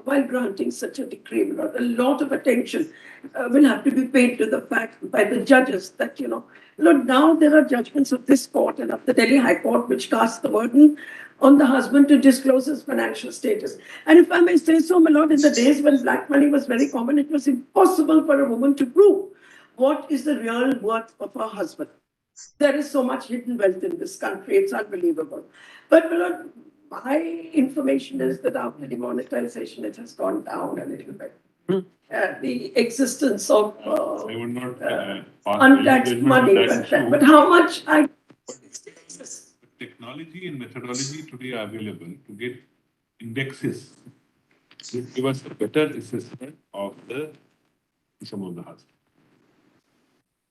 while granting such a decree. Milord. A lot of attention will have to be paid to the fact by the judges that, Lord, now there are judgments of this court and of the Delhi High Court which cast the burden on the husband to disclose his financial status. And if I may say so, my lord, in the days when black money was very common, it was impossible for a woman to prove what is the real worth of her husband. There is so much hidden wealth in this country, it's unbelievable. But my lord, my information is that after demonetization, it has gone down a little bit. The existence of I would not untaxed money, but how much I... Technology and methodology today are available to get indexes to give us a better assessment of the income of the husband.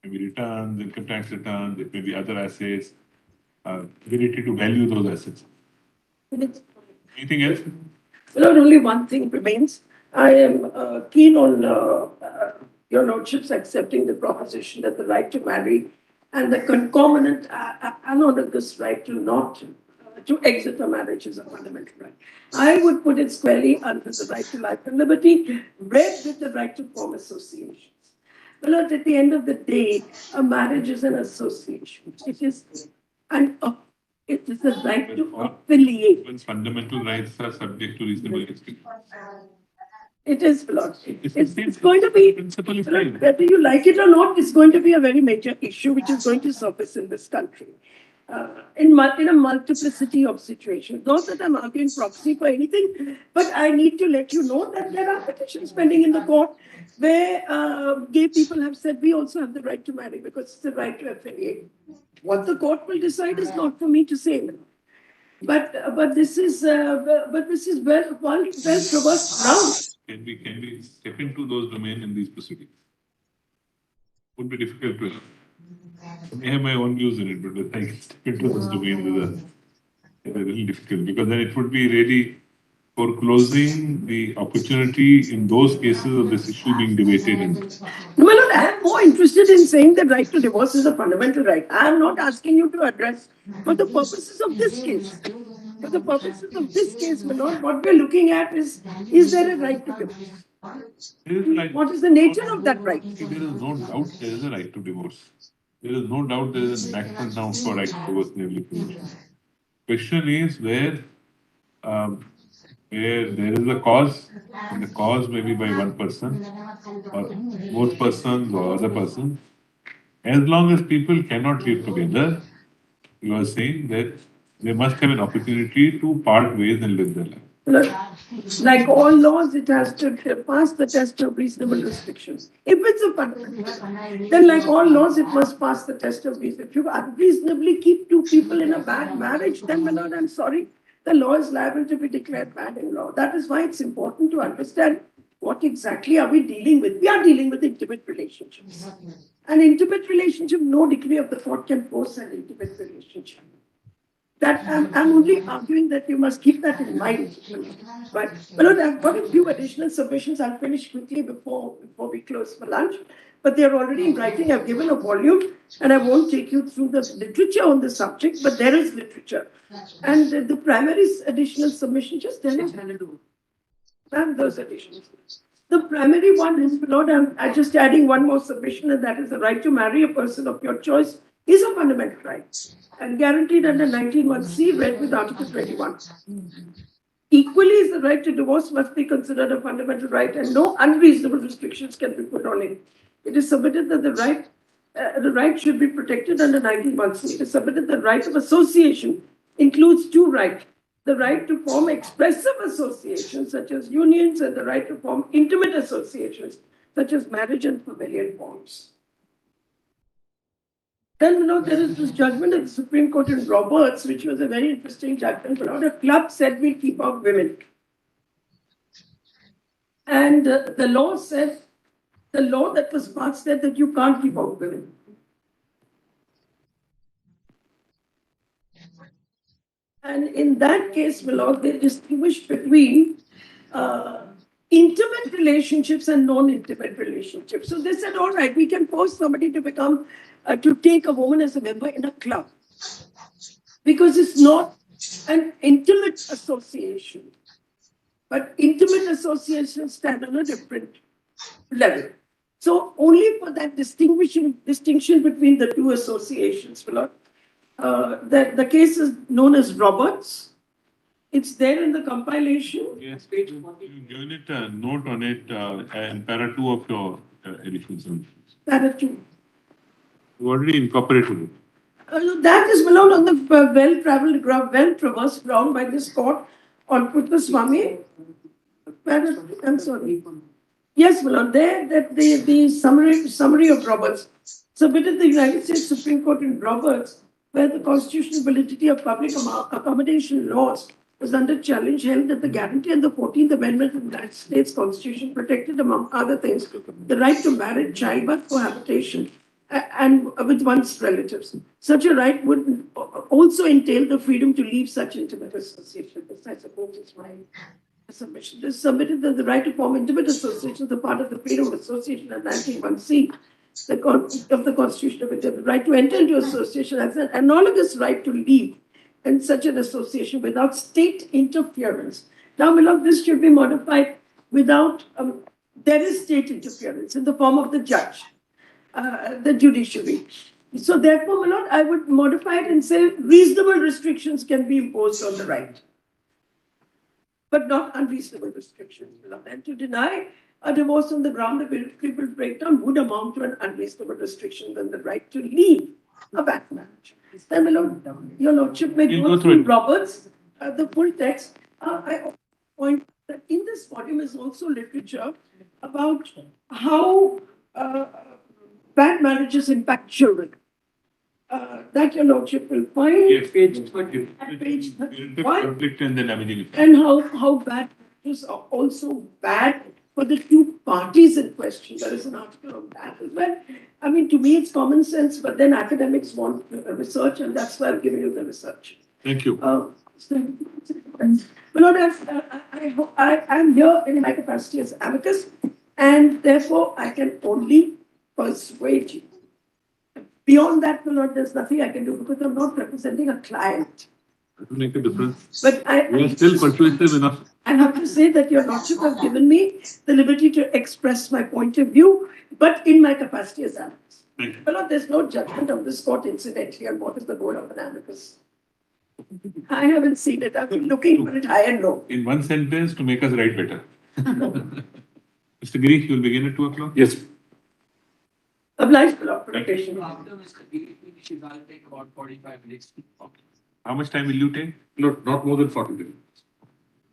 Maybe returns, income tax returns, it may be other assets, ability to value those assets. Anything else? Well, only one thing remains. I am keen on your lordships accepting the proposition that the right to marry and the concomitant analogous right to not to exit a marriage is a fundamental right. I would put it squarely under the right to life and liberty, read with the right to form associations. Well, at the end of the day, a marriage is an association. It is a right to affiliate. When fundamental rights are subject to reasonable extent. It is, Lord. It's going to be, whether you like it or not, it's going to be a very major issue which is going to surface in this country. In a multiplicity of situations. Not that I'm arguing proxy for anything, but I need to let you know that there are petitions pending in the court where gay people have said we also have the right to marry because it's the right to affiliate. What the court will decide is not for me to say. But this is well traversed ground. Can we step into those domains in these proceedings? Would be difficult to. I may have my own views in it, but I can step into those domains is a little difficult because then it would be really foreclosing the opportunity in those cases of this issue being debated. No, my lord, I am more interested in saying that right to divorce is a fundamental right. I am not asking you to address for the purposes of this case. For the purposes of this case, my lord, what we are looking at is there a right to divorce? What is the nature of that right? There is no doubt there is a right to divorce. There is no doubt there is an enactment now for right to divorce in every provision. Question is where there is a cause, and the cause may be by one person, or both persons or other person. As long as people cannot live together, you are saying that they must have an opportunity to part ways and live their life. Like all laws, it has to pass the test of reasonable restrictions. If it's a fundamental, then like all laws, it must pass the test of reason. If you unreasonably keep two people in a bad marriage, then, my lord, I'm sorry, the law is liable to be declared bad in law. That is why it's important to understand what exactly are we dealing with. We are dealing with intimate relationships. An intimate relationship, no decree of the court can force an intimate relationship. That I'm only arguing that you must keep that in mind. But Lord, I've got a few additional submissions. I'll finish quickly before we close for lunch. But they're already in writing. I've given a volume, and I won't take you through the literature on the subject, but there is literature. And the primary additional submission, just tell it. and those additions. The primary one is, Lord, I'm just adding one more submission, and that is the right to marry a person of your choice is a fundamental right and guaranteed under 19(1)(c), read with Article 21. Equally, is the right to divorce must be considered a fundamental right, and no unreasonable restrictions can be put on it. It is submitted that the right should be protected under 19(1)(c). It is submitted that the right of association includes two rights: the right to form expressive associations, such as unions, and the right to form intimate associations, such as marriage and familial bonds. Then, there is this judgment of the Supreme Court in Roberts, which was a very interesting judgment. A club said we keep out women. And the law that was passed said that you can't keep out women. And in that case, they distinguish between intimate relationships and non-intimate relationships. So they said, all right, we can force somebody to become, to take a woman as a member in a club, because it's not an intimate association. But intimate associations stand on a different level. So only for that distinction between the two associations, the case is known as Roberts. It's there in the compilation. Yes, page 40. You've given it a note on it and para 2 of your editions. Para 2. You already incorporated it. That is allowed on the well-traveled ground, well-traversed ground by this court on Puttaswamy. I'm sorry. Yes, Malone, there that the summary of Roberts submitted the United States Supreme Court in Roberts, where the constitutional validity of public accommodation laws was under challenge, held that the guarantee in the 14th Amendment of the United States Constitution protected, among other things, the right to marriage, childbirth, cohabitation, and with one's relatives. Such a right would also entail the freedom to leave such intimate association. This, I suppose, is my submission. This submitted that the right to form intimate associations is a part of the freedom of association at 19(1)(c) of the Constitution of India. The right to enter into association has an analogous right to leave in such an association without state interference. Now, Milord, this should be modified without, there is state interference in the form of the judge, the judiciary. So therefore, Milord, I would modify it and say reasonable restrictions can be imposed on the right, but not unreasonable restrictions. And to deny a divorce on the ground of irretrievable breakdown would amount to an unreasonable restriction than the right to leave a bad marriage. Then, my Lord, Your Lordship may go through Roberts, the full text. I point that in this volume is also literature about how bad marriages impact children. That Your Lordship will find. Yes, page 30. At page 31. Conflict and then amending. And how bad marriages are also bad for the two parties in question. There is an article on that as well. I mean, to me, it's common sense, but then academics want research, and that's why I'm giving you the research. Thank you. Lord, I'm here in my capacity as amicus, and therefore I can only persuade you. Beyond that, Lord, there's nothing I can do because I'm not representing a client. Doesn't make a difference. But You are still persuasive enough. I have to say that Your Lordship has given me the liberty to express my point of view, but in my capacity as amicus. Thank you. Well, there's no judgment of this court, incidentally, on what is the goal of an amicus. I haven't seen it. I've been looking for it high and low. In one sentence, to make us write better. Mr. Girish, you'll begin at 2 o'clock? Yes. Obliged, Lord, for the patient. After Mr. Girish, I'll take about 45 minutes. Okay. How much time will you take? Not more than 40 minutes.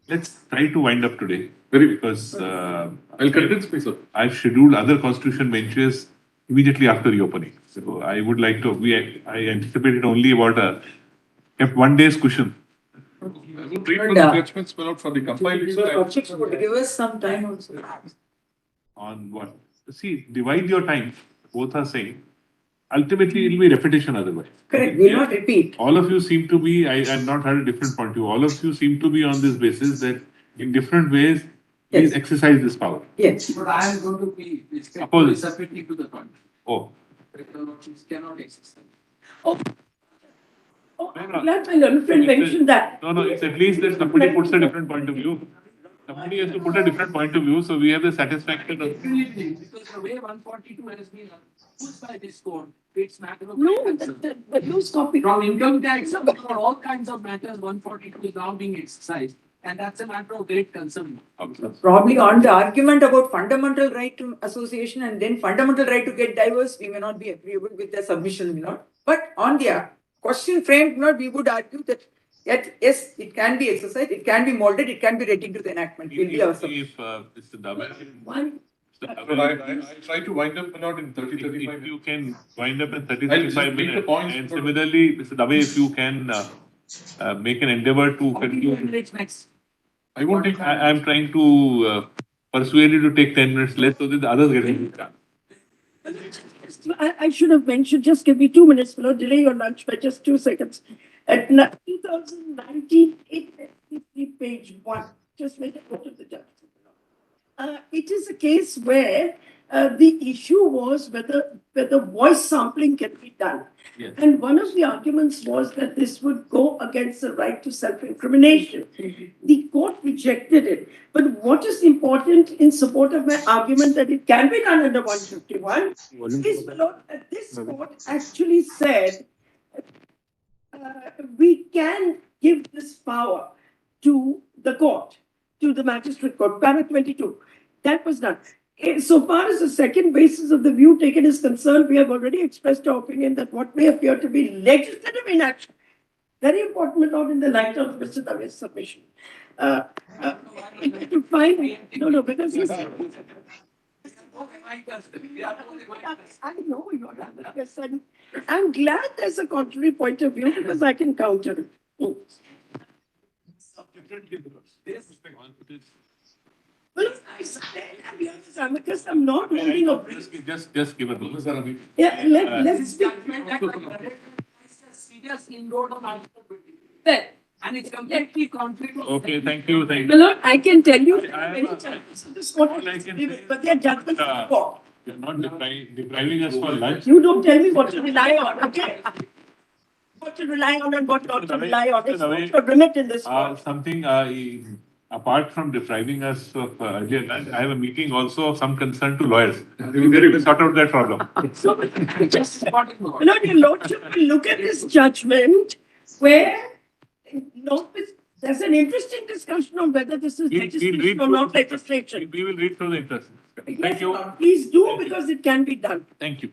Let's try to wind up today. Because I'll condense myself. I've scheduled other constitution benches immediately after reopening. So I would like to, I anticipated only about kept 1 day's cushion. I would read for the judgments, but not for the compilation. Would give us some time also. On what? See, divide your time. Both are saying. Ultimately, it will be repetition otherwise. Correct, we'll not repeat. All of you seem to be, I have not had a different point of view. All of you seem to be on this basis that in different ways, please exercise this power. Yes. But I am going to be Oppose. separately to the point. Oh. Cannot exercise. I'm glad my learned friend mentioned that. No, it's at least that somebody puts a different point of view. Somebody has to put a different point of view, so we have the satisfaction of. Definitely, because the way 142 has been used by this court, it's matter of No, concern. the loose copy. From income tax, for all kinds of matters, 142 is now being exercised, and that's a matter of great concern. Probably on the argument about fundamental right to association and then fundamental right to get divorced, we may not be agreeable with the submission, But on the question framed, we would argue that yes, it can be exercised, it can be molded, it can be read into the enactment. Will be our submission. If Mr. Dave, One, I try to wind up not in 35 If you can wind up in 30, I'll just 35 make the minutes. points And for- similarly, Mr. Dave, if you can make an endeavor to 40 conclude. minutes max. I won't take. I'm trying to persuade you to take 10 minutes less so that the others get it done. I should have mentioned, just give me 2 minutes, delay your lunch by just 2 seconds. At 2019, 853, page 1, just make a note of the judge. It is a case where the issue was whether voice sampling can be done. Yes. And one of the arguments was that this would go against the right to self-incrimination. The court rejected it. But what is important in support of my argument that it can be done under 151 is this court actually said we can give this power to the court, to the magistrate court, para 22. That was done. So far as the second basis of the view taken is concerned, we have already expressed our opinion that what may appear to be legislative inaction, very important not in the light of Mr. Dave's submission. To find, no, because he's. I know you're yes, and I'm glad there's a contrary point of view because I can counter it. Well, I said, because I'm not holding a brief. Just give it. Yeah, let's speak. Serious inroad on Article 20. And it's completely contrary to. Okay, thank you. Milord, I can tell you I- many judgments in this court, All I can say but they're judgments of the court. You're not depriving us for lunch. You don't tell me what to rely on, okay? What to rely on and what not to rely on. It's not a limit in this court. Something apart from depriving us of earlier lunch, I have a meeting also of some concern to lawyers. We will sort out that problem. So, Milord, your lordship will look at this judgment where, there's an interesting discussion on whether this is We'll legislation read or through not the- legislation. We will read through the interest. Yes, Thank you. please do because it can be done. Thank you.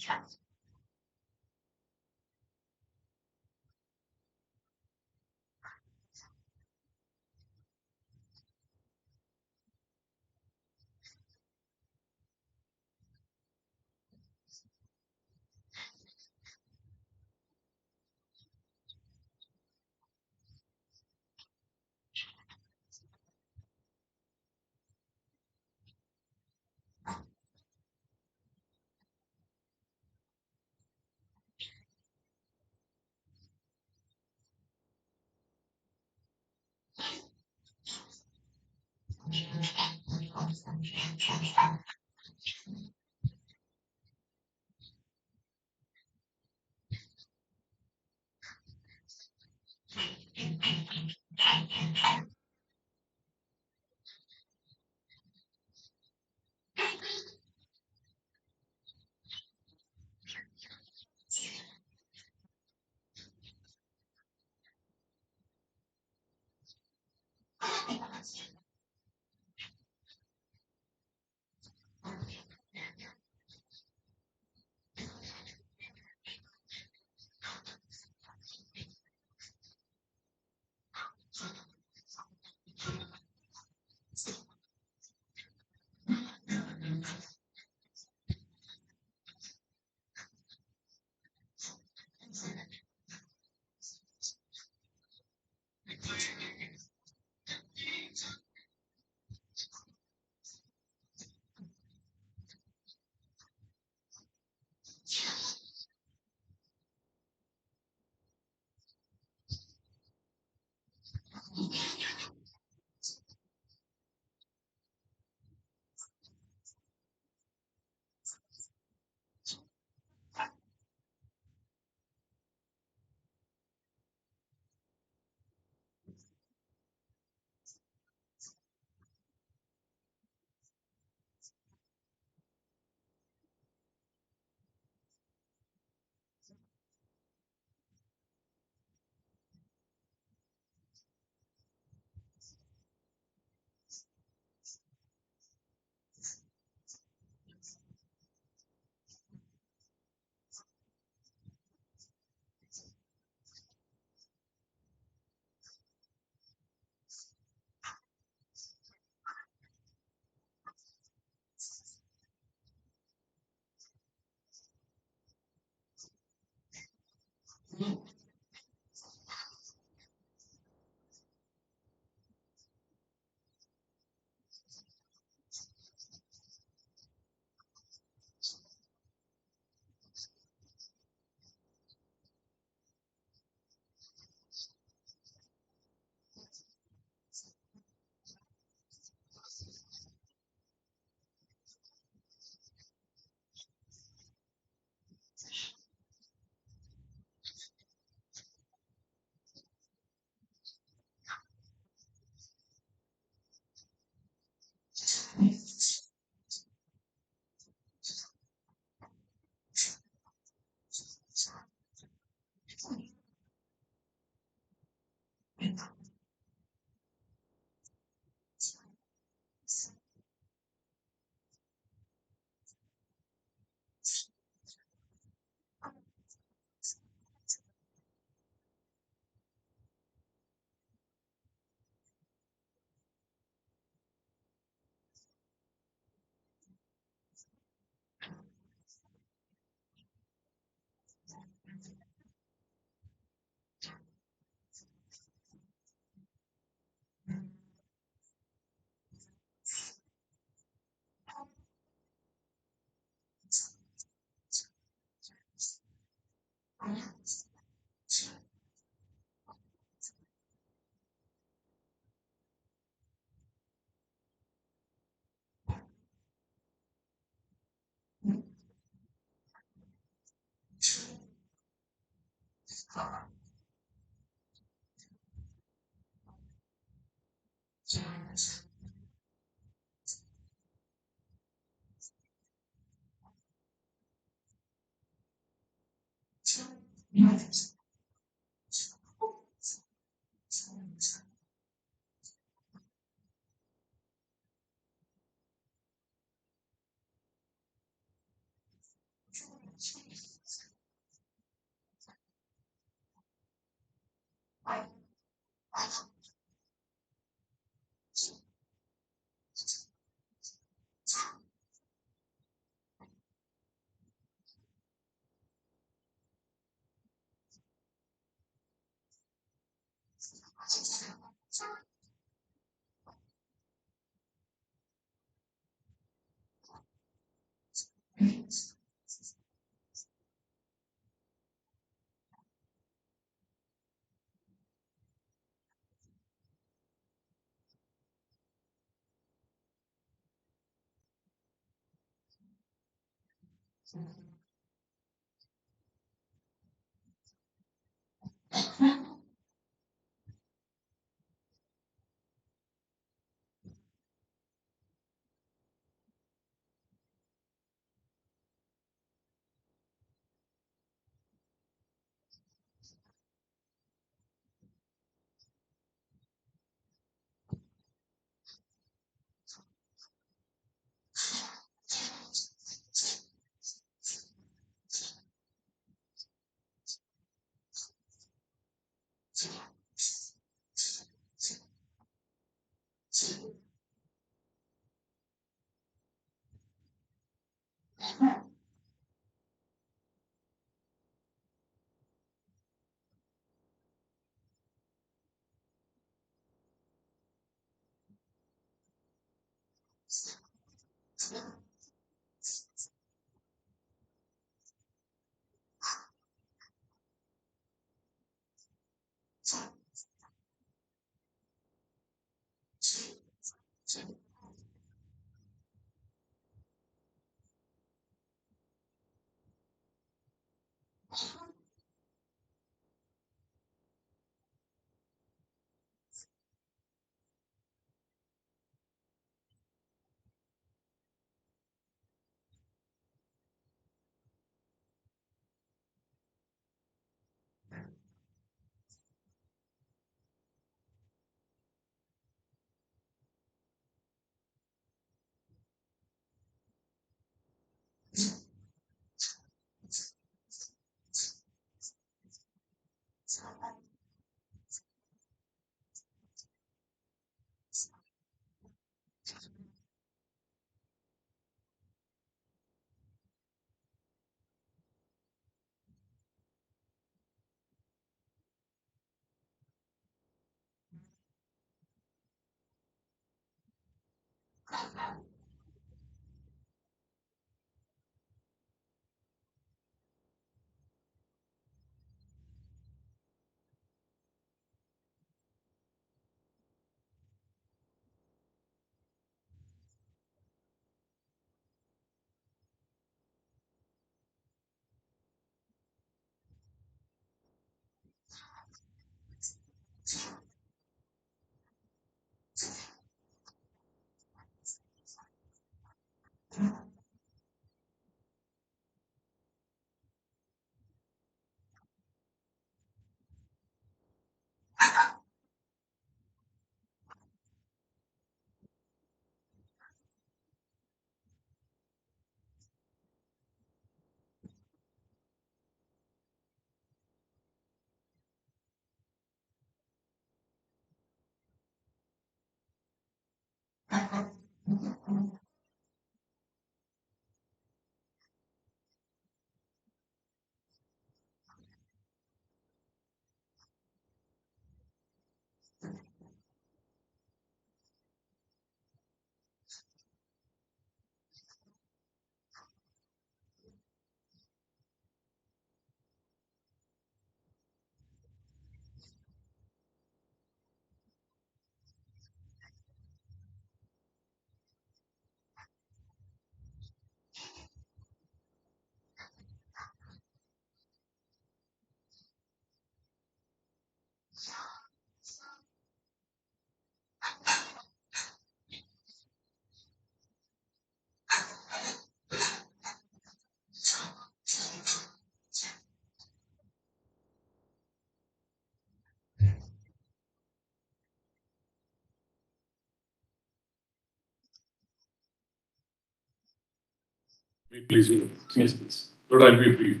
Please, yes, please. Lord, I'll be brief.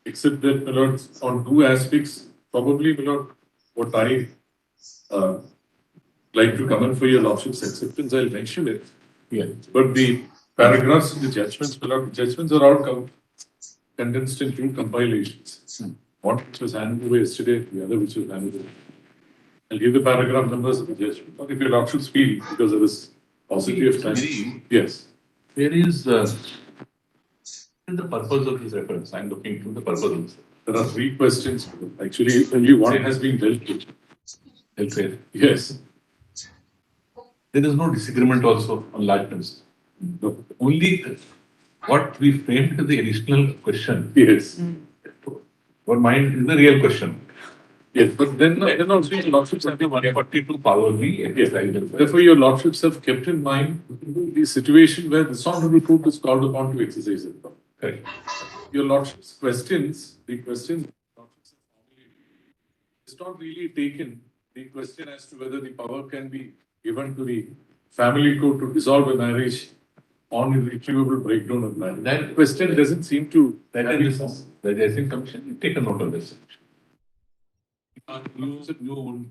Except that, my lord, on two aspects, probably, my lord, what I uh, like to comment for your lordship's acceptance, I'll mention it. Yeah. But the paragraphs in the judgments, my lord, the judgments are all condensed in two compilations. One which was handed over yesterday, the other which was handed over. I'll give the paragraph numbers of the judgment. Or if your lordship's feel, because there is paucity of time. Yes. There is the purpose of this reference. I'm looking into the purpose. There are three questions. Actually, only one has been dealt with. Welfare. Yes. There is no disagreement also on likeness. Only what we framed as the additional question. Yes. Our mind is the real question. Yes, but then also your lordships have The 142 power we exercised. therefore your lordships have kept in mind the situation where the honorable court is called upon to exercise it. Correct. Your lordships questions, the question is not really taken the question as to whether the power can be given to the family court to dissolve a marriage on irretrievable breakdown of marriage. That question doesn't seem to That is the Judging Commission. Take a note of this. You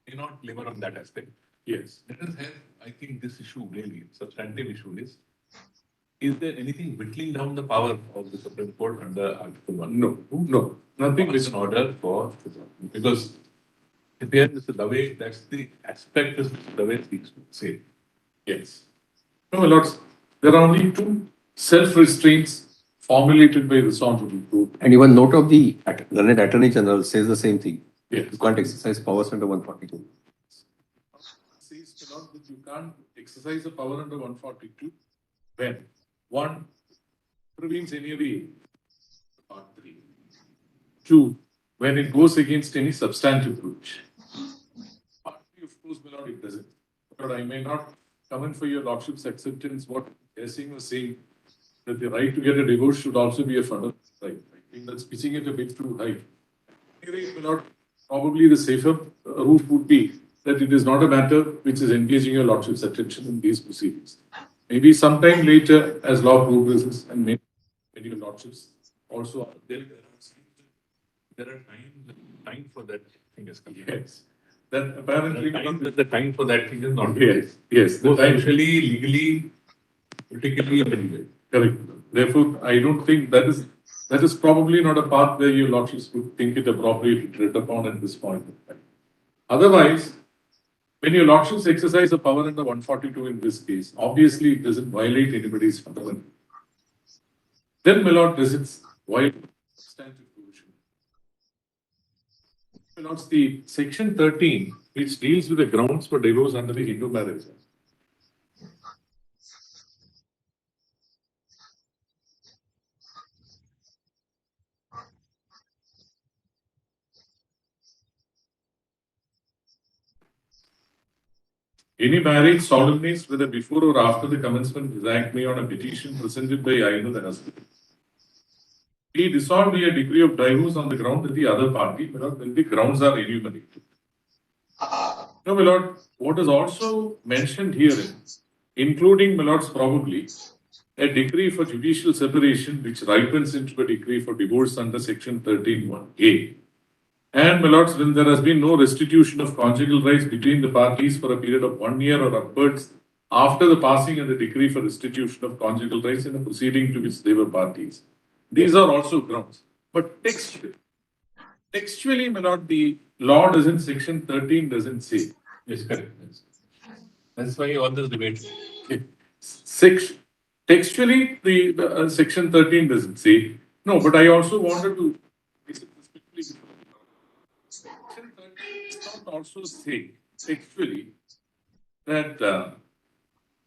may not labor on that aspect. yes. Let us have, I think, this issue really, substantive issue is there anything whittling down the power of the Supreme Court under Article 1? No, nothing It's which an order for, because if there is the way, that's the aspect is the way speaks to say. yes. No, my lords, there are only two self-restraints formulated by the honorable court. And even note of the learned Attorney General says the same thing. Yes. You can't exercise powers under 142. Says, my lord, that you can't exercise the power under 142 when one contravenes any of the part 3. Two, when it goes against any substantive breach. Part 3, of course, my lord, it doesn't. But I may not come in for your lordship's acceptance. What Singh was saying, that the right to get a divorce should also be a fundamental right. I think that's pitching it a bit too high. Anyway, my lord, probably the safer route would be that it is not a matter which is engaging your lordship's attention in these proceedings. Maybe sometime later, as law progresses, and maybe when your lordships also are there. There are time for that thing is coming. Yes. Then apparently, The time for that thing is not. yes, the Both time socially, legally, politically, and anyway. correct. Therefore, I don't think that is probably not a path where your lordships would think it appropriate to tread upon at this point. Otherwise, when your lordships exercise a power under 142 in this case, obviously it doesn't violate anybody's fundamental. Then, my lord, does it violate substantive provision? My lords, the section 13, which deals with the grounds for divorce under the Hindu Marriage Act. Any marriage solemnized whether before or after the commencement of this act may on a petition presented by either the husband be dissolved by a decree of divorce on the ground that the other party, my lord, when the grounds are enumerated. No, my lord, what is also mentioned here, including, my lords, probably a decree for judicial separation which ripens into a decree for divorce under section 13(1)(a). And, my lords, when there has been no restitution of conjugal rights between the parties for a period of 1 year or upwards after the passing of the decree for restitution of conjugal rights in a proceeding to which they were parties. These are also grounds. But textually, my lord, the law doesn't, section 13 doesn't say. Yes, correct. That's why all this debate. Textually, the section 13 doesn't say. No, but I also wanted to. Section 13 does not also say textually that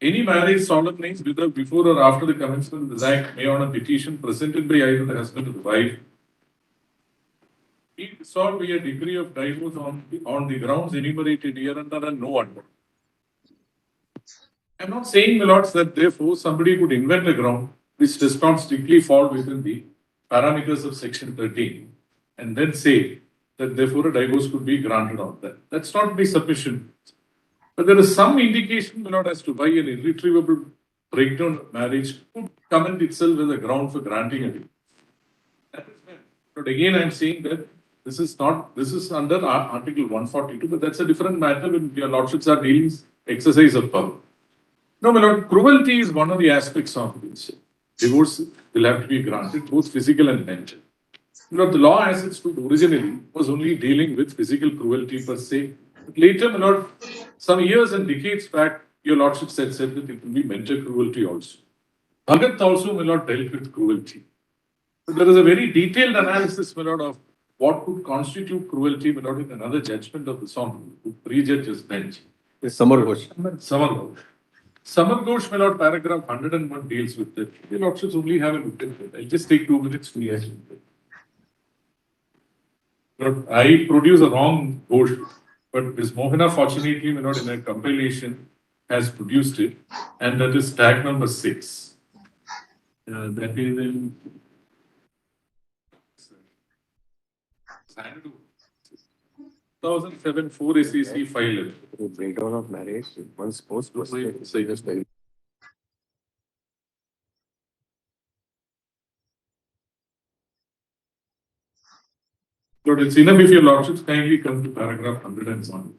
any marriage solemnized whether before or after the commencement of this act may on a petition presented by either the husband or the wife be dissolved by a decree of divorce on the grounds enumerated hereunder and no other. I'm not saying, my lords, that therefore somebody could invent a ground which does not strictly fall within the parameters of section 13 and then say that therefore a divorce could be granted on that. That's not the submission. But there is some indication, my lord, as to why an irretrievable breakdown of marriage could come in itself as a ground for granting a divorce. That is fair. But again, I'm saying that this is under Article 142, but that's a different matter when your lordships are dealing exercise of power. No, my lord, cruelty is one of the aspects of this. Divorce will have to be granted, both physical and mental. The law as it stood originally was only dealing with physical cruelty per se. But later, my lord, some years and decades back, your lordship said that it will be mental cruelty also. Bhagat also, my lord, dealt with cruelty. But there is a very detailed analysis, my lord, of what could constitute cruelty, my lord, in another judgment of the song, pre-judge's bench. Samar Ghosh. Samar Ghosh. Samar Ghosh, my lord, paragraph 101 deals with it. Your lordships only have a look at it. I'll just take 2 minutes to react. I produce a wrong Ghosh, but Ms. Mohana, fortunately, my lord, in a compilation, has produced it, and that is tag number 6. That is in 2007 4 SEC file. Breakdown of marriage, one spouse plus say. But it's enough if your lordships kindly come to paragraph 101.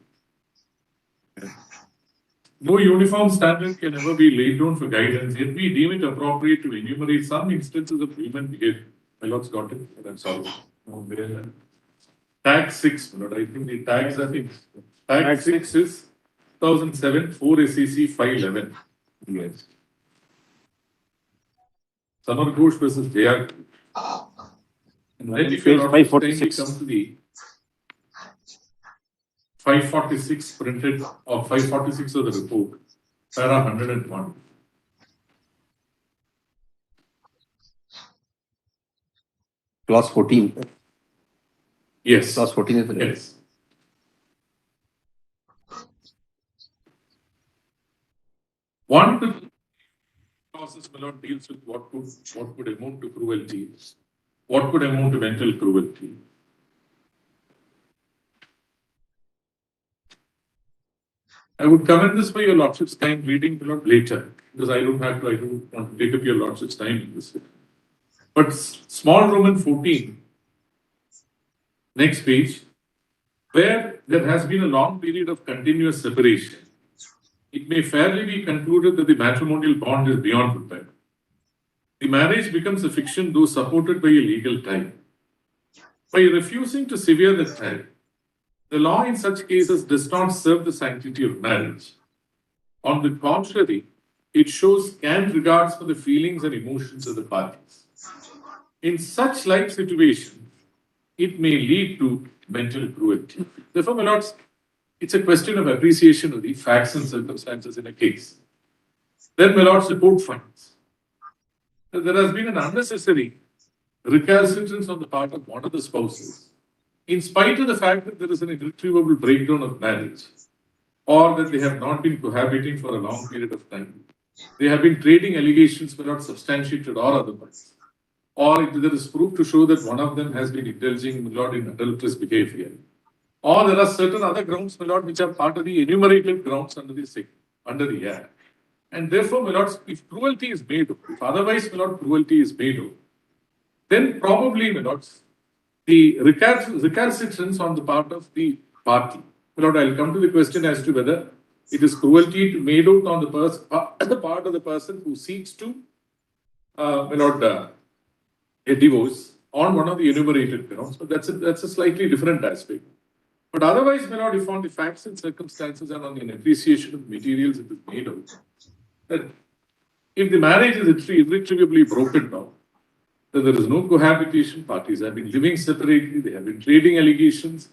No uniform standard can ever be laid down for guidance, yet we deem it appropriate to enumerate some instances of human behavior. My lord's got it, but I'm sorry. Tag 6, my lord, I think the tags are fixed. Tag 6 is 2007 4 SEC 511. Yes. Samar Ghosh versus JR. And then if your lordship kindly come to the 546 printed or 546 of the report, para 101. Clause 14. Yes. Clause 14 is the Yes. One to clauses, my lord, deals with what could amount to cruelty, what could amount to mental cruelty. I would commend this by your lordship's time reading, my lord, later, because I don't want to take up your lordship's time in this. But small Roman 14, next page, where there has been a long period of continuous separation, it may fairly be concluded that the matrimonial bond is beyond repair. The marriage becomes a fiction, though supported by a legal tie. By refusing to sever the tie, the law in such cases does not serve the sanctity of marriage. On the contrary, it shows scant regards for the feelings and emotions of the parties. In such like situations, it may lead to mental cruelty. Therefore, my lords, it's a question of appreciation of the facts and circumstances in a case. Then, my lords, the court finds that there has been an unnecessary recalcitrance on the part of one of the spouses, in spite of the fact that there is an irretrievable breakdown of marriage, or that they have not been cohabiting for a long period of time. They have been trading allegations without substantiated or otherwise. Or if there is proof to show that one of them has been indulging, my lord, in adulterous behavior. Or there are certain other grounds, my lord, which are part of the enumerated grounds under the Act. And therefore, my lords, if cruelty is made, if otherwise, my lord, cruelty is made, then probably, my lords, the recalcitrance on the part of the party. My lord, I'll come to the question as to whether it is cruelty made out on the part of the person who seeks to, my lord, a divorce on one of the enumerated grounds. But that's a slightly different aspect. But otherwise, my lord, if on the facts and circumstances and on the appreciation of materials it is made out, that if the marriage is irretrievably broken down, that there is no cohabitation, parties have been living separately, they have been trading allegations,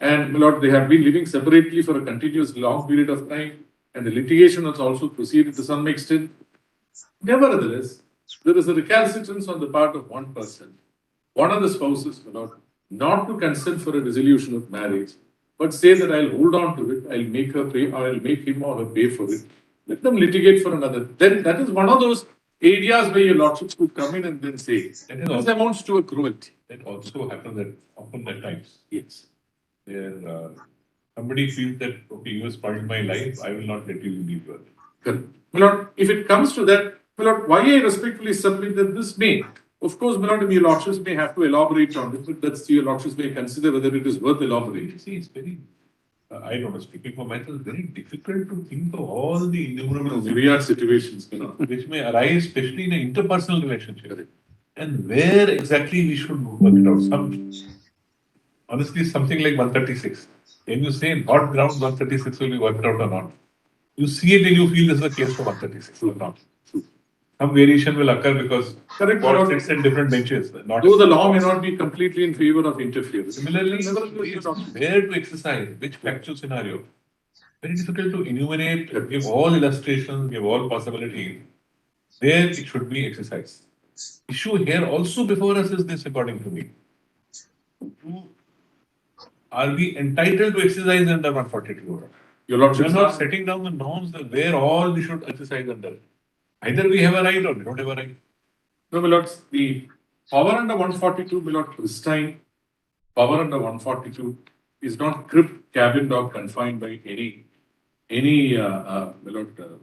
and my lord, they have been living separately for a continuous long period of time, and the litigation has also proceeded to some extent. Nevertheless, there is a recalcitrance on the part of one person, one of the spouses, my lord, not to consent for a resolution of marriage, but say that I'll hold on to it, I'll make her pay, or I'll make him or her pay for it. Let them litigate for another. Then that is one of those areas where your lordships could come in and then say, this amounts to a cruelty. That also happens often at times. Yes. Where somebody feels that, okay, you have spoiled my life, I will not let you leave her. Correct. My lord, if it comes to that, my lord, why I respectfully submit that this may, of course, my lord, your lordships may have to elaborate on it, but that's your lordships may consider whether it is worth elaborating. See, it's very, I don't know, speaking for myself, very difficult to think of all the innumerable Myriad situations, my lord. which may arise, especially in an interpersonal relationship. And where exactly we should work it out. Honestly, something like 136. When you say not ground 136 will be worked out or not, you see it and you feel this is a case for 136 or not. Some variation will occur because Correct, my court lord. sits in different benches. Not Though the law may not be completely in favor of interference. Similarly, Nevertheless, where to exercise, which factual scenario. Very difficult to enumerate, give all illustrations, give all possibilities. There it should be exercised. Issue here also before us is this, according to me. Are we entitled to exercise under 142? your We are lordship, not setting down the norms that where all we should exercise under. Either we have a right or we don't have a right. no, my lords, the power under 142, my lord, pristine power under 142 is not cribbed, cabined, or confined by any my lord,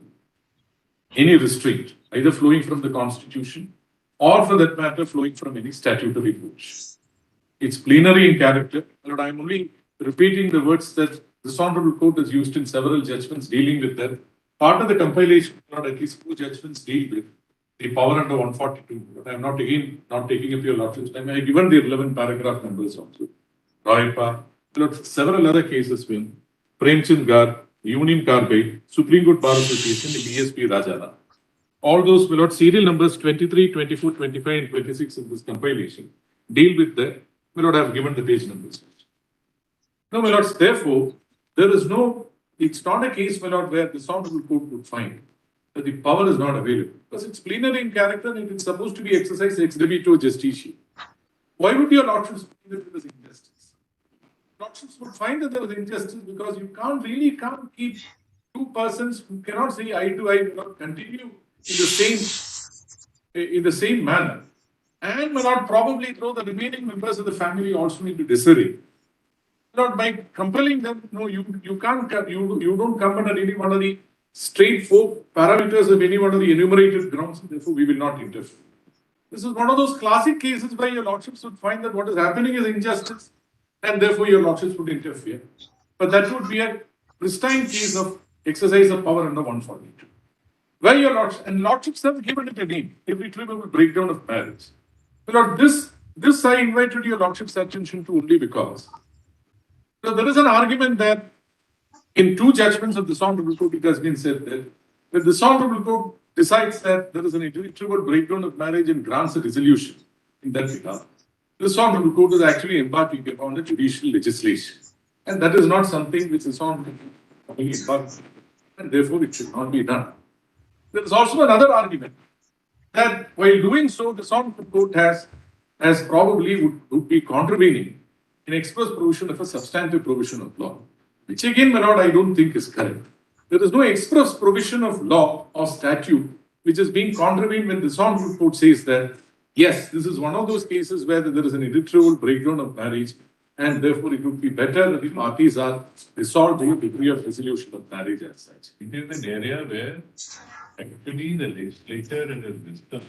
any restraint, either flowing from the constitution or, for that matter, flowing from any statutory push. It's plenary in character. My lord, I'm only repeating the words that this honorable court has used in several judgments dealing with that. Part of the compilation, my lord, at least 2 judgments deal with the power under 142. But I'm not taking up your lordship's time. I have given the relevant paragraph numbers also. Roypa, several other cases when Premchand Gar, Union Carbide, Supreme Court Bar Association, the BSP Rajana. All those, my lord, serial numbers 23, 24, 25, and 26 in this compilation deal with that. My lord, I have given the page numbers. No, my lords, therefore, there is no, it's not a case, my lord, where this honorable court would find that the power is not available. Because it's plenary in character and it's supposed to be exercised ex debito justitiae. Why would your lordships find that there was injustice? Lordships would find that there was injustice because you can't keep 2 persons who cannot say eye to eye, not continue in the same manner. And may not probably throw the remaining members of the family also into disarray. Not by compelling them, no, you can't, you don't come under any one of the straightforward parameters of any one of the enumerated grounds, therefore we will not interfere. This is one of those classic cases where your lordships would find that what is happening is injustice, and therefore your lordships would interfere. But that would be a pristine case of exercise of power under 142. Where your lordships have given it a name, irretrievable breakdown of marriage. Lord, this I invited your lordship's attention to only because there is an argument that in 2 judgments of this honorable court, it has been said that this honorable court decides that there is an irretrievable breakdown of marriage and grants a resolution in that regard. This honorable court is actually embarking upon a judicial legislation. And that is not something which is on and therefore it should not be done. There is also another argument that while doing so, the honorable court has probably would be contravening an express provision of a substantive provision of law, which again, my lord, I don't think is correct. There is no express provision of law or statute which is being contravened when the honorable court says that, yes, this is one of those cases where there is an irretrievable breakdown of marriage, and therefore it would be better that the parties are resolved to a degree of resolution of marriage as such. It is an area where actually the legislature and the wisdom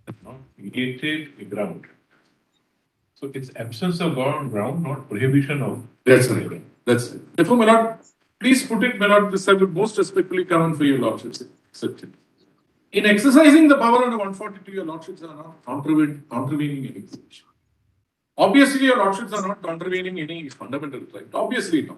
has not created a ground. So it's absence of ground, not prohibition of. That's right. That's it. Therefore, my lord, please put it, my lord, this I would most respectfully come on for your lordship's acceptance. In exercising the power under 142, your lordships are not contravening any exception. Obviously, your lordships are not contravening any fundamental right. Obviously not.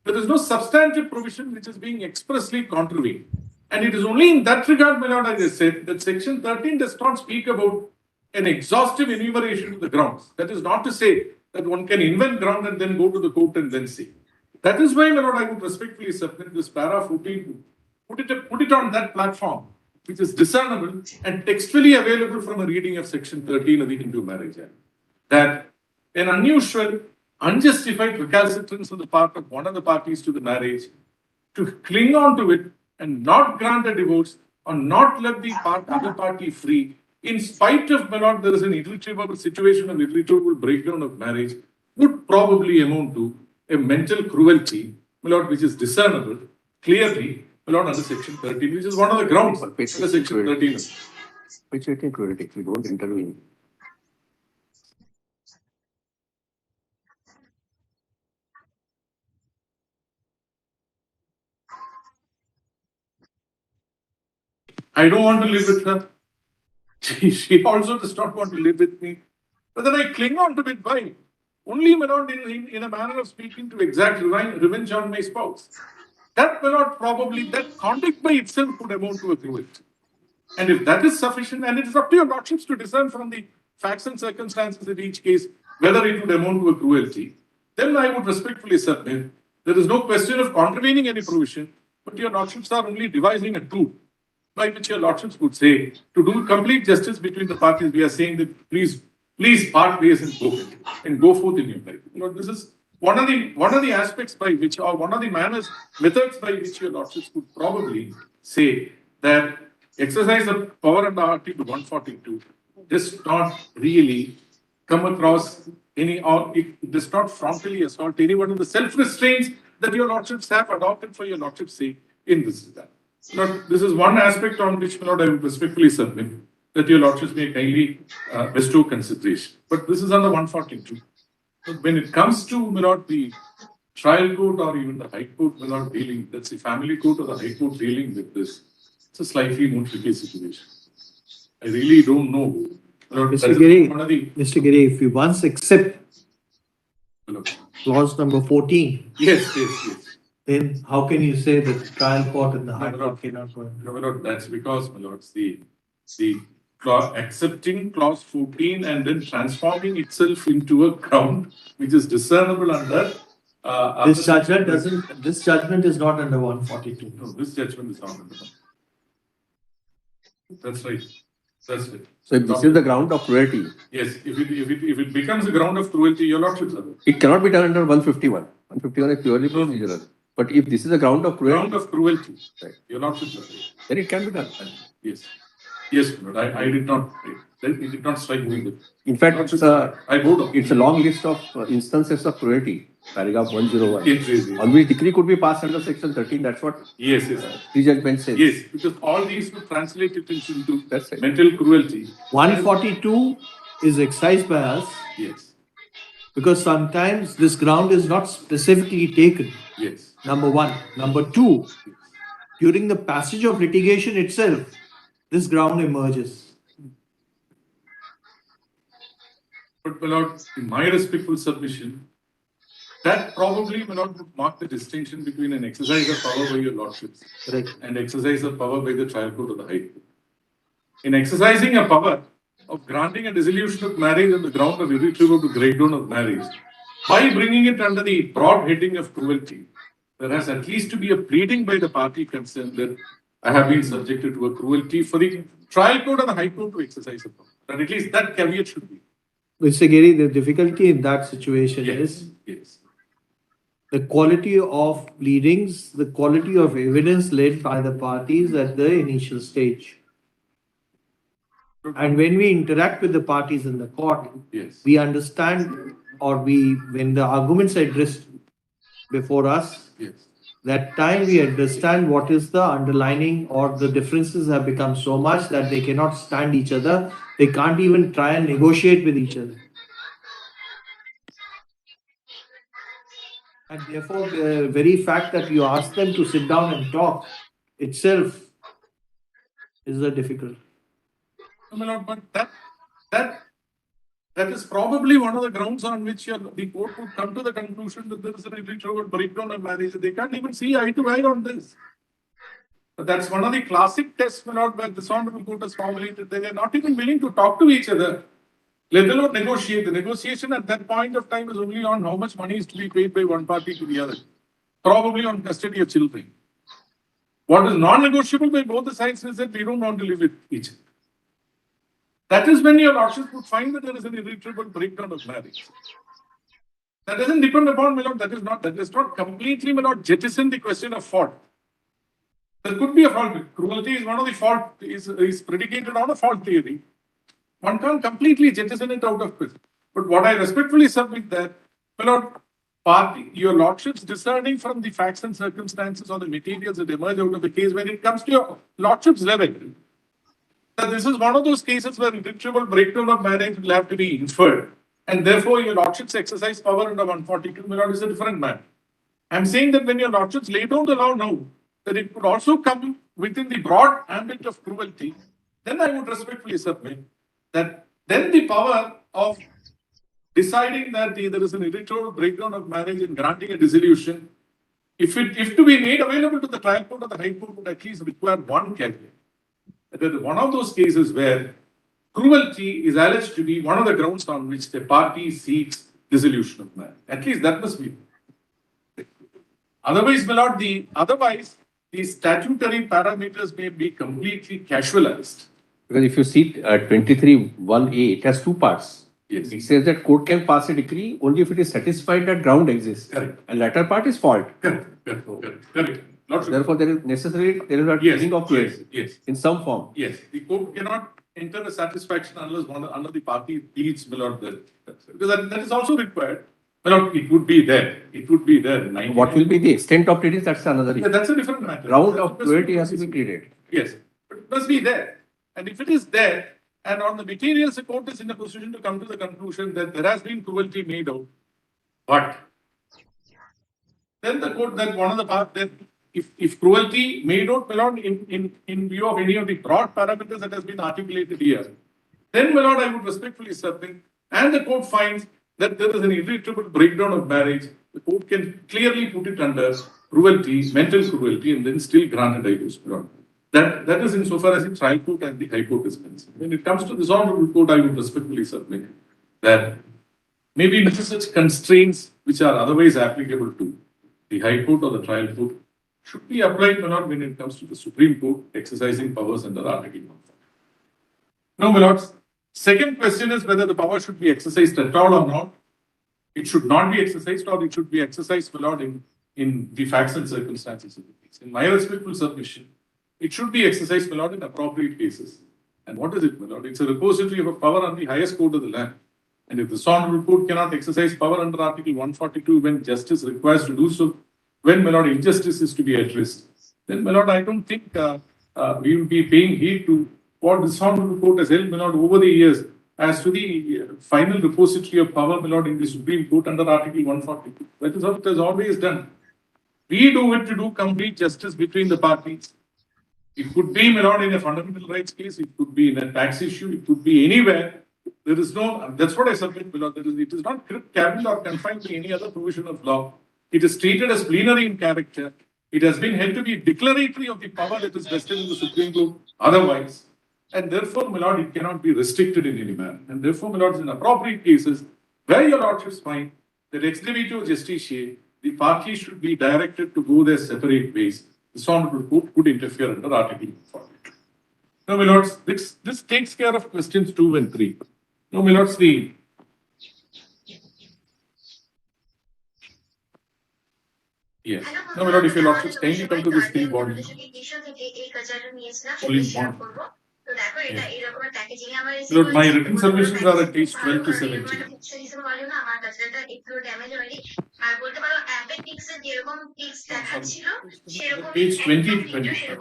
There is no substantive provision which is being expressly contravened. And it is only in that regard, my lord, as I said, that section 13 does not speak about an exhaustive enumeration of the grounds. That is not to say that one can invent ground and then go to the court and then see. That is why, my lord, I would respectfully submit this para 14 to put it on that platform, which is discernible and textually available from a reading of section 13 of the Hindu Marriage Act. That an unusual, unjustified recalcitrance on the part of one of the parties to the marriage to cling on to it and not grant a divorce or not let the other party free, in spite of, my lord, there is an irretrievable situation of irretrievable breakdown of marriage, would probably amount to a mental cruelty, my lord, which is discernible clearly my lord, under section 13, which is one of the grounds under section 13. Which 18 cruelty, we don't intervene. I don't want to live with her. She also does not want to live with me. But then I cling on to it by only, my lord, in a manner of speaking, to exact revenge on my spouse. That, my lord, probably, that conduct by itself could amount to a cruelty. And if that is sufficient, and it is up to your lordships to discern from the facts and circumstances in each case whether it would amount to a cruelty, then I would respectfully submit there is no question of contravening any provision, but your lordships are only devising a tool by which your lordships would say, to do complete justice between the parties, we are saying that please part ways and go forth in your life. You know, this is one of the aspects by which, or one of the methods by which your lordships would probably say that exercise of power under Article 142 does not really come across any, or it does not frontally assault any one of the self-restraints that your lordships have adopted for your lordship's sake in this regard. Now, this is one aspect on which, my lord, I would respectfully submit that your lordships may kindly bestow consideration. But this is under 142. But when it comes to, my lord, the trial court or even the high court, my lord, dealing, that's the family court or the high court dealing with this, it's a slightly more tricky situation. I really don't know. Mr. Giri, if you once accept clause number 14, yes. then how can you say that the trial court and the high court cannot go? No, my lord, that's because, my lord, the clause, accepting clause 14 and then transforming itself into a ground which is discernible under this judgment is not under 142. No, this judgment is not under that. That's right. That's it. So if this is the ground of cruelty, yes, if it becomes a ground of cruelty, your lordships are there. it cannot be done under 151. 151 is purely procedural. But if this is a ground of cruelty, Right. Your lordships are there. then it can be done. Yes. Yes, but I did not. It did not strike me with. In fact, I vote on. it's a long list of instances of cruelty. Paragraph 101. Yes. On which decree could be passed under section 13. That's what Yes. the judgment says. Yes, because all these would translate it into That's right. mental cruelty. 142 is excised by us Yes. because sometimes this ground is not specifically taken. Yes. Number one. Number two, during the passage of litigation itself, this ground emerges. But, my lord, in my respectful submission, that probably, my lord, would mark the distinction between an exercise of power by your lordships and exercise of power by the trial court or the high court. In exercising a power of granting a dissolution of marriage on the ground of irretrievable breakdown of marriage, by bringing it under the broad heading of cruelty, there has at least to be a pleading by the party concerned that I have been subjected to a cruelty for the trial court and the high court to exercise a power. And at least that caveat should be. Mr. Giri, the difficulty in that situation is Yes. the quality of pleadings, the quality of evidence led by the parties at the initial stage. And when we interact with the parties in the court, Yes. we understand, or when the arguments are addressed before us, Yes. that time we understand what is the underlining, or the differences have become so much that they cannot stand each other. They can't even try and negotiate with each other. And therefore, the very fact that you ask them to sit down and talk itself is a difficult. No, my lord, but that is probably one of the grounds on which the court would come to the conclusion that there is an irretrievable breakdown of marriage. They can't even see eye to eye on this. But that's one of the classic tests, my lord, where this honorable court has formulated. They are not even willing to talk to each other, let alone negotiate. The negotiation at that point of time is only on how much money is to be paid by one party to the other, probably on custody of children. What is non-negotiable by both the sides is that we don't want to live with each other. That is when your lordship would find that there is an irretrievable breakdown of marriage. That doesn't depend upon, my lord, that is not completely, my lord, jettison the question of fault. There could be a fault. Cruelty is one of the fault, is predicated on a fault theory. One can't completely jettison it out of question. But what I respectfully submit that, my lord, your lordships discerning from the facts and circumstances or the materials that emerge out of the case when it comes to your lordship's level. That this is one of those cases where irretrievable breakdown of marriage will have to be inferred. And therefore, your lordship's exercise power under 142 may not is a different matter. I'm saying that when your lordships lay down the law now, that it could also come within the broad ambit of cruelty, then I would respectfully submit that then the power of deciding that there is an irretrievable breakdown of marriage and granting a dissolution, if to be made available to the trial court or the high court, would at least require one caveat. That is one of those cases where cruelty is alleged to be one of the grounds on which the party seeks dissolution of marriage. At least that must be. Otherwise, my lord, the statutory parameters may be completely casualized. Because if you see 23(1)(a), it has two parts. Yes. It says that court can pass a decree only if it is satisfied that ground exists. Correct. And latter part is fault. Correct. Therefore, there is a feeling of case in some form. Yes, the court cannot enter a satisfaction unless under the party pleads, my lord, because that is also required. My lord, it would be there. It would be there. What will be the extent of pleadings? That's another issue. Yeah, that's a different matter. Ground of cruelty has to be pleaded. Yes, but it must be there. And if it is there, and on the materials, the court is in a position to come to the conclusion that there has been cruelty made out, but then the court, then one of the part, then if cruelty made out, my lord, in view of any of the broad parameters that has been articulated here, then, my lord, I would respectfully submit, and the court finds that there is an irretrievable breakdown of marriage, the court can clearly put it under cruelty, mental cruelty, and then still grant a divorce, my lord. That is insofar as the trial court and the high court is concerned. When it comes to this honorable court, I would respectfully submit that maybe not such constraints which are otherwise applicable to the high court or the trial court should be applied, my lord, when it comes to the Supreme Court exercising powers under Article 1. Now, my lords, second question is whether the power should be exercised at all or not. It should not be exercised, or it should be exercised, my lord, in the facts and circumstances of the case. In my respectful submission, it should be exercised, my lord, in appropriate cases. And what is it, my lord? It's a repository of a power on the highest court of the land. And if the honorable court cannot exercise power under Article 142 when justice requires to do so, when, my lord, injustice is to be addressed, then, my lord, I don't think we will be paying heed to what this honorable court has held, my lord, over the years as to the final repository of power, my lord, in the Supreme Court under Article 142. That is what it has always done. We do it to do complete justice between the parties. It could be, my lord, in a fundamental rights case, it could be in a tax issue, it could be anywhere. There is no, that's what I submit, my lord, it is not cabined or confined to any other provision of law. It is treated as plenary in character. It has been held to be declaratory of the power that is vested in the Supreme Court otherwise. And therefore, my lord, it cannot be restricted in any manner. And therefore, my lord, in appropriate cases, where your lordships find that ex debitio justitiae, the parties should be directed to go their separate ways. The honorable court could interfere under Article 142. Now, my lords, this takes care of questions 2 and 3. Now, my lords, yes. Now, my lord, if your lordships kindly come to this thing body. Please, Lord, my written submissions are at page 12 to 17. Page 20 to 25.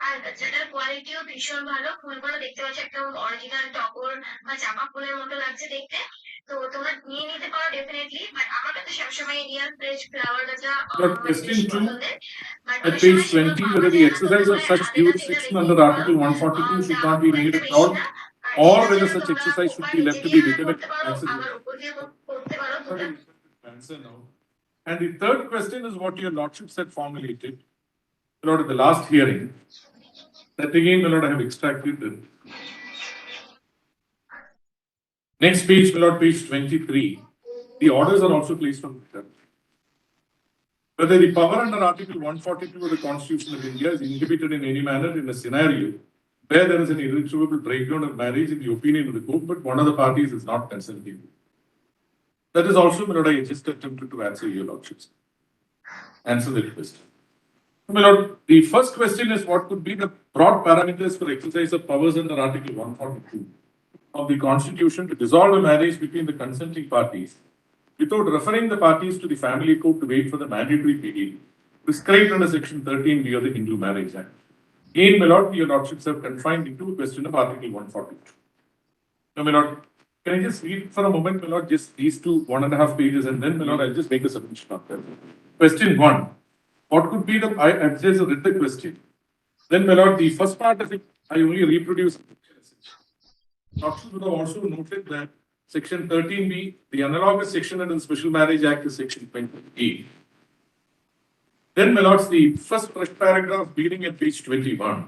আর যেটার কোয়ালিটিও ভীষণ ভালো, ফুলগুলো দেখতে পাচ্ছ একদম original টগর বা জামা ফুলের মতো লাগছে দেখতে। তো তোমরা নিয়ে নিতে পারো ডেফিনেটলি, বাট আমার কাছে সবসময় Real fresh ফ্লাওয়ারটা Question 2 at page 20, whether the exercise of such jurisdiction under Article 142 should not be made at all, or whether such exercise should be left to be determined. Answer now. And the third question is what your lordships had formulated, Lord, at the last hearing. That again, my lord, I have extracted them. Next page, my lord, page 23. The orders are also placed on the table. Whether the power under Article 142 of the Constitution of India is inhibited in any manner in a scenario where there is an irretrievable breakdown of marriage in the opinion of the court, but one of the parties is not consenting. That is also, my lord, I just attempted to answer your lordships. Answer the question. My lord, the first question is what could be the broad parameters for exercise of powers under Article 142. of the Constitution to dissolve a marriage between the consenting parties without referring the parties to the family court to wait for the mandatory period prescribed under Section 13B of the Hindu Marriage Act. Again, my lord, your lordships have confined into a question of Article 142. Now, my lord, can I just read for a moment, my lord, just these 1.5 pages, and then, my lord, I'll just make a submission of that. Question 1. What could be the, I've just read the question. Then, my lord, the first part of it, I only reproduce. Lordships would have also noted that Section 13B, the analogous section under the Special Marriage Act is Section 28. Then, my lords, the first paragraph beginning at page 21.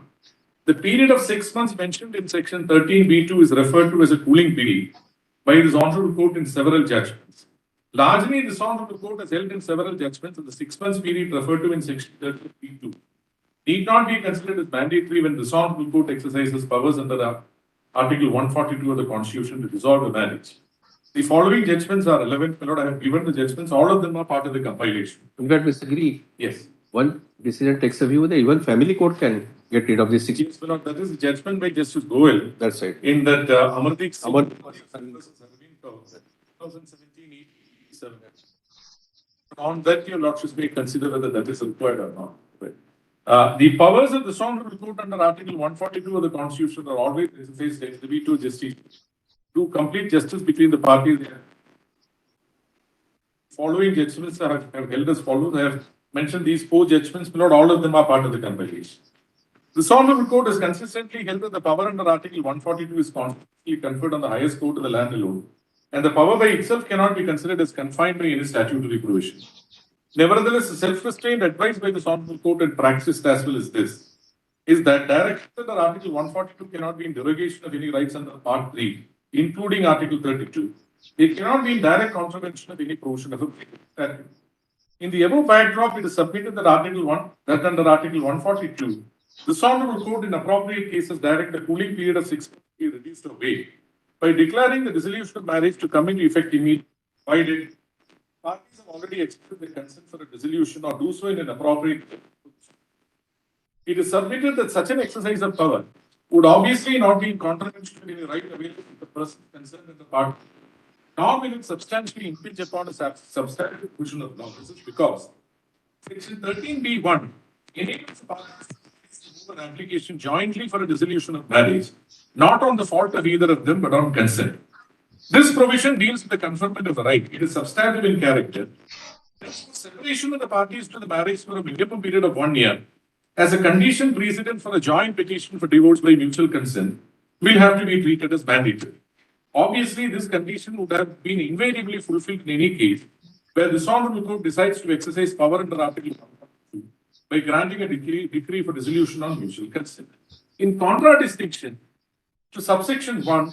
The period of 6 months mentioned in Section 13B2 is referred to as a cooling period by this Honorable Court in several judgments. Largely, this Honorable Court has held in several judgments that the 6 months period referred to in Section 13B2 need not be considered as mandatory when this Honorable Court exercises powers under the Article 142 of the Constitution to dissolve a marriage. The following judgments are relevant. My lord, I have given the judgments. All of them are part of the compilation. In fact, Mr. Giri, Yes. one decision takes a view that even family court can get rid of this 6. Yes, my lord, that is the judgment by Justice Goel. That's right. In that Amardeep Singh Amar- versus Arvind Kaur, 2017-87. On that, your lordships may consider whether that is required or not. Right. The powers of the Honorable Court under Article 142 of the Constitution are always exercised to be to justice, to complete justice between the parties. Following judgments have held as follows. I have mentioned these 4 judgments, not all of them are part of the compilation. The Honorable Court has consistently held that the power under Article 142 is constitutionally conferred on the highest court of the land alone, and the power by itself cannot be considered as confined by any statutory provision. Nevertheless, the self-restrained advice by the Honorable Court and practiced as well as this is that direction under Article 142 cannot be in derogation of any rights under Part 3, including Article 32. It cannot be in direct contravention of any provision of a statute. In the above backdrop, it is submitted that under Article 142, the Honorable Court in appropriate cases direct a cooling period of 6 months be reduced away by declaring the dissolution of marriage to come into effect immediately, provided parties have already expressed their consent for a dissolution or do so in an appropriate way. It is submitted that such an exercise of power would obviously not be in contravention of any right available to the person concerned in the party, nor will it substantially impinge upon a substantive provision of law. This is because Section 13B1 enables the parties to move an application jointly for a dissolution of marriage, not on the fault of either of them, but on consent. This provision deals with the conferment of a right. It is substantive in character. Separation of the parties to the marriage for a minimum period of 1 year as a condition precedent for a joint petition for divorce by mutual consent will have to be treated as mandatory. Obviously, this condition would have been invariably fulfilled in any case where the Honorable Court decides to exercise power under Article 142 by granting a decree for dissolution on mutual consent. In contradistinction to subsection 1,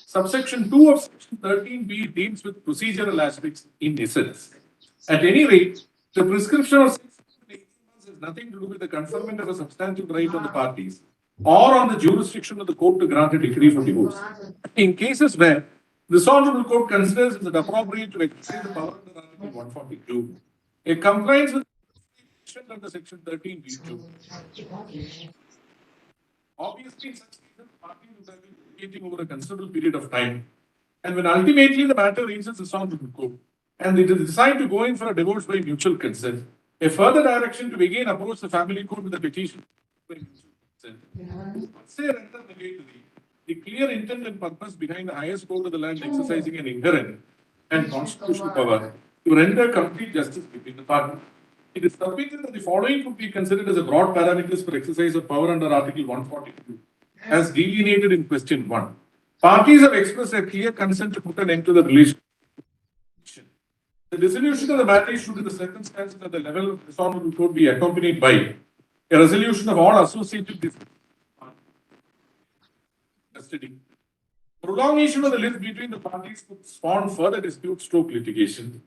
subsection 2 of section 13B deals with procedural aspects in essence. At any rate, the prescription of 6 to 18 months has nothing to do with the conferment of a substantive right on the parties or on the jurisdiction of the court to grant a decree for divorce. In cases where the Honorable Court considers it appropriate to exercise the power under Article 142, a compliance with under section 13B2. Obviously, in such cases, parties would have been litigating over a considerable period of time, and when ultimately the matter reaches the Honorable Court and they decide to go in for a divorce by mutual consent, a further direction to again approach the family court with a petition by mutual consent. Once they enter the clear intent and purpose behind the highest court of the land exercising an inherent and constitutional power to render complete justice between the parties. It is submitted that the following could be considered as a broad parameters for exercise of power under Article 142, as delineated in question 1. Parties have expressed a clear consent to put an end to the relationship. The dissolution of the marriage should, in the circumstances at the level of the Honorable Court, be accompanied by a resolution of all associated disputes. Custody. Prolongation of the list between the parties could spawn further dispute stroke litigation.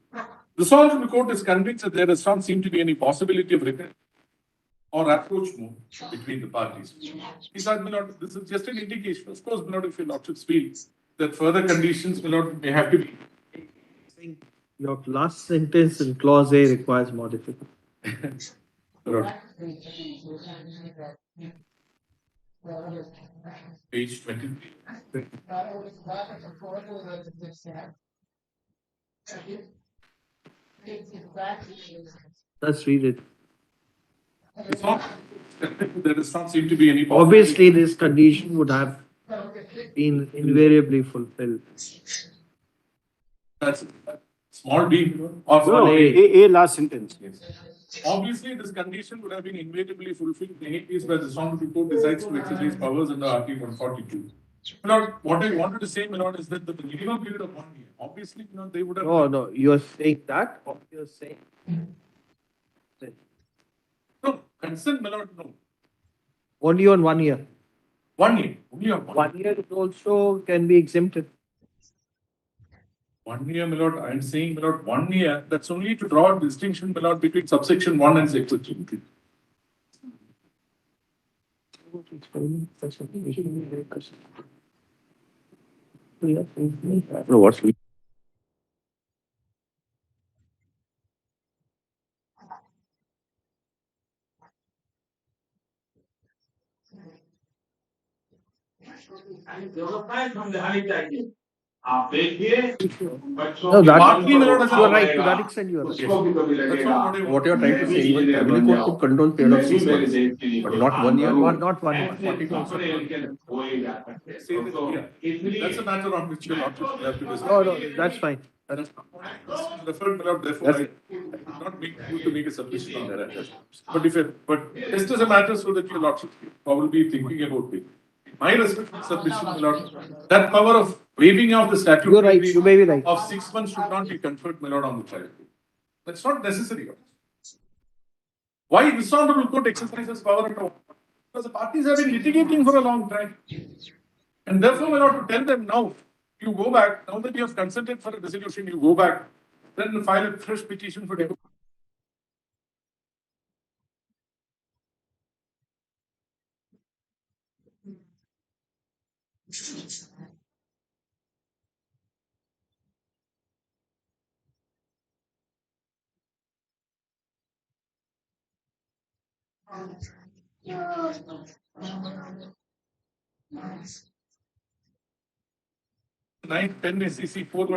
The Honorable Court is convinced that there does not seem to be any possibility of repair or approach move between the parties. This is just an indication. Of course, if your lordships feel that further conditions may have to be. Your last sentence in clause A requires modification. Page 23. Let's read it. It's not, there does not seem to be any. Obviously, this condition would have been invariably fulfilled. That's small d or No, small a. A last sentence. Obviously, this condition would have been invariably fulfilled in any case where the Honorable Court decides to exercise powers under Article 142. My lord, what I wanted to say, my lord, is that the minimum period of 1 year, obviously, they would have. No, you're saying that, or you're saying. No, consent, my lord, no. Only on 1 year. 1 year, only on 1 1 year it also can be exempted. 1 year, my lord, I am saying, my lord, 1 year, that's only to draw a distinction, my lord, between subsection 1 and subsection 2. No, what's No, that, Partly, my lord, you are right. To that extent, you are right. That's what I What you are trying to say, even family court could condone period of 6 months, but not 1 year. Not 1 year. say that, yeah. That's a matter on which you have to discuss. No, that's fine. That's Referred, my lord, therefore, I did not make you to make a submission on that. But but just as a matter so that your lordship probably be thinking about it. My respectful submission, my lord, that power of waiving of the statute. You're right, you may be right. Of 6 months should not be conferred, my lord, on the child. That's not necessary. Why this honorable court exercises power at all? Because the parties have been litigating for a long time. And therefore, we have to tell them now, you go back, now that you have consented for a dissolution, you go back, then file a fresh petition for divorce. Nine, 10 SEC 4.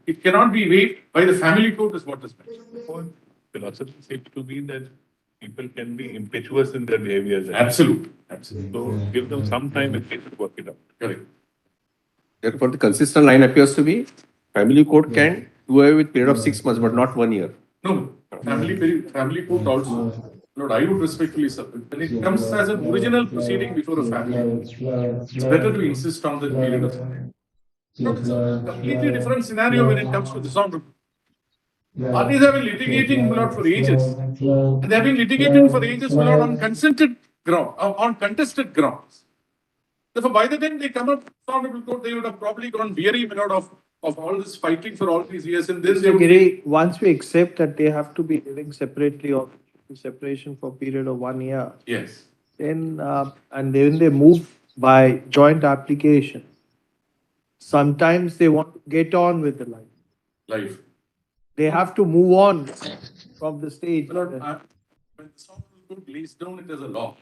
It cannot be waived by the family court, is what is mentioned. Philosophy seems to mean that people can be impetuous in their behaviors. Absolutely. So give them some time and they should work it out. Correct. Therefore, the consistent line appears to be family court can do away with period of 6 months, but not 1 year. No, family court also. Lord, I would respectfully submit. When it comes as an original proceeding before a family, it's better to insist on the period of time. But it's a completely different scenario when it comes to this honorable. Parties have been litigating, my lord, for ages. And they have been litigating for ages, my lord, on consented ground, on contested grounds. Therefore, by the time they come up to honorable court, they would have probably gone weary, my lord, of all this fighting for all these years. And then they would Giri, once we accept that they have to be living separately or separation for a period of 1 year, yes. then and then they move by joint application. Sometimes they want to get on with the life. Life. They have to move on from the stage. Lord, when the honorable court lays down it as a law,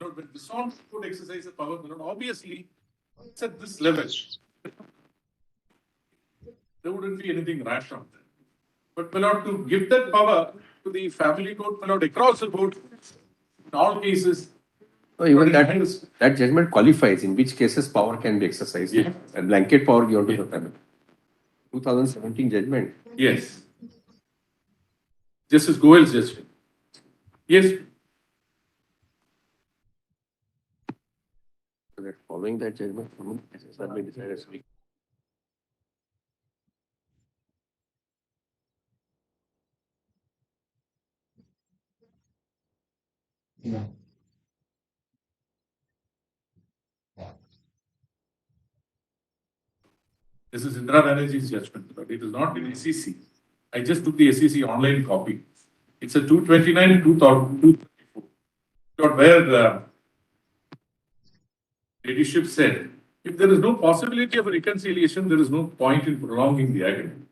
Lord, when the honorable court exercises power, Lord, obviously, it's at this level. There wouldn't be anything rash on that. But, my lord, to give that power to the family court, my lord, across the board, in all cases. No, even that judgment qualifies in which cases power can be exercised. Yes. A blanket power given to the family. 2017 judgment. Yes. Justice Goel's judgment. Yes. So that following that judgment, cases have been decided as weak. This is Indira Banerjee's judgment, but it is not in SEC. I just took the SEC online copy. It's a 229 and 234. Where the ladyship said, if there is no possibility of a reconciliation, there is no point in prolonging the agreement.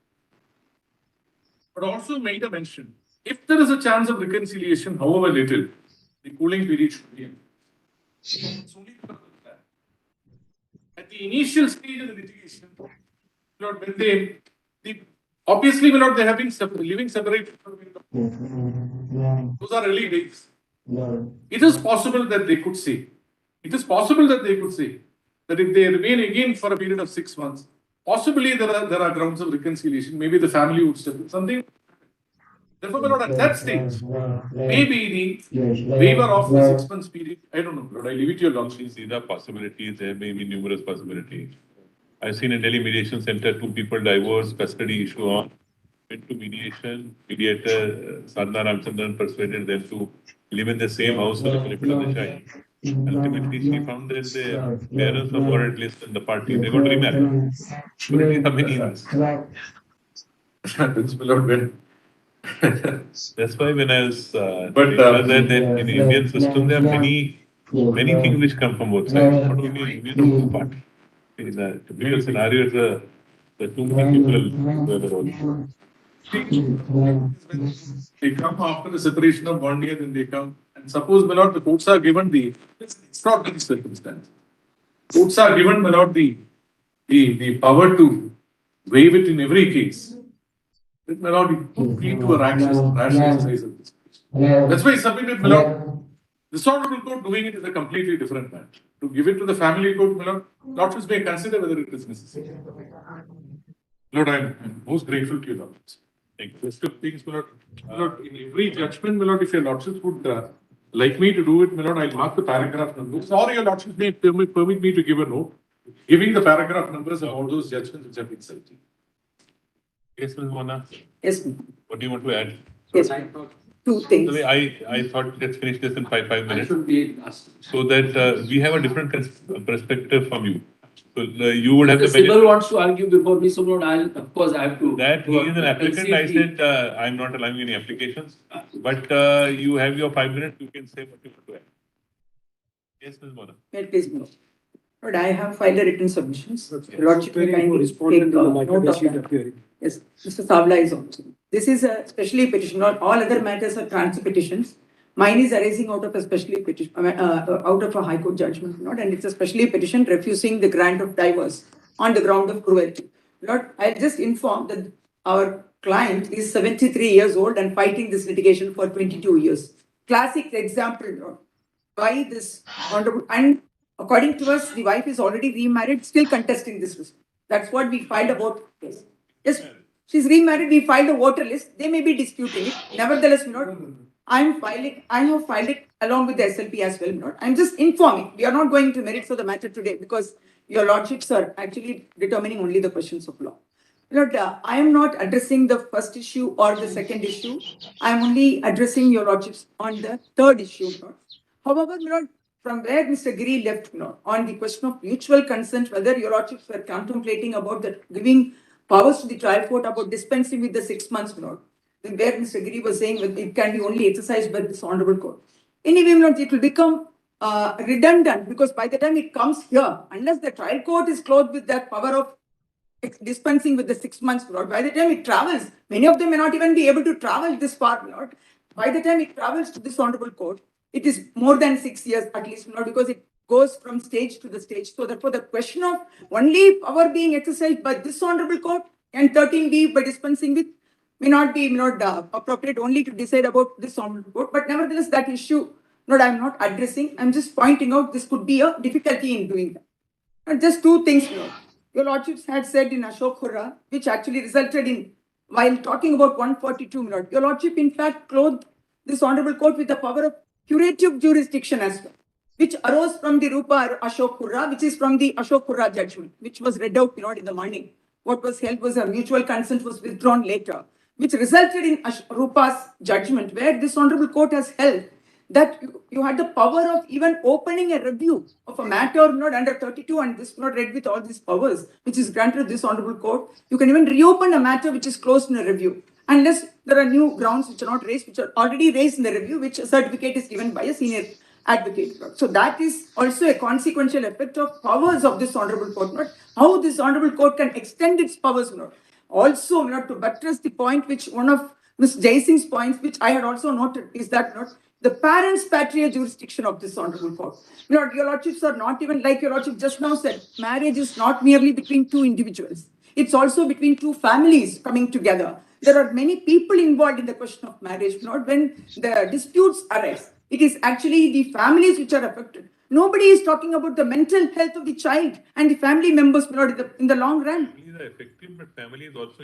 But also made a mention, if there is a chance of reconciliation, however little, the cooling period should be. It's only because of that. At the initial stage of the litigation, when obviously, they have been living separated. Those are early days. It is possible that they could say, that if they remain again for a period of 6 months, possibly there are grounds of reconciliation. Maybe the family would step in. Something. Therefore, my lord, at that stage, maybe the waiver of the 6 months period. I don't know, Lord. I leave it to your lordship. These are possibilities. There may be numerous possibilities. I've seen in Delhi Mediation Center, 2 people divorced, custody issue on, went to mediation. Mediator Sadhna Ramchandran persuaded them to live in the same house for the benefit of the child. Ultimately, she found that the parents of or at least the party, they got remarried. So it is many years. Principal Lord, when That's why when I was that in the Indian system, there are many things which come from both sides, not only from two parties. In a typical scenario, the too many people play the role. they come after the separation of 1 year, then they come. And suppose, my lord, the courts are given the extraordinary circumstance. Courts are given, my lord, the power to waive it in every case. It may not lead to a rash exercise of this. That's why I submitted, my lord. This honorable court doing it is a completely different matter. To give it to the family court, my lord, lordships may consider whether it is necessary. Lord, I am most grateful to you, Lord. List of things, my lord. My lord, in every judgment, my lord, if your lordships would like me to do it, my lord, I'll mark the paragraph numbers. Or your lordships may permit me to give a note, giving the paragraph numbers of all those judgments which have been cited. Yes, Ms. Mona. Yes, ma'am. What do you want to add? Yes, two things. I thought let's finish this in five minutes, so that we have a different perspective from you. So you would have the benefit. Civil wants to argue before me, so Lord, of course I have to. That he is an applicant. I said I'm not allowing any applications, but you have your 5 minutes. You can say what you want to add. Yes, Ms. Mona. Please, Lord. Lord, I have filed a written submissions. Yes. Lordship may kindly take note of that. Yes, Mr. Savla is also. This is a specially petition. Not all other matters are transfer petitions. Mine is arising out of a specially petition, out of a High Court judgment, not, and it's a specially petition refusing the grant of divorce on the ground of cruelty. Lord, I'll just inform that our client is 73 years old and fighting this litigation for 22 years. Classic example, Lord. Why this honorable, and according to us, the wife is already remarried, still contesting this list. That's what we filed about this. Yes, she's remarried, we filed a voter list, they may be disputing it. Nevertheless, Lord, I have filed it along with the SLP as well, Lord. I'm just informing. We are not going to merits of the matter today because your lordships are actually determining only the questions of law. Lord, I am not addressing the first issue or the second issue. I am only addressing your lordships on the third issue, Lord. However, Lord, from where Mr. Giri left, Lord, on the question of mutual consent, whether your lordships were contemplating about the giving powers to the trial court about dispensing with the 6 months, Lord, where Mr. Giri was saying that it can be only exercised by this honorable court. Anyway, Lord, it will become redundant because by the time it comes here, unless the trial court is clothed with that power of dispensing with the 6 months, Lord, by the time it travels, many of them may not even be able to travel this far, Lord. By the time it travels to this honorable court, it is more than 6 years at least, Lord, because it goes from stage to the stage. So therefore, the question of only power being exercised by this honorable court and 13B by dispensing with may not be appropriate only to decide about this honorable court. But nevertheless, that issue, Lord, I'm not addressing. I'm just pointing out this could be a difficulty in doing that. And just two things, Lord. Your lordships had said in Ashok Khurra, which actually resulted in, while talking about 142, Lord, your lordship in fact clothed this honorable court with the power of curative jurisdiction as well, which arose from the Rupa Ashok Khurra, which is from the Ashok Khurra judgment, which was read out, in the morning. What was held was a mutual consent was withdrawn later, which resulted in Rupa's judgment, where this honorable court has held that you had the power of even opening a review of a matter not under 32, and this not read with all these powers, which is granted this honorable court. You can even reopen a matter which is closed in a review, unless there are new grounds which are not raised, which are already raised in the review, which a certificate is given by a senior advocate. So that is also a consequential effect of powers of this honorable court, not how this honorable court can extend its powers, not. Also, to buttress the point which one of Ms. Jaisingh's points, which I had also noted, is that the parents' patria jurisdiction of this honorable court. Your lordships are not even, like your lordship just now said, marriage is not merely between two individuals. It's also between two families coming together. There are many people involved in the question of marriage, not when the disputes arise. It is actually the families which are affected. Nobody is talking about the mental health of the child and the family members, in the long run. Families are effective, but families also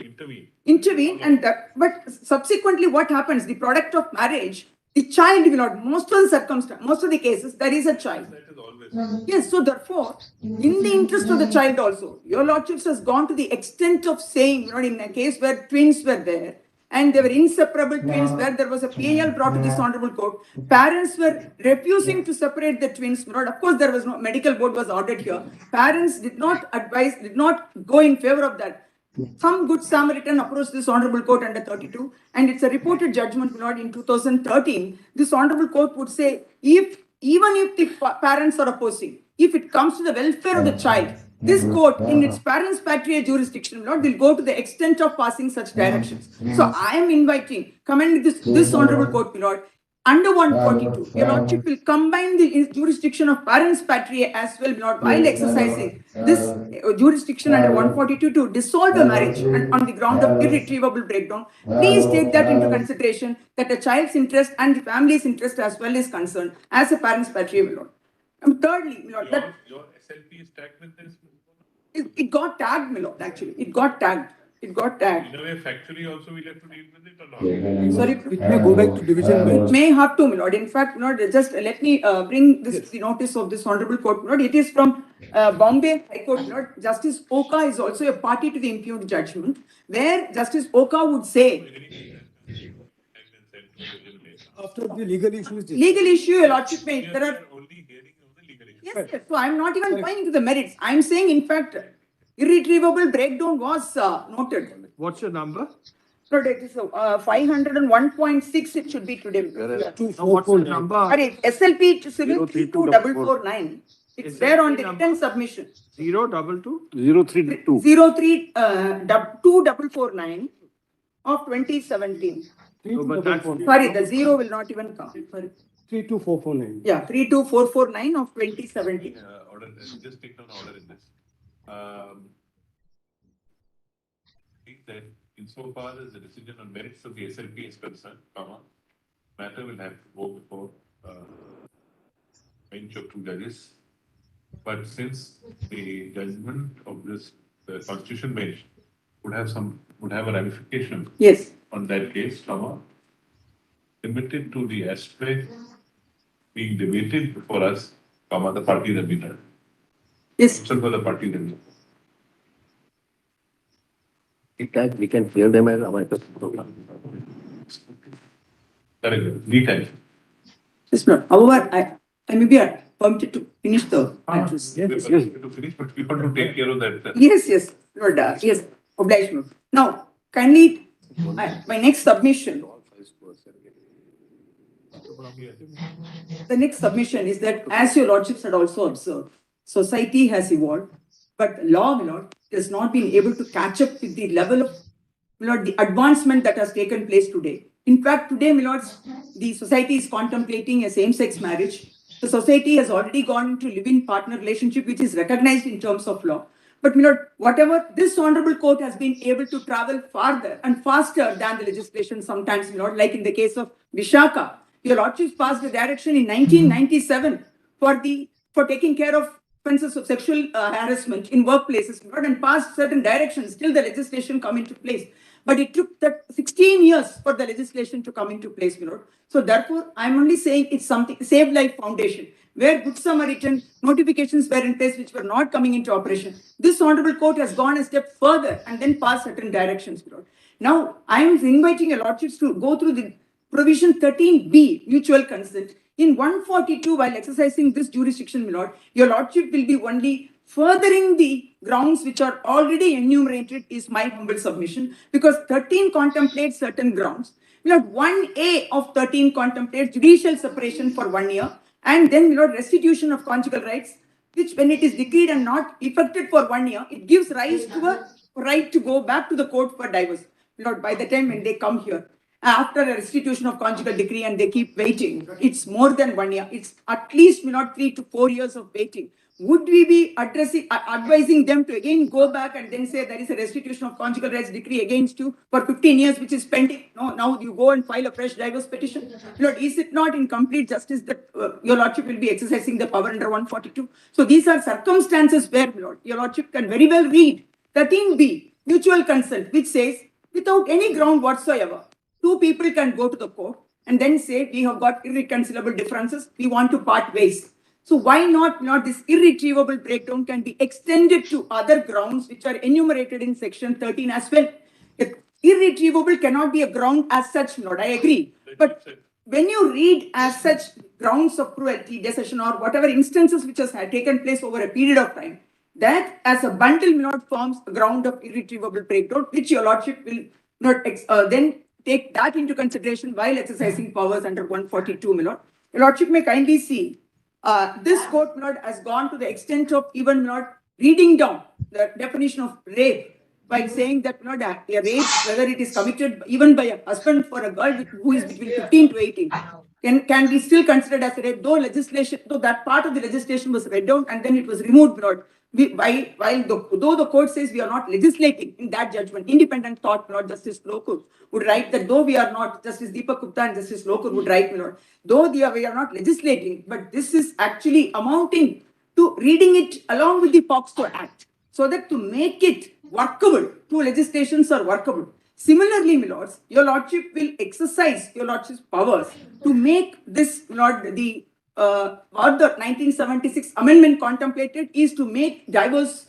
Intervene, and but subsequently what happens? The product of marriage, the child will not. Most of the circumstances, most of the cases, there is a child. That is always. Yes, so therefore, in the interest of the child also, your lordships has gone to the extent of saying, in a case where twins were there, and they were inseparable twins, where there was a PAL brought to this honorable court, parents were refusing to separate the twins. Of course, there was no medical board was ordered here. Parents did not advise, did not go in favor of that. Some good Samaritan approached this honorable court under 32, and it's a reported judgment, in 2013. This honorable court would say, even if the parents are opposing, if it comes to the welfare of the child, this court, in its parents' patria jurisdiction, will go to the extent of passing such directions. So I am inviting, commending this honorable court, under 142, your lordship will combine the jurisdiction of parents' patria as well, while exercising this jurisdiction under 142 to dissolve a marriage and on the ground of irretrievable breakdown. Please take that into consideration, that a child's interest and the family's interest as well is concerned as a parents' patria, And thirdly, Your SLP is tagged with this? it got tagged, actually. It got tagged. In a way, factually also we'll have to deal with it or not? Sorry, It may go back to division it bench. may have to, In fact, just let me bring the notice of this honorable court. It is from Bombay High Court. Justice Oka is also a party to the impugned judgment, where Justice Oka would say, After the legal issues. legal issue, your lordship may, there are. Only hearing of the legal issue. Yes, yes. So I'm not even going into the merits. I'm saying, in fact, irretrievable breakdown was noted. What's your number? So it is 501.6. It should be today. What's your number? Sorry, SLP to civil 32449. It's there on the written submission. 022? 032. 03249 of 2017. Sorry, the zero will not even come. Sorry. 32449. Yeah, 32449 of 2017. Order, just take down order in this. I think that insofar as the decision on merits of the SLP is concerned, matter will have to go before bench of two judges. But since the judgment of this constitution bench would have a ramification Yes. on that case, limited to the aspect being debated before us, the parties have been heard. Yes. So for the parties have been We can hear them as our correct. Lead time. Yes, Lord. However, I may be permitted to finish the address. Yes. To finish, but we want to take care of that. Yes, Lord. Yes, obliged. Lord. Now, kindly, my next submission. The next submission is that, as your lordships had also observed, society has evolved, but law, has not been able to catch up with the level of, the advancement that has taken place today. In fact, today, the society is contemplating a same-sex marriage. The society has already gone into live-in partner relationship, which is recognized in terms of law. But, whatever, this honorable court has been able to travel farther and faster than the legislation sometimes, like in the case of Vishaka. Your lordships passed a direction in 1997 for taking care of offences of sexual harassment in workplaces, and passed certain directions till the legislation come into place. But it took 16 years for the legislation to come into place, So therefore, I'm only saying it's something, Save Life Foundation, where Good Samaritan notifications were in place which were not coming into operation. This honorable court has gone a step further and then passed certain directions, Now, I am inviting your lordships to go through the provision 13B, mutual consent. In 142, while exercising this jurisdiction, your lordship will be only furthering the grounds which are already enumerated, is my humble submission, because 13 contemplates certain grounds. 1A of 13 contemplates judicial separation for 1 year, and then restitution of conjugal rights, which when it is decreed and not effected for 1 year, it gives rise to a right to go back to the court for divorce, by the time when they come here. after a restitution of conjugal decree and they keep waiting. It's more than 1 year. It's at least not 3 to 4 years of waiting. Would we be advising them to again go back and then say there is a restitution of conjugal rights decree against you for 15 years, which is pending? No, now you go and file a fresh divorce petition. Is it not in complete justice that your lordship will be exercising the power under 142? So these are circumstances where your lordship can very well read 13B, mutual consent, which says without any ground whatsoever, two people can go to the court and then say we have got irreconcilable differences, we want to part ways. So why not this irretrievable breakdown can be extended to other grounds which are enumerated in section 13 as well. Irretrievable cannot be a ground as such, Lord, I agree. But when you read as such grounds of cruelty, desertion or whatever instances which has taken place over a period of time, that as a bundle not forms a ground of irretrievable breakdown, which your lordship will not then take that into consideration while exercising powers under 142, my lord. Your lordship may kindly see this court, my lord, has gone to the extent of even not reading down the definition of rape by saying that not a rape, whether it is committed even by a husband for a girl who is between 15 to 18, can be still considered as a rape, though that part of the legislation was read down and then it was removed, my lord. Though the court says we are not legislating in that judgment, independent thought, Lord Justice Lokur would write that though we are not, Justice Deepak Gupta and Justice Lokur would write, Lord, though we are not legislating, but this is actually amounting to reading it along with the POXO Act, so that to make it workable, two legislations are workable. Similarly, my lords, your lordship will exercise your lordship's powers to make this, Lord, what the 1976 amendment contemplated is to make divorce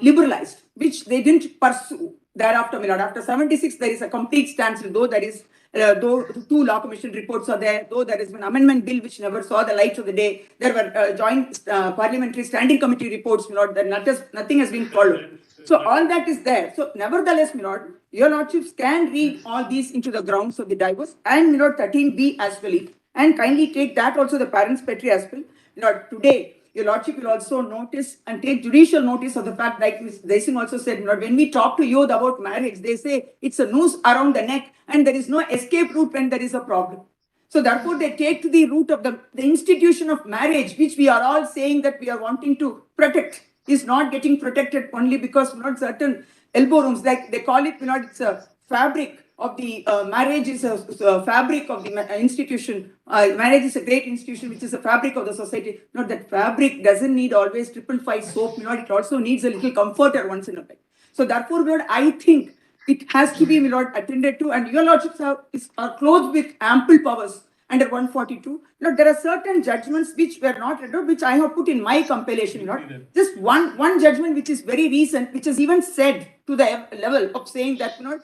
liberalized, which they didn't pursue thereafter, my lord. After 76, there is a complete standstill, though there is though two law commission reports are there, though there is an amendment bill which never saw the light of the day, there were joint parliamentary standing committee reports, my lord, that nothing has been followed. So all that is there. So nevertheless, my lord, your lordships can read all these into the grounds of the divorce and, my lord, 13B as well. And kindly take that also the parents' petri as well. Lord, today, your lordship will also notice and take judicial notice of the fact, like Ms. Desing also said, Lord, when we talk to youth about marriage, they say it's a noose around the neck and there is no escape route when there is a problem. So therefore, they take to the root of the institution of marriage, which we are all saying that we are wanting to protect, is not getting protected only because not certain elbow rooms, like they call it, it's a fabric of the marriage is a fabric of the institution. Marriage is a great institution, which is a fabric of the society. Not that fabric doesn't need always 555 soap. It also needs a little comforter once in a while. So therefore, Lord, I think it has to be, my lord, attended to, and your lordships are clothed with ample powers under 142. Lord, there are certain judgments which were not read out, which I have put in my compilation, Lord. Just one judgment which is very recent, which is even said to the level of saying that, Lord,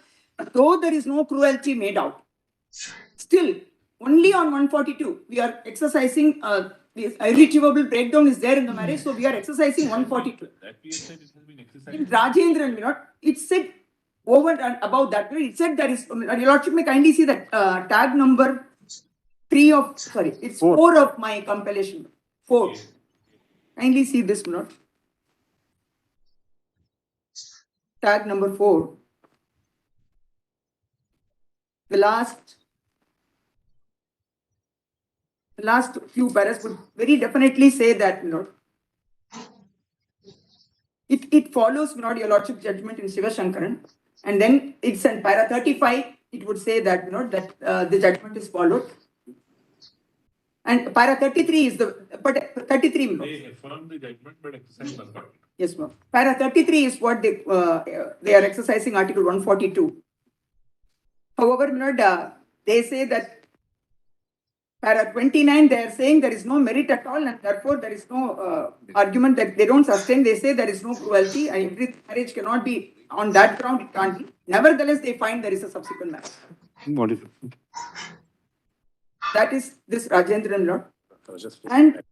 though there is no cruelty made out, still, only on 142, we are exercising this irretrievable breakdown is there in the marriage, so we are exercising 142. In Rajendran, it said over and above that, it said there is, your lordship may kindly see that tag number 4 of my compilation. 4. Kindly see this, Lord. Tag number 4. The last few paras would very definitely say that, Lord. It follows, Lord, your lordship judgment in Shiva Shankaran, and then it's in para 35. It would say that, that the judgment is followed, and para 33 is the 33. They affirm the judgment, but exercise 140. Yes, ma'am. Para 33 is what they are exercising Article 142. However, they say that para 29, they are saying there is no merit at all, and therefore there is no argument that they don't sustain. They say there is no cruelty, and every marriage cannot be on that ground. It can't be. Nevertheless, they find there is a subsequent marriage. What is it? That is this Rajendran, Lord. And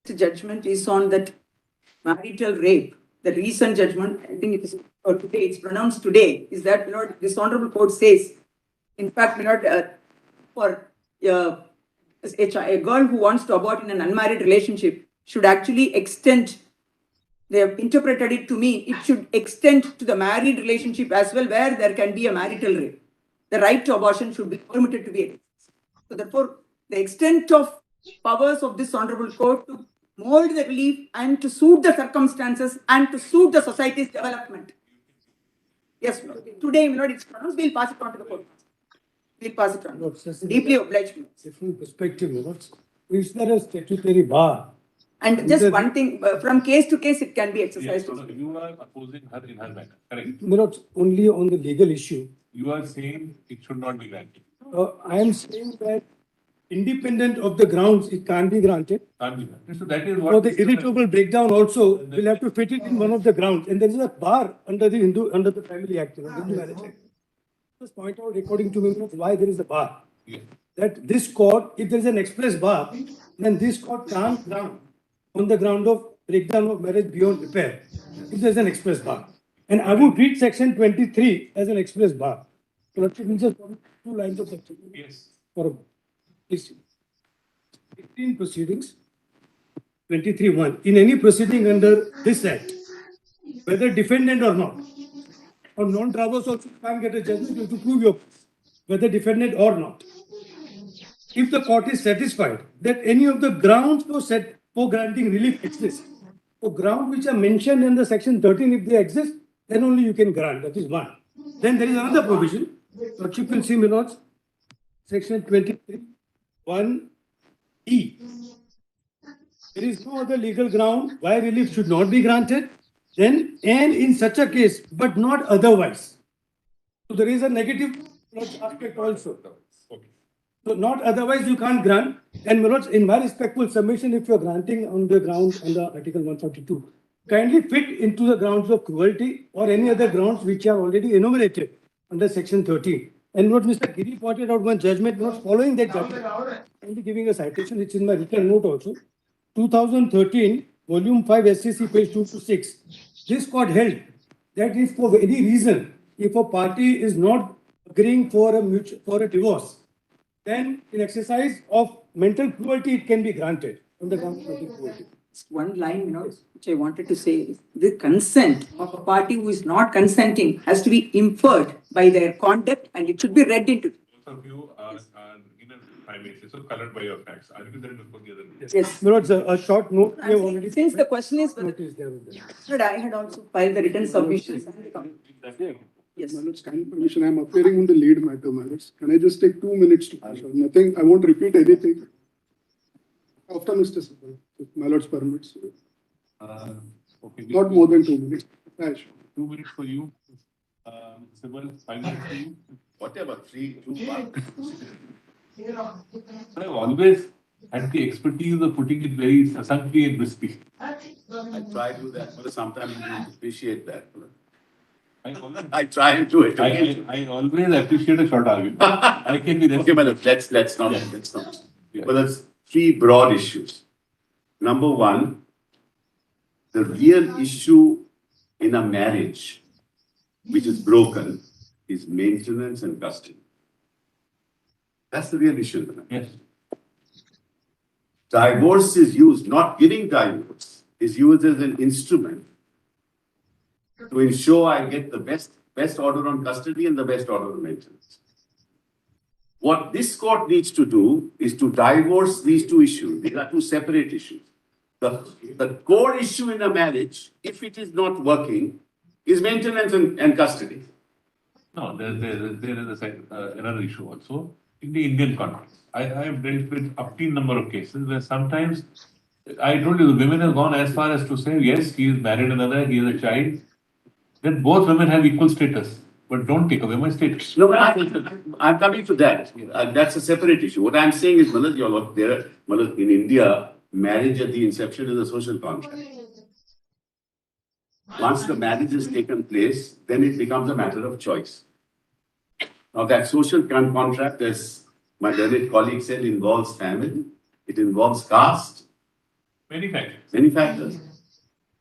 the judgment is on that marital rape. The recent judgment, I think it is, or today, it's pronounced today, is that, Lord, this honorable court says, in fact, Lord, for a girl who wants to abort in an unmarried relationship should actually extend, they have interpreted it to mean it should extend to the married relationship as well, where there can be a marital rape. The right to abortion should be permitted to be exercised. So therefore, the extent of powers of this honorable court to mold the relief and to suit the circumstances and to suit the society's development. Yes, today, Lord, it's pronounced. We'll pass it on to the court. We'll pass it on. Deeply obliged. Different perspective, is there a statutory bar? And just one thing, from case to case, it can be exercised. Yes, so you are opposing her in her matter, correct? Not only on the legal issue. You are saying it should not be granted. I am saying that independent of the grounds, it can't be granted. Can't be granted. So that is So what. the irretrievable breakdown also will have to fit it in one of the grounds. And there is a bar under the Family Act, Hindu Marriage Act. Just point out, according to me, why there is a bar. Yeah. That this court, if there is an express bar, then this court can't grant on the ground of breakdown of marriage beyond repair, if there is an express bar. And I would treat section 23 as an express bar. So that means just 2 lines of section. Yes. For please. 18 proceedings, 23(1). In any proceeding under this act, whether defendant or not, or non-travelers also can't get a judgment, you have to prove your whether defendant or not. If the court is satisfied that any of the grounds for granting relief exist, for grounds which are mentioned in the section 13, if they exist, then only you can grant. That is one. Then there is another provision, what you can see, my lords, section 23, 1E. There is no other legal ground why relief should not be granted, then and in such a case, but not otherwise. So there is a negative aspect also. So not otherwise you can't grant. And my lords, in my respectful submission, if you are granting on the grounds under Article 142, kindly fit into the grounds of cruelty or any other grounds which are already enumerated under section 13. And what Mr. Giri pointed out, one judgment not following that judgment, only giving a citation, it's in my written note also. 2013, volume 5 SCC, page 2 to 6. This court held that if for any reason, if a party is not agreeing for a divorce, then in exercise of mental cruelty, it can be granted on the grounds of mental cruelty. One line, which I wanted to say is the consent of a party who is not consenting has to be inferred by their conduct and it should be read into. Both of you are in a primary, so colored by your facts. Are you there before the other? Yes. My lords, a short note. We have already Since the question is, notice there with them. but I had also filed the written submissions. Yes. My lords, kind permission, I am appearing on the lead matter, my lords. Can I just take 2 minutes to answer? Nothing, I won't repeat anything. After Mr. Sabal, if my lords permits. Okay. Not more than 2 minutes. 2 minutes for you. Sabal, 5 minutes for you. Whatever, 3, 2, 1. I've always had the expertise of putting it very succinctly and crispy. I try to do that, but sometimes you don't appreciate that. I try and do it. I always appreciate a short argument. I can be there. Okay, but let's not. Yeah. But there's 3 broad issues. Number 1, the real issue in a marriage which is broken is maintenance and custody. That's the real issue. Yes. Divorce is used, not giving divorce, is used as an instrument to ensure I get the best order on custody and the best order on maintenance. What this court needs to do is to divorce these 2 issues. These are 2 separate issues. The core issue in a marriage, if it is not working, is maintenance and custody. No, there is another issue also in the Indian context. I have dealt with upteen number of cases where sometimes I told you the women have gone as far as to say, yes, he is married another, he has a child. Then both women have equal status, but don't take away my status. No, but I'm coming to that. That's a separate issue. What I'm saying is, in India, marriage at the inception is a social contract. Once the marriage has taken place, then it becomes a matter of choice. Now that social contract, as my learned colleague said, involves family, it involves caste. Many factors. Many factors.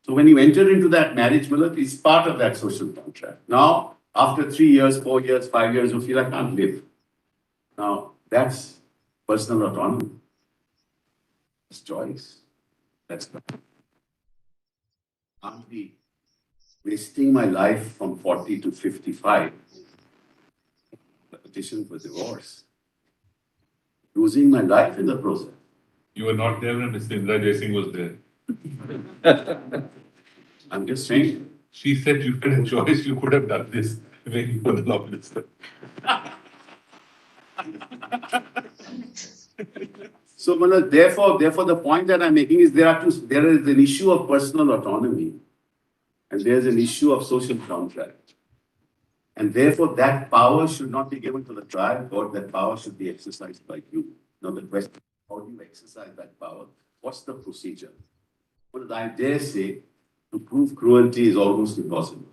So when you enter into that marriage, it's part of that social contract. Now, after 3 years, 4 years, 5 years, you feel I can't live. Now, that's personal autonomy. It's choice. That's not. Can't be wasting my life from 40 to 55. The petition for divorce. Losing my life in the process. You were not there when Mr. Indra Jaising was there. I'm just saying. She said you had a choice, you could have done this when you were the law minister. So, Manoj, therefore, the point that I'm making is there is an issue of personal autonomy and there's an issue of social contract. And therefore, that power should not be given to the trial court, that power should be exercised by you. Now, the question is, how do you exercise that power? What's the procedure? Well, I dare say, to prove cruelty is almost impossible.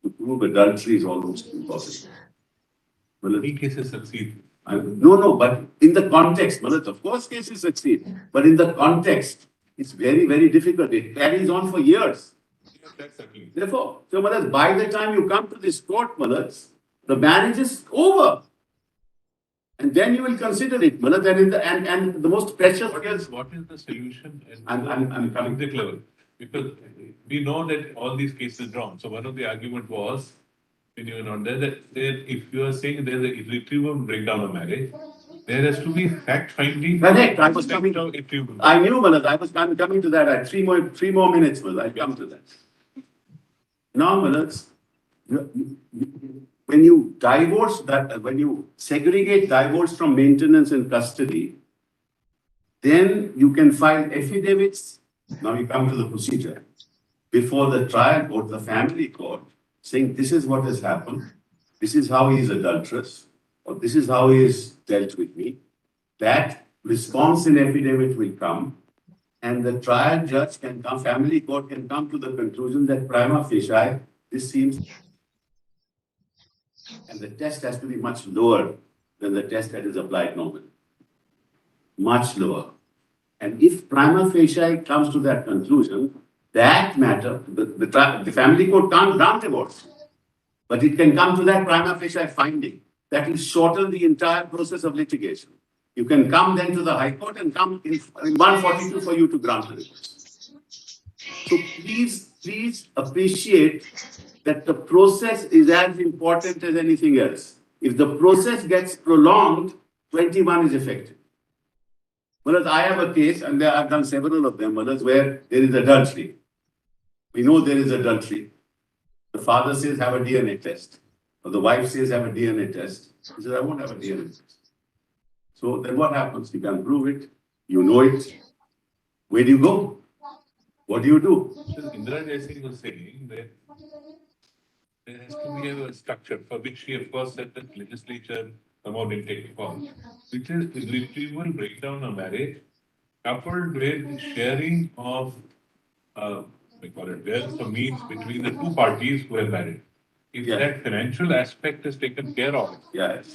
To prove adultery is almost impossible. Well, Many cases succeed. No, but in the context, well, of course cases succeed, but in the context, it's very, very difficult. It carries on for years. Therefore, so Maharaj, by the time you come to this court, Maharaj, the marriage is over. And then you will consider it, Maharaj, and the most precious is... What is the solution? I'm coming to level. Because we know that all these cases are wrong. So one of the argument was, when you were not there, that if you are saying there's a irretrievable breakdown of marriage, there has to be fact-finding. Correct. I was coming. I knew, Maharaj. I was coming to that. I had three more minutes, Maharaj. I'll come to that. Now, Maharaj, when you divorce that, when you segregate divorce from maintenance and custody, then you can file affidavits. Now you come to the procedure before the trial court, the family court, saying this is what has happened, this is how he is adulterous, or this is how he is dealt with me. That response in affidavit will come, and the trial judge can come, family court can come to the conclusion that prima facie, this seems, and the test has to be much lower than the test that is applied normally. Much lower. And if prima facie comes to that conclusion, that matter, the family court can't grant divorce, but it can come to that prima facie finding. That will shorten the entire process of litigation. You can come then to the High Court and come in 142 for you to grant the divorce. So please appreciate that the process is as important as anything else. If the process gets prolonged, 21 is effective. Well, I have a case, and I've done several of them, where there is adultery. We know there is adultery. The father says, have a DNA test. Or the wife says, have a DNA test. He says, I won't have a DNA test. So then what happens? You can prove it. You know it. Where do you go? What do you do? Indra Jaising was saying that there has to be a structure for which she, of course, said that legislature somehow didn't take the call, which is irretrievable breakdown of marriage coupled with the sharing of we call it wealth or means between the two parties who are married. If that financial aspect is taken care of,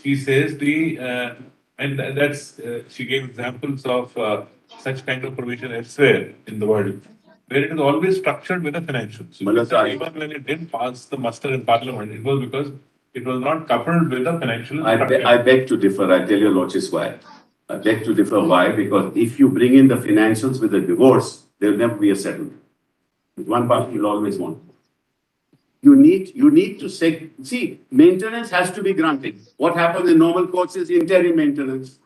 he says and that's she gave examples of such kind of provision elsewhere in the world, where it is always structured with a financial. So even when it didn't pass the muster in Parliament, it was because it was not coupled with a financial. I beg to differ. I tell your lordship why. I beg to differ. Why? Because if you bring in the financials with a divorce, there will never be a settlement. One party will always want. You need to say, see, maintenance has to be granted. What happens in normal courts is interim maintenance,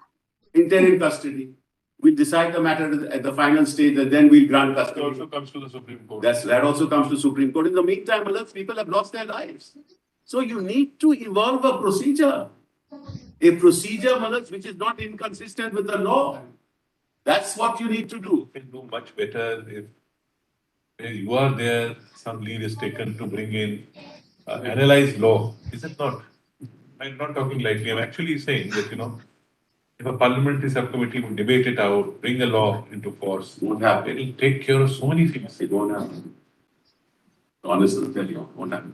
interim custody. We'll decide the matter at the final stage, and then we'll grant custody. It also comes to the Supreme Court. That also comes to Supreme Court. In the meantime, people have lost their lives. So you need to evolve a procedure. A procedure, which is not inconsistent with the law. That's what you need to do. You can do much better if you are there, some lead is taken to bring in analyze law. Is it not? I'm not talking lightly. I'm actually saying that, if a parliamentary subcommittee would debate it out, bring a law into force, it will take care of so many things. It won't happen. Honestly, I'll tell you, it won't happen.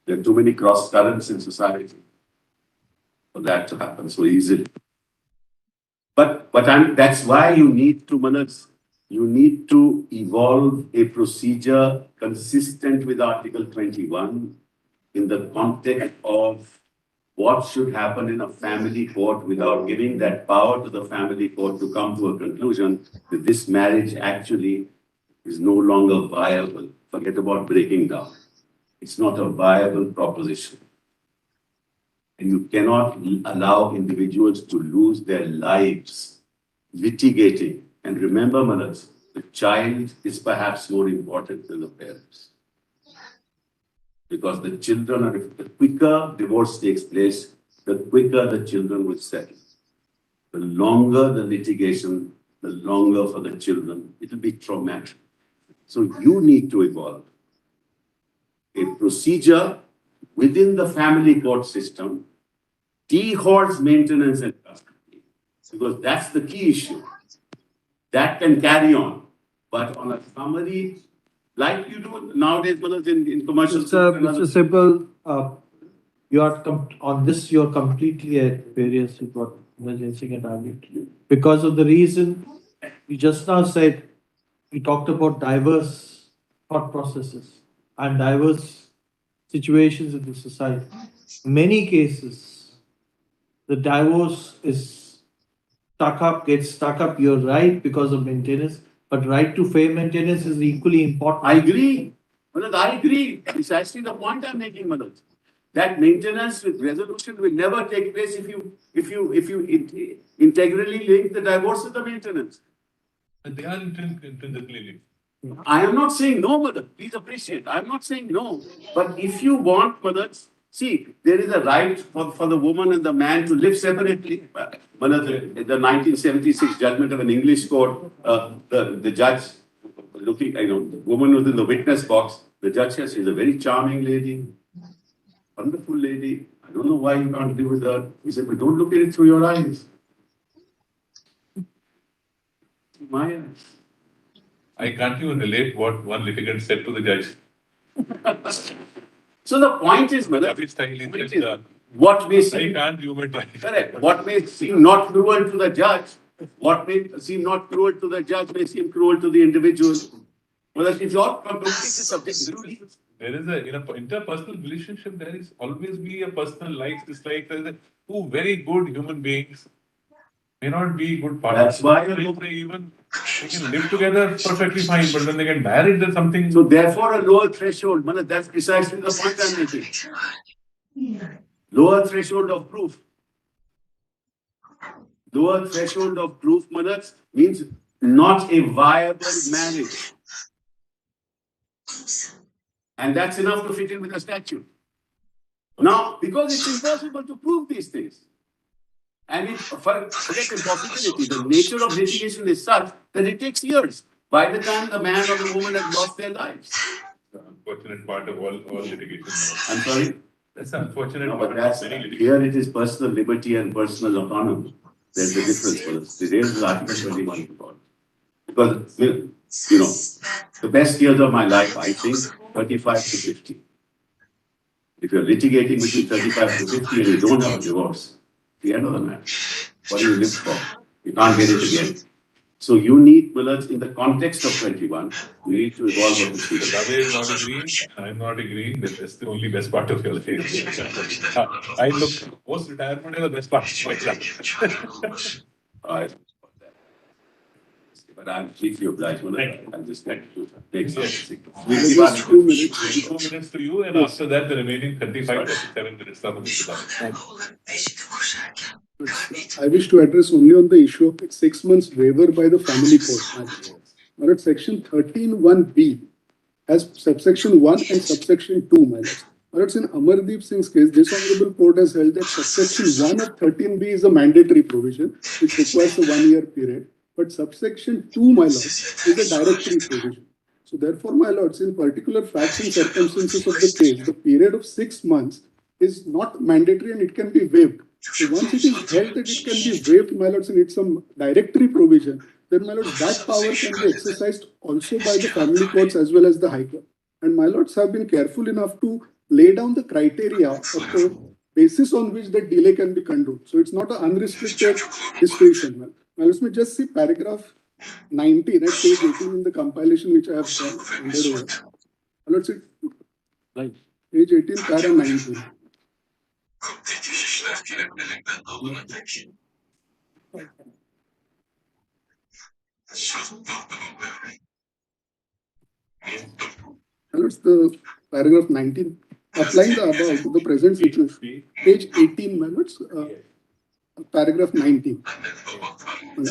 There are too many cross currents in society for that to happen so easily. But that's why you need to evolve a procedure consistent with Article 21 in the context of what should happen in a family court without giving that power to the family court to come to a conclusion that this marriage actually is no longer viable. Forget about breaking down. It's not a viable proposition. And you cannot allow individuals to lose their lives litigating. And remember, mothers, the child is perhaps more important than the parents. Because the children are, the quicker divorce takes place, the quicker the children will settle. The longer the litigation, the longer for the children, it will be traumatic. So you need to evolve a procedure within the family court system, deholds maintenance and custody, because that's the key issue. That can carry on. But on a summary, like you do nowadays, in commercial. Mr. Sibal, you are on this, you're completely at variance with what Mr. Singh had argued. Because of the reason you just now said, we talked about diverse thought processes and diverse situations in the society. In many cases, the divorce is gets stuck up, you're right, because of maintenance, but right to fair maintenance is equally important. I agree. Manoj, I agree. Precisely the point I'm making, Manoj. That maintenance with resolution will never take place if you integrally link the divorce with the maintenance. And they are intrinsically linked. I am not saying no, mother. Please appreciate. I am not saying no. But if you want, mother, see, there is a right for the woman and the man to live separately. Mother, the 1976 judgment of an English court, the judge looking, the woman was in the witness box. The judge says she's a very charming lady, wonderful lady. I don't know why you can't live with her. He said, but don't look at it through your eyes. My eyes. I can't even relate what one litigant said to the judge. So the point is, mother, what may seem, correct, what may seem not cruel to the judge, what may seem not cruel to the judge may seem cruel to the individual. Well, if you're completely subject to there is in an interpersonal relationship, there is always be a personal likes, dislikes. There is two very good human beings may not be good partners. That's why they can live together perfectly fine, but when they get married, there's something. So therefore, a lower threshold, Manoj, that's precisely the point I'm making. Lower threshold of proof. Lower threshold of proof, Manoj, means not a viable marriage. And that's enough to fit in with the statute. Now, because it's impossible to prove these things, and forget impossibility, the nature of litigation is such that it takes years by the time the man or the woman has lost their lives. The unfortunate part of all litigation. I'm sorry? That's the unfortunate No, part but that's, of many litigation. here it is personal liberty and personal autonomy. There's a difference for us. There is Article 21 about. Because, the best years of my life, I think, 35 to 50. If you're litigating between 35 to 50 and you don't have a divorce, the end of the matter. What do you live for? You can't get it again. So you need, in the context of 21, you need to evolve what is needed. Ravi is not agreeing. I'm not agreeing that that's the only best part of your life. I look, post retirement is the best part of my life. But I'm chiefly obliged. I'll just get to take some. We'll give us 2 minutes. 2 minutes to you, and after that, the remaining 35 to 7 minutes. I wish to address only on the issue of 6 months waiver by the family court. But section 13(1)(b) has subsection 1 and subsection 2, my lord. But in Amardeep Singh's case, this honorable court has held that subsection 1 of 13(b) is a mandatory provision, which requires a 1-year period. But subsection 2, my lord, is a directory provision. So therefore, my lords, in particular facts and circumstances of the case, the period of 6 months is not mandatory and it can be waived. So once it is held that it can be waived, my lords, and it's some directory provision, then my lords, that power can be exercised also by the family courts as well as the High Court. And my lords have been careful enough to lay down the criteria of the basis on which the delay can be condoned. So it's not an unrestricted discretion. Now, let me just see paragraph 19 at page 18 in the compilation which I have done. Let's see. Right. Page 18, para 19. birlikte dolunacak. That's the paragraph 19. Applying the above to the present situation. Page 18, my lords, paragraph 19.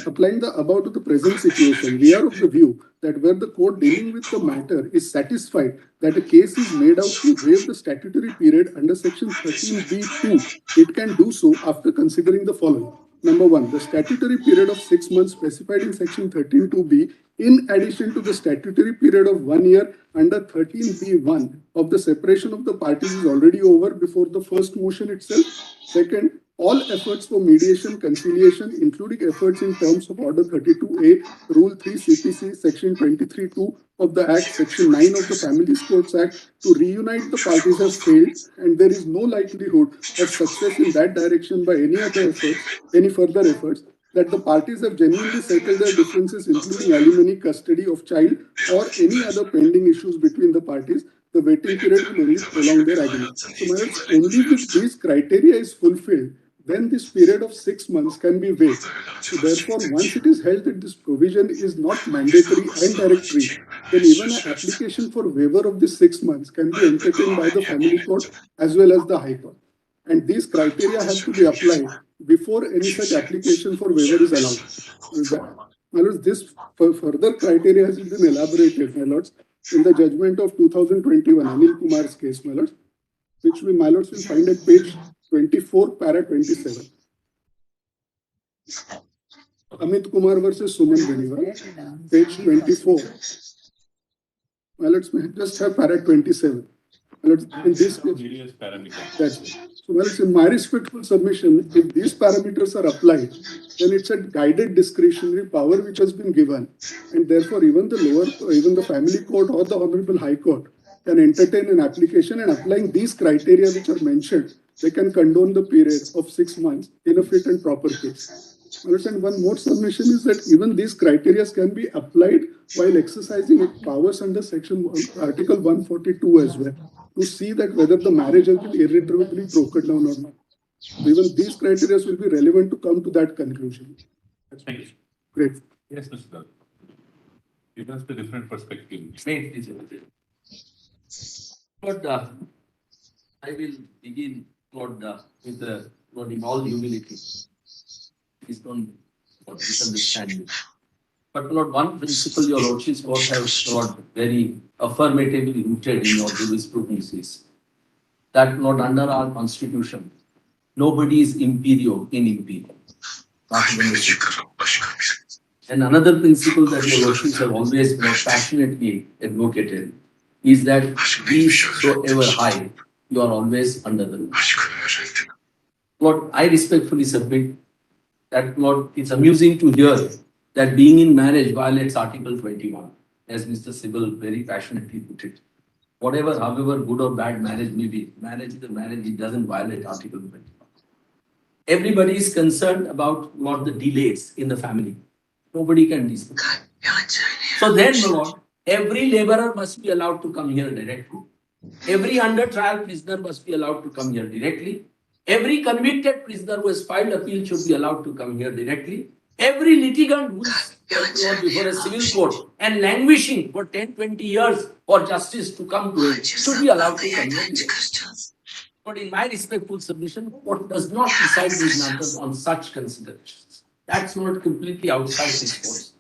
Applying the above to the present situation, we are of the view that where the court dealing with the matter is satisfied that a case is made out to waive the statutory period under section 13b(2), it can do so after considering the following. Number one, the statutory period of 6 months specified in section 13(2)(b), in addition to the statutory period of 1 year under 13b(1) of the separation of the parties is already over before the first motion itself. Second, all efforts for mediation, conciliation, including efforts in terms of Order 32A, Rule 3 CPC, Section 23(2) of the Act, Section 9 of the Family Courts Act, to reunite the parties have failed, and there is no likelihood of success in that direction by any other efforts, any further efforts, that the parties have genuinely settled their differences, including alimony, custody of child, or any other pending issues between the parties, the waiting period will only prolong their agony. So, my lords, only if these criteria is fulfilled, then this period of 6 months can be waived. So therefore, once it is held that this provision is not mandatory and directory, then even an application for waiver of this 6 months can be entertained by the family court as well as the High Court. And these criteria have to be applied before any such application for waiver is allowed. My lords, this further criteria has been elaborated, my lords, in the judgment of 2021, Anil Kumar's case, my lords, which we, my lords, will find at page 24, para 27. Amit Kumar versus Suman Ganiwal, page 24. My lords, may I just have para 27. My lords, in this case, that's it. So, well, in my respectful submission, if these parameters are applied, then it's a guided discretionary power which has been given, and therefore even the family court or the Honorable High Court can entertain an application, and applying these criteria which are mentioned, they can condone the period of 6 months in a fit and proper case. And one more submission is that even these criteria can be applied while exercising powers under Article 142 as well, to see that whether the marriage has been irretrievably broken down or not. Even these criteria will be relevant to come to that conclusion. Thank you. Great. Yes, Mr. Dutt. Give us the different perspective. But I will begin, Lord, Lord, in all humility. Please don't misunderstand me. But Lord, one principle your Lordship's court has, Lord, very affirmatively rooted in your jurisprudence is that, Lord, under our constitution, nobody is imperial in imperial. And another principle that your Lordships have always passionately advocated is that be so ever high, you are always under the law. Lord, I respectfully submit that, Lord, it's amusing to hear that being in marriage violates Article 21, as Mr. Sibal very passionately put it. Whatever, however good or bad marriage may be, marriage is a marriage, it doesn't violate Article 21. Everybody is concerned about, Lord, the delays in the family. Nobody can dispute. So then, Lord, every laborer must be allowed to come here directly. Every under trial prisoner must be allowed to come here directly. Every convicted prisoner who has filed appeal should be allowed to come here directly. Every litigant who is brought before a civil court and languishing for 10, 20 years for justice to come to him should be allowed to come here. But in my respectful submission, court does not decide these matters on such considerations. That's not completely outside this course.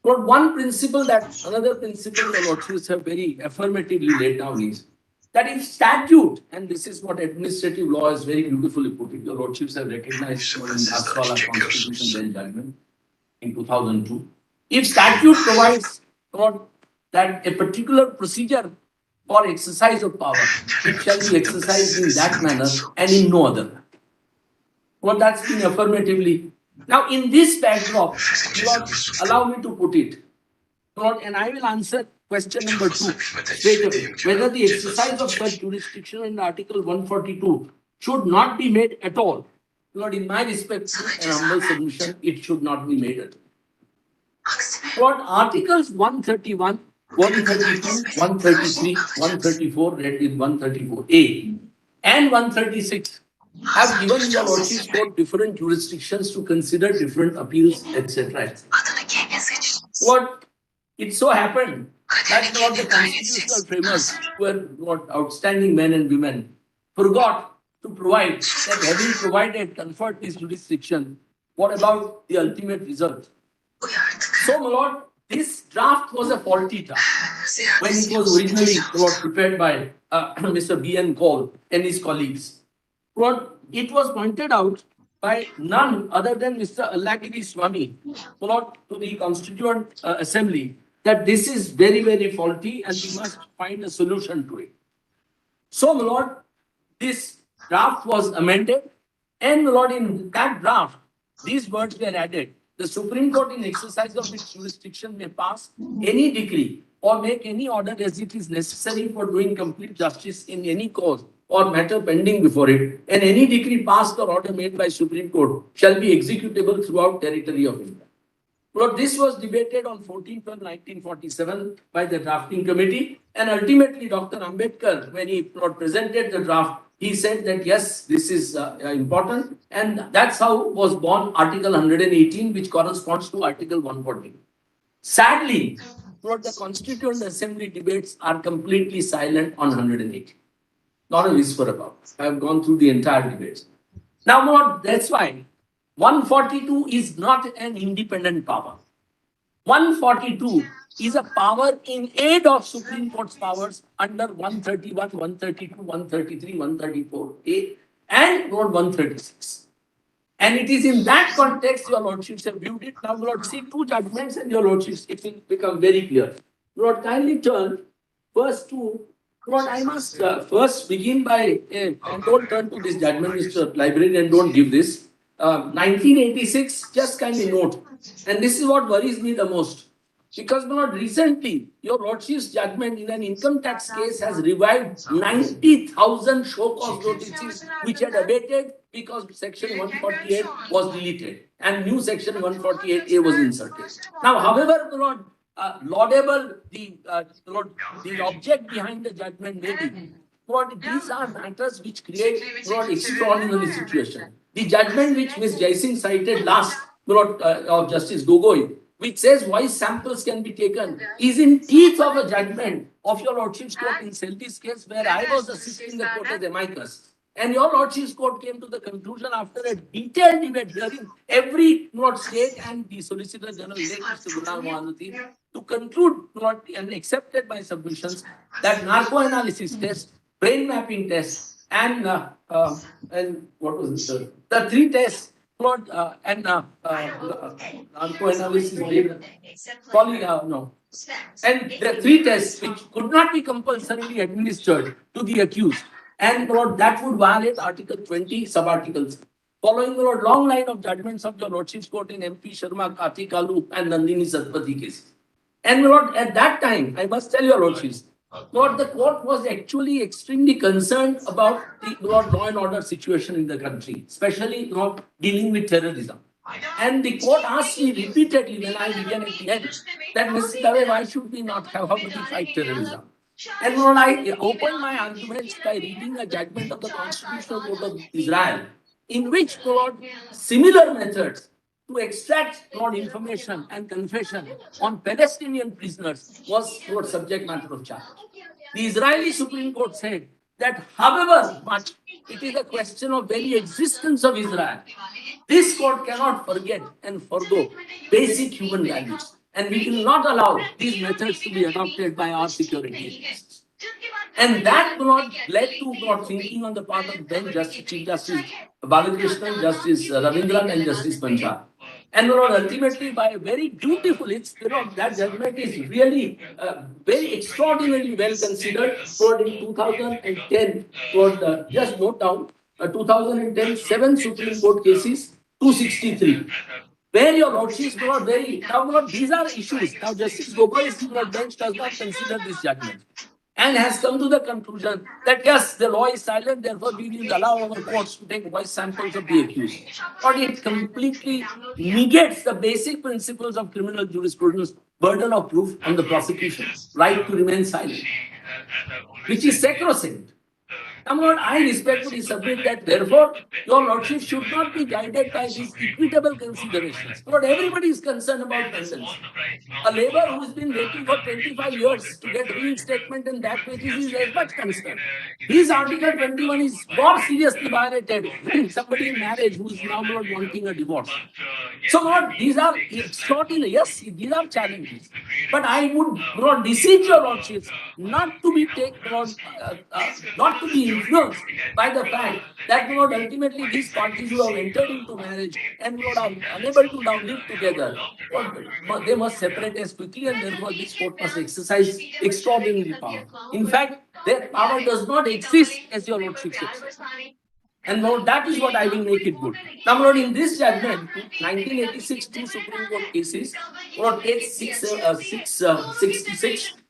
But one principle another principle the Lordships have very affirmatively laid down is that if statute, and this is what administrative law is very beautifully put it, the Lordships have recognized in Aswala Constitution Bench judgment in 2002. If statute provides that a particular procedure for exercise of power, it shall be exercised in that manner and in no other. Well, that's been affirmatively. Now, in this backdrop, Lord, allow me to put it, Lord, and I will answer question number 2 straight away. Whether the exercise of such jurisdiction in Article 142 should not be made at all. Lord, in my respect and humble submission, it should not be made at all. Lord, Articles 131, 132, 133, 134, read with 134A, and 136 have given your lordship's court different jurisdictions to consider different appeals, etc. What it so happened that what the constitutional framers, who were what outstanding men and women, forgot to provide that having provided conferred this jurisdiction, what about the ultimate result? So, my lord, this draft was a faulty draft when it was originally prepared by Mr. B.N. Kaul and his colleagues. What it was pointed out by none other than Mr. Allagiri Swamy, to the Constituent Assembly, that this is very, very faulty and we must find a solution to it. So, my lord, this draft was amended, and my lord, in that draft, these words were added. The Supreme Court, in exercise of its jurisdiction, may pass any decree or make any order as it is necessary for doing complete justice in any cause or matter pending before it, and any decree passed or order made by Supreme Court shall be executable throughout territory of India. Well, this was debated on 14th of 1947 by the drafting committee, and ultimately Dr. Ambedkar, when he presented the draft, he said that yes, this is important, and that's how was born Article 118, which corresponds to Article 140. Sadly, the Constituent Assembly debates are completely silent on 118. Not a whisper about it. I have gone through the entire debates. Now, Lord, that's why 142 is not an independent power. 142 is a power in aid of Supreme Court's powers under 131, 132, 133, 134A and Lord 136. And it is in that context your lordships have viewed it. Now, Lord, see two judgments and your lordships, it will become very clear. Lord, kindly turn first to, Lord, I must first begin by, and don't turn to this judgment, Mr. Librarian, and don't give this. 1986, just kindly note, and this is what worries me the most, because Lord, recently your lordship's judgment in an income tax case has revived 90,000 show cause notices which had abated because section 148 was deleted and new section 148A was inserted. Now, however, Lord, laudable the object behind the judgment may be, Lord, these are matters which create extraordinary situation. The judgment which Ms. Jaising cited last, of Justice Gogoi, which says voice samples can be taken, is in teeth of a judgment of your lordship's court in Selby's case, where I was assisting the court as amicus. And your lordship's court came to the conclusion after a detailed debate hearing every state and the Solicitor General, Mr. Gulnar Mohanty, to conclude and accepted by submissions that narco-analysis test, brain mapping test, and what was it? The three tests, narco-analysis, and the three tests which could not be compulsorily administered to the accused, and that would violate Article 20 subarticles. Following the long line of judgments of your lordship's court in MP Sharma, Kati Kalu, and Nandini Satpathy case. And at that time, I must tell your lordships, the court was actually extremely concerned about the law and order situation in the country, especially dealing with terrorism. And the court asked me repeatedly when I began at the end that, Mr. Dave, why should we not have, how do we fight terrorism? And I opened my arguments by reading a judgment of the Constitutional Court of Israel, in which similar methods to extract information and confession on Palestinian prisoners was subject matter of charge. The Israeli Supreme Court said that however much it is a question of very existence of Israel, this court cannot forget and forgo basic human values. And we will not allow these methods to be adopted by our security agencies. And that led to thinking on the part of then Chief Justice Balakrishnan, Justice Ravindran, and Justice Panchal. And ultimately, by very beautiful, that judgment is really very extraordinarily well considered. In 2010, just note down, 2010, 7 Supreme Court cases, 263. Where your lordships very, now these are issues. Now Justice Gogai's bench does not consider this judgment and has come to the conclusion that yes, the law is silent, therefore we will allow our courts to take voice samples of the accused. But it completely negates the basic principles of criminal jurisprudence, burden of proof on the prosecution, right to remain silent, which is sacrosanct. Come on, I respectfully submit that therefore your lordship should not be guided by these equitable considerations. Lord, everybody is concerned about pensions. A labor who has been waiting for 25 years to get reinstatement and back wages is as much concerned. His Article 21 is more seriously violated than somebody in marriage who is now not wanting a divorce. So, Lord, these are extraordinary. Yes, these are challenges. But I would, Lord, beseech your lordships not to be not to be influenced by the fact that, Lord, ultimately these parties who have entered into marriage and, Lord, are unable to now live together, Lord, they must separate as quickly, and therefore this court must exercise extraordinary power. In fact, their power does not exist as your lordship says. And Lord, that is what I will make it good. Now, Lord, in this judgment, 1986 two Supreme Court cases, Lord, case 66,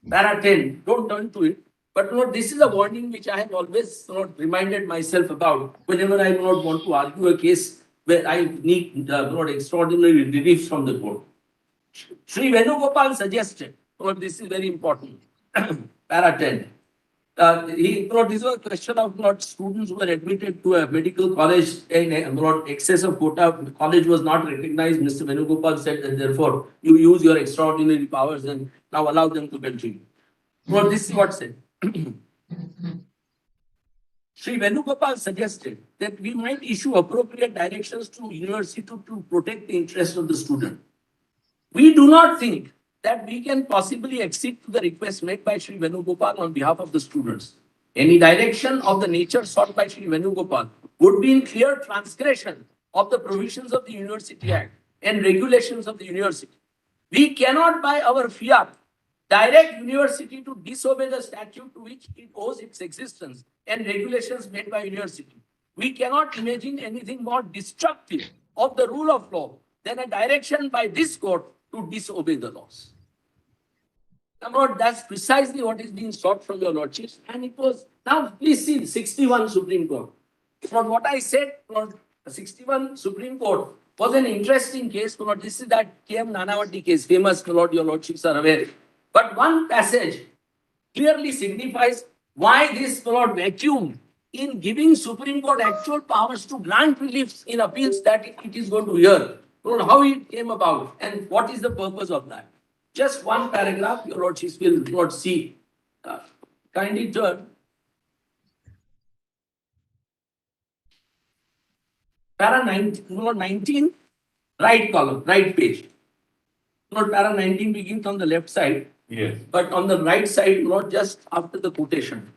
para 10, don't turn to it. But Lord, this is a warning which I have always, Lord, reminded myself about whenever I, Lord, want to argue a case where I need, Lord, extraordinary relief from the court. Sri Venugopal suggested, Lord, this is very important, para 10. This was a question of students who were admitted to a medical college in excess of quota. College was not recognized. Mr. Venugopal said that therefore you use your extraordinary powers and now allow them to continue. This is what said. Sri Venugopal suggested that we might issue appropriate directions to university to protect the interest of the student. We do not think that we can possibly accede to the request made by Sri Venugopal on behalf of the students. Any direction of the nature sought by Sri Venugopal would be in clear transgression of the provisions of the University Act and regulations of the university. We cannot, by our fiat, direct university to disobey the statute to which it owes its existence and regulations made by university. We cannot imagine anything more destructive of the rule of law than a direction by this court to disobey the laws. Now, Lord, that's precisely what is being sought from your lordships. And it was, now please see, 61 Supreme Court. From what I said, Lord, 61 Supreme Court was an interesting case. Lord, this is that K.M. Nanavati case, famous, Lord, your lordships are aware. But one passage clearly signifies why this, Lord, vacuum in giving Supreme Court actual powers to grant reliefs in appeals that it is going to hear. Lord, how it came about and what is the purpose of that. Just one paragraph, your lordships will not see. Kindly turn. Para 19, right column, right page. Not para 19 begins on the left side. Yes. But on the right side, not just after the quotation.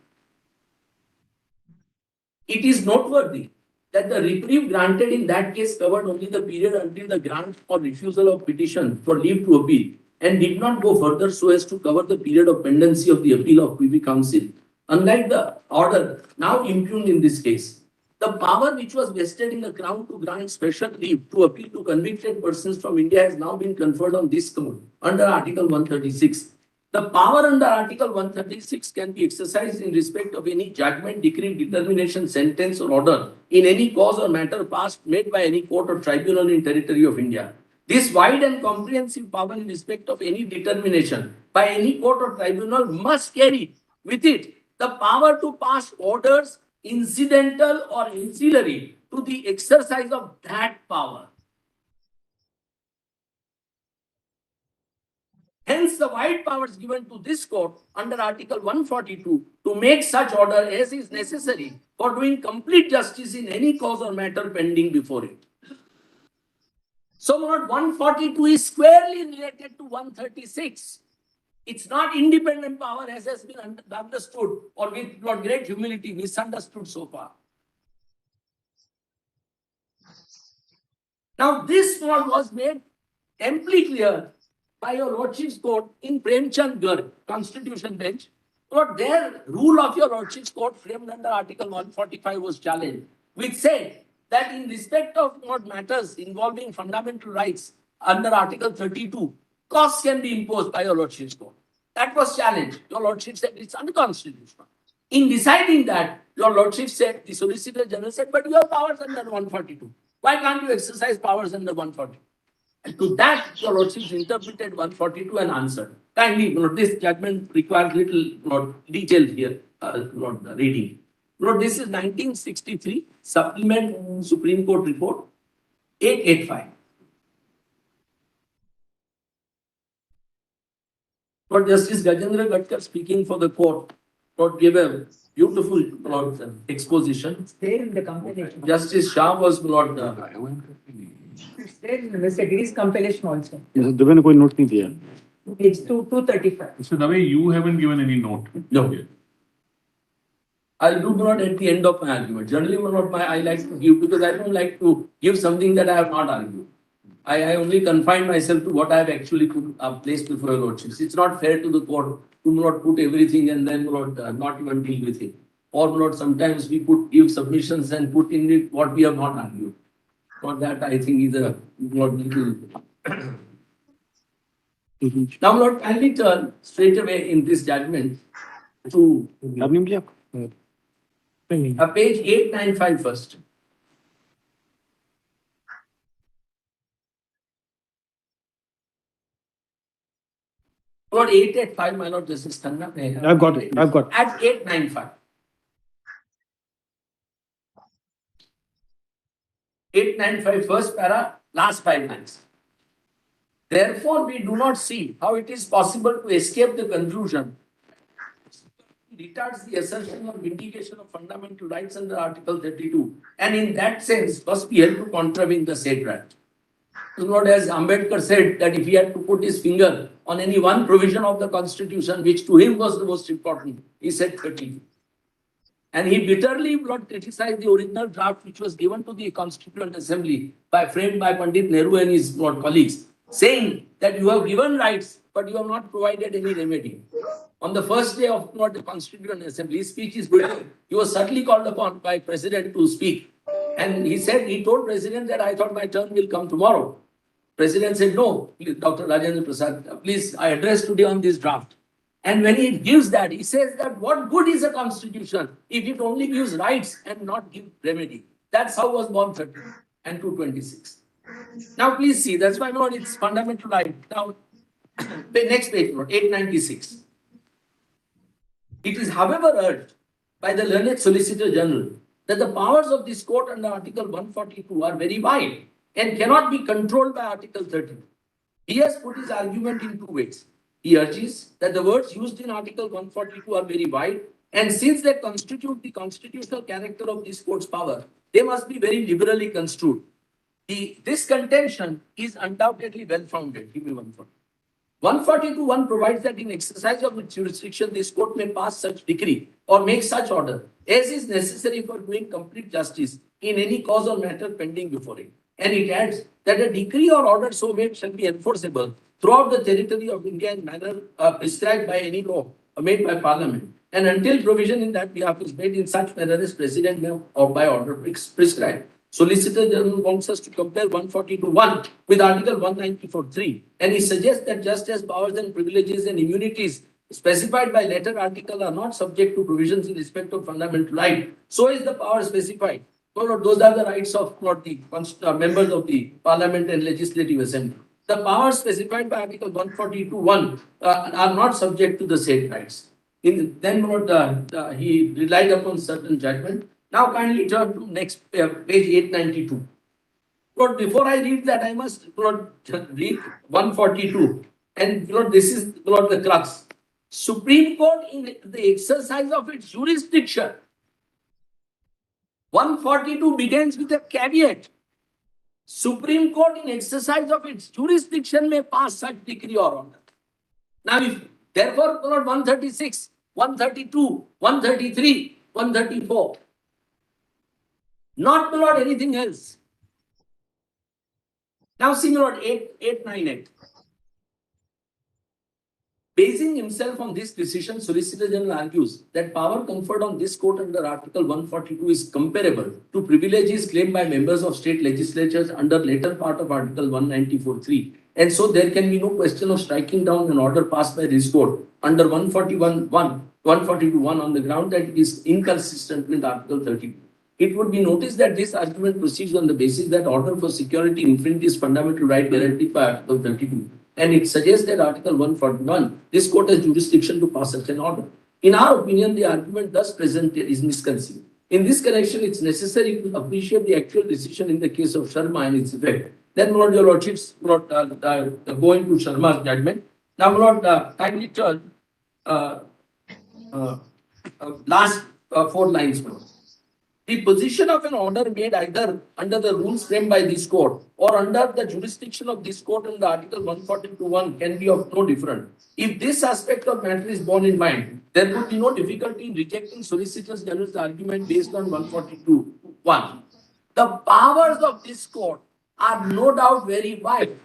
It is noteworthy that the reprieve granted in that case covered only the period until the grant or refusal of petition for leave to appeal and did not go further so as to cover the period of pendency of the appeal of Privy Council. Unlike the order now impugned in this case, the power which was vested in the Crown to grant special leave to appeal to convicted persons from India has now been conferred on this court under Article 136. The power under Article 136 can be exercised in respect of any judgment, decree, determination, sentence or order in any cause or matter passed made by any court or tribunal in territory of India. This wide and comprehensive power in respect of any determination by any court or tribunal must carry with it the power to pass orders incidental or ancillary to the exercise of that power. Hence, the wide powers given to this court under Article 142 to make such order as is necessary for doing complete justice in any cause or matter pending before it. So, Lord, 142 is squarely related to 136. It's not independent power as has been understood or with Lord great humility misunderstood so far. Now, this one was made amply clear by your lordship's court in Premchand Garg, Constitution Bench. Lord, their rule of your lordship's court framed under Article 145 was challenged, which said that in respect of matters involving fundamental rights under Article 32, costs can be imposed by your lordship's court. That was challenged. Your lordship said it's unconstitutional. In deciding that, your lordship said, the Solicitor General said, but you have powers under 142. Why can't you exercise powers under 142? And to that, your lordship interpreted 142 and answered. Kindly, this judgment requires little detail here, reading. No, this is 1963 supplement Supreme Court report 885. Lord Justice Gajendra Gadkar speaking for the court, Lord gave a beautiful Lord, exposition. There in the compilation. Justice Shah was Lord. It's there in Mr. Giri's compilation also. Dubey ने कोई note नहीं दिया. Page 235. So, Dave, you haven't given any note. No. I'll do not at the end of my argument. Generally, I like to give because I don't like to give something that I have not argued. I only confine myself to what I have actually placed before your lordships. It's not fair to the court to not put everything and then not even deal with it. Or sometimes we give submissions and put in it what we have not argued. For that, I think is a little. Now, Lord, kindly turn straight away in this judgment to page 895 first. Lord, 885, my Lord Justice Khanna. I've got it. I've got it. At 895. 895 first para, last 5 lines. Therefore, we do not see how it is possible to escape the conclusion retards the assertion or vindication of fundamental rights under Article 32, and in that sense must be held to contravene the said right. Lord, as Ambedkar said, that if he had to put his finger on any one provision of the Constitution, which to him was the most important, he said 30. And he bitterly criticized the original draft which was given to the Constituent Assembly framed by Pandit Nehru and his colleagues, saying that you have given rights, but you have not provided any remedy. On the first day of the Constituent Assembly, his speech is good. He was certainly called upon by President to speak. And he told President that I thought my turn will come tomorrow. President said, no, Dr. Rajendra Prasad, please, I address today on this draft. And when he gives that, he says that what good is a constitution if it only gives rights and not give remedy? That's how was born 30 and 226. Now please see, that's why Lord, it's fundamental right. Now, the next page, Lord, 896. It is, however, urged by the learned Solicitor General that the powers of this court under Article 142 are very wide and cannot be controlled by Article 30. He has put his argument in 2 ways. He urges that the words used in Article 142 are very wide, and since they constitute the constitutional character of this court's power, they must be very liberally construed. This contention is undoubtedly well-founded. Give me 142.1 provides that in exercise of its jurisdiction, this court may pass such decree or make such order as is necessary for doing complete justice in any cause or matter pending before it. And it adds that a decree or order so made shall be enforceable throughout the territory of India in manner prescribed by any law made by Parliament, and until provision in that behalf is made in such manner as President may or by order prescribed. Solicitor General wants us to compare 142.1 with Article 194.3, and he suggests that just as powers and privileges and immunities specified by latter article are not subject to provisions in respect of fundamental right, so is the power specified. So those are the rights of the members of the Parliament and Legislative Assembly. The powers specified by Article 142.1 are not subject to the said rights. Then he relied upon certain judgment. Now kindly turn to next page 892. Lord, before I read that, I must read 142. And this is the crux. Supreme Court in the exercise of its jurisdiction. 142 begins with a caveat. Supreme Court in exercise of its jurisdiction may pass such decree or order. Now, therefore, 136, 132, 133, 134. Not anything else. Now see 898. Basing himself on this decision, Solicitor General argues that power conferred on this court under Article 142 is comparable to privileges claimed by members of state legislatures under later part of Article 194.3. And so there can be no question of striking down an order passed by this court under 142.1 on the ground that it is inconsistent with Article 32. It would be noticed that this argument proceeds on the basis that order for security infringes fundamental right guaranteed by Article 32. And it suggests that Article 141, this court has jurisdiction to pass such an order. In our opinion, the argument thus presented is misconceived. In this connection, it's necessary to appreciate the actual decision in the case of Sharma and its effect. Then, my lord, your lordships, my lord, go into Sharma's judgment. Now, my lord, kindly turn last 4 lines, my lord. The position of an order made either under the rules framed by this court or under the jurisdiction of this court under Article 142(1) can be of no different. If this aspect of matter is borne in mind, there would be no difficulty in rejecting Solicitor General's argument based on 142(1). The powers of this court are no doubt very wide,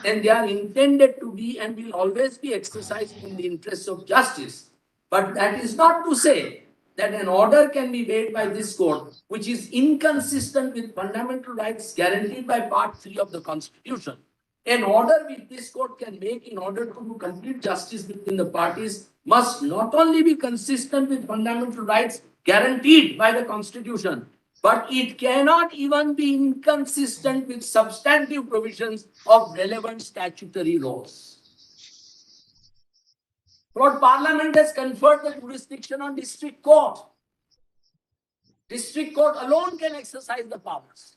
and they are intended to be and will always be exercised in the interests of justice. But that is not to say that an order can be made by this court which is inconsistent with fundamental rights guaranteed by Part 3 of the Constitution. An order which this court can make in order to do complete justice between the parties must not only be consistent with fundamental rights guaranteed by the Constitution, but it cannot even be inconsistent with substantive provisions of relevant statutory laws. Lord, Parliament has conferred the jurisdiction on district court. District court alone can exercise the powers.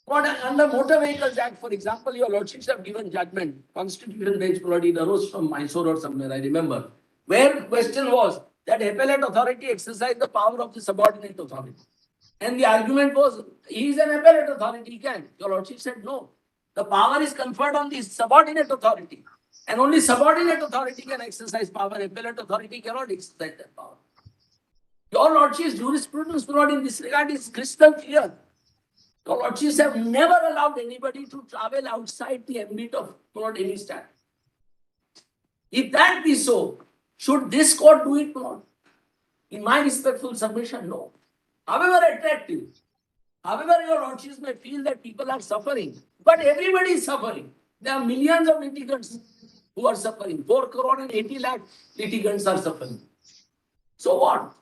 Lord, under Motor Vehicles Act, for example, your lordships have given judgment. Constitution bench probably arose from Mysore or somewhere, I remember, where the question was that appellate authority exercised the power of the subordinate authority. And the argument was, he is an appellate authority, he can. Your lordship said no. The power is conferred on the subordinate authority. And only subordinate authority can exercise power. Appellate authority cannot exercise that power. Your lordship's jurisprudence, Lord, in this regard is crystal clear. Your lordships have never allowed anybody to travel outside the ambit of Lord any statute. If that be so, should this court do it, Lord? In my respectful submission, no. However attractive, however your lordships may feel that people are suffering, but everybody is suffering. There are millions of litigants who are suffering. 4 crore and 80 lakh litigants are suffering. So what?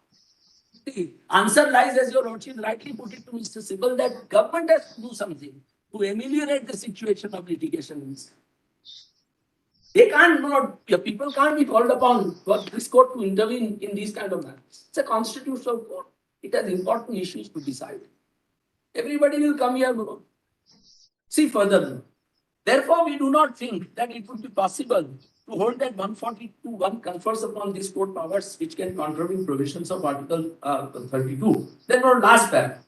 The answer lies, as your lordship rightly put it to Mr. Sibal, that government has to do something to ameliorate the situation of litigation. They can't, people can't be called upon for this court to intervene in these kind of matters. It's a constitutional court. It has important issues to decide. Everybody will come here, see further. Therefore, we do not think that it would be possible to hold that 142(1) confers upon this court powers which can contravene provisions of Article 32. Then our last paragraph.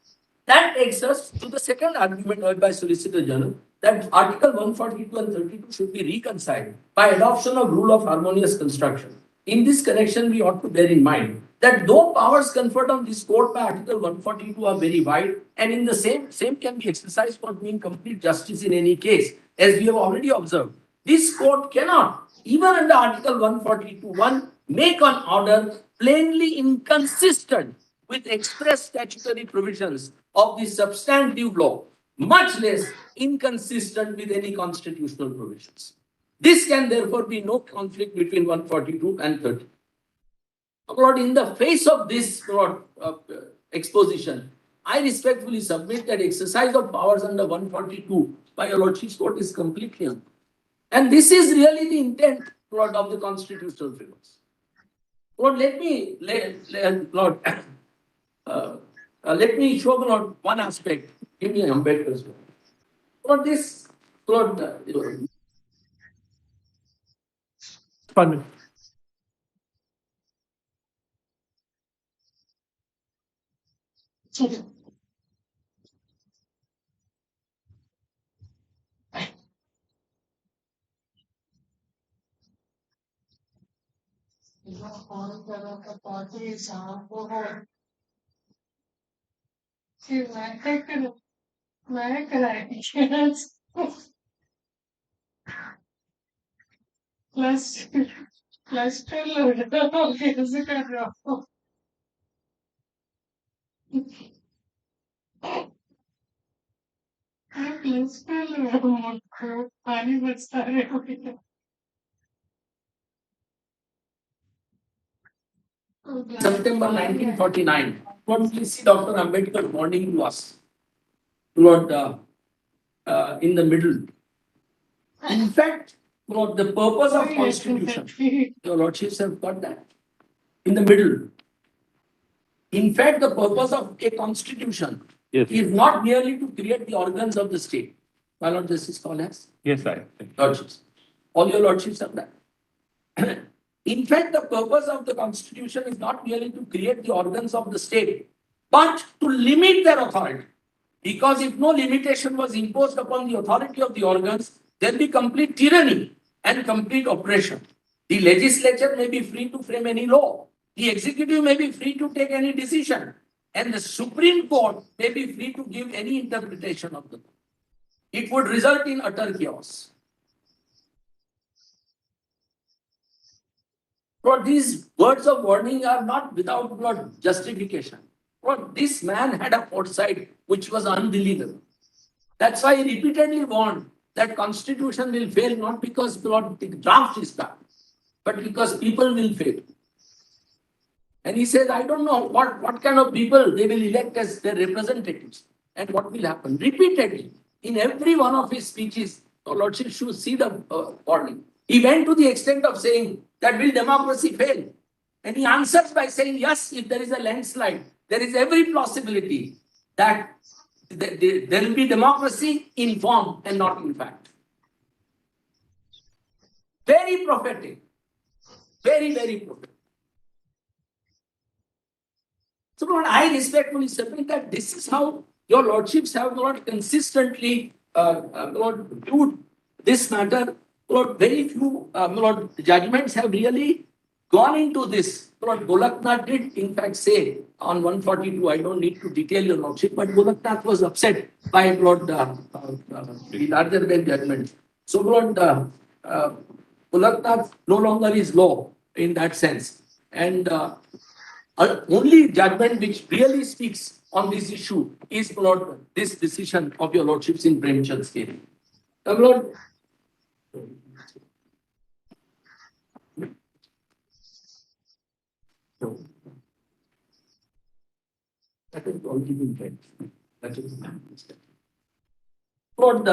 That takes us to the second argument heard by Solicitor General, that Article 142 and 32 should be reconciled by adoption of rule of harmonious construction. In this connection, we ought to bear in mind that though powers conferred on this court by Article 142 are very wide, and in the same can be exercised for doing complete justice in any case, as we have already observed, this court cannot, even under Article 142(1), make an order plainly inconsistent with express statutory provisions of the substantive law, much less inconsistent with any constitutional provisions. This can therefore be no conflict between 142 and 30. Lord, in the face of this exposition, I respectfully submit that exercise of powers under 142 by your lordship's court is completely unfair. And this is really the intent, Lord, of the constitutional frameworks. Lord, let me show Lord one aspect. Give me Ambedkar's word. Lord, this, Lord, 1 minute. पानी बचता है September 1949, Lord, please see Dr. Ambedkar warning to us. Lord, in the middle. In fact, Lord, the purpose of Constitution, your lordships have got that. In the middle. In fact, the purpose of a constitution is not merely to create the organs of the state. My Lord Justice Collins. Yes, I think. Lordships. All your lordships have that. In fact, the purpose of the constitution is not merely to create the organs of the state, but to limit their authority. Because if no limitation was imposed upon the authority of the organs, there will be complete tyranny and complete oppression. The legislature may be free to frame any law. The executive may be free to take any decision. And the Supreme Court may be free to give any interpretation of the law. It would result in utter chaos. For these words of warning are not without justification. For this man had a foresight which was unbelievable. That's why he repeatedly warned that constitution will fail not because the draft is bad, but because people will fail. And he says, I don't know what kind of people they will elect as their representatives and what will happen. Repeatedly, in every one of his speeches, your Lordship should see the warning. He went to the extent of saying that will democracy fail? And he answers by saying, yes, if there is a landslide, there is every possibility that there will be democracy in form and not in fact. Very prophetic. Very, very prophetic. So, Lord, I respectfully submit that this is how your lordships have not consistently viewed this matter. Lord, very few Lord, judgments have really gone into this. Lord, Golaknath did in fact say on 142, I don't need to detail your lordship, but Golaknath was upset by Lord the larger than judgment. So, Lord, Golaknath no longer is law in that sense. And only judgment which really speaks on this issue is, Lord, this decision of your lordships in Premchand's case. Lord, no. That is already been read. That is my mistake. Lord,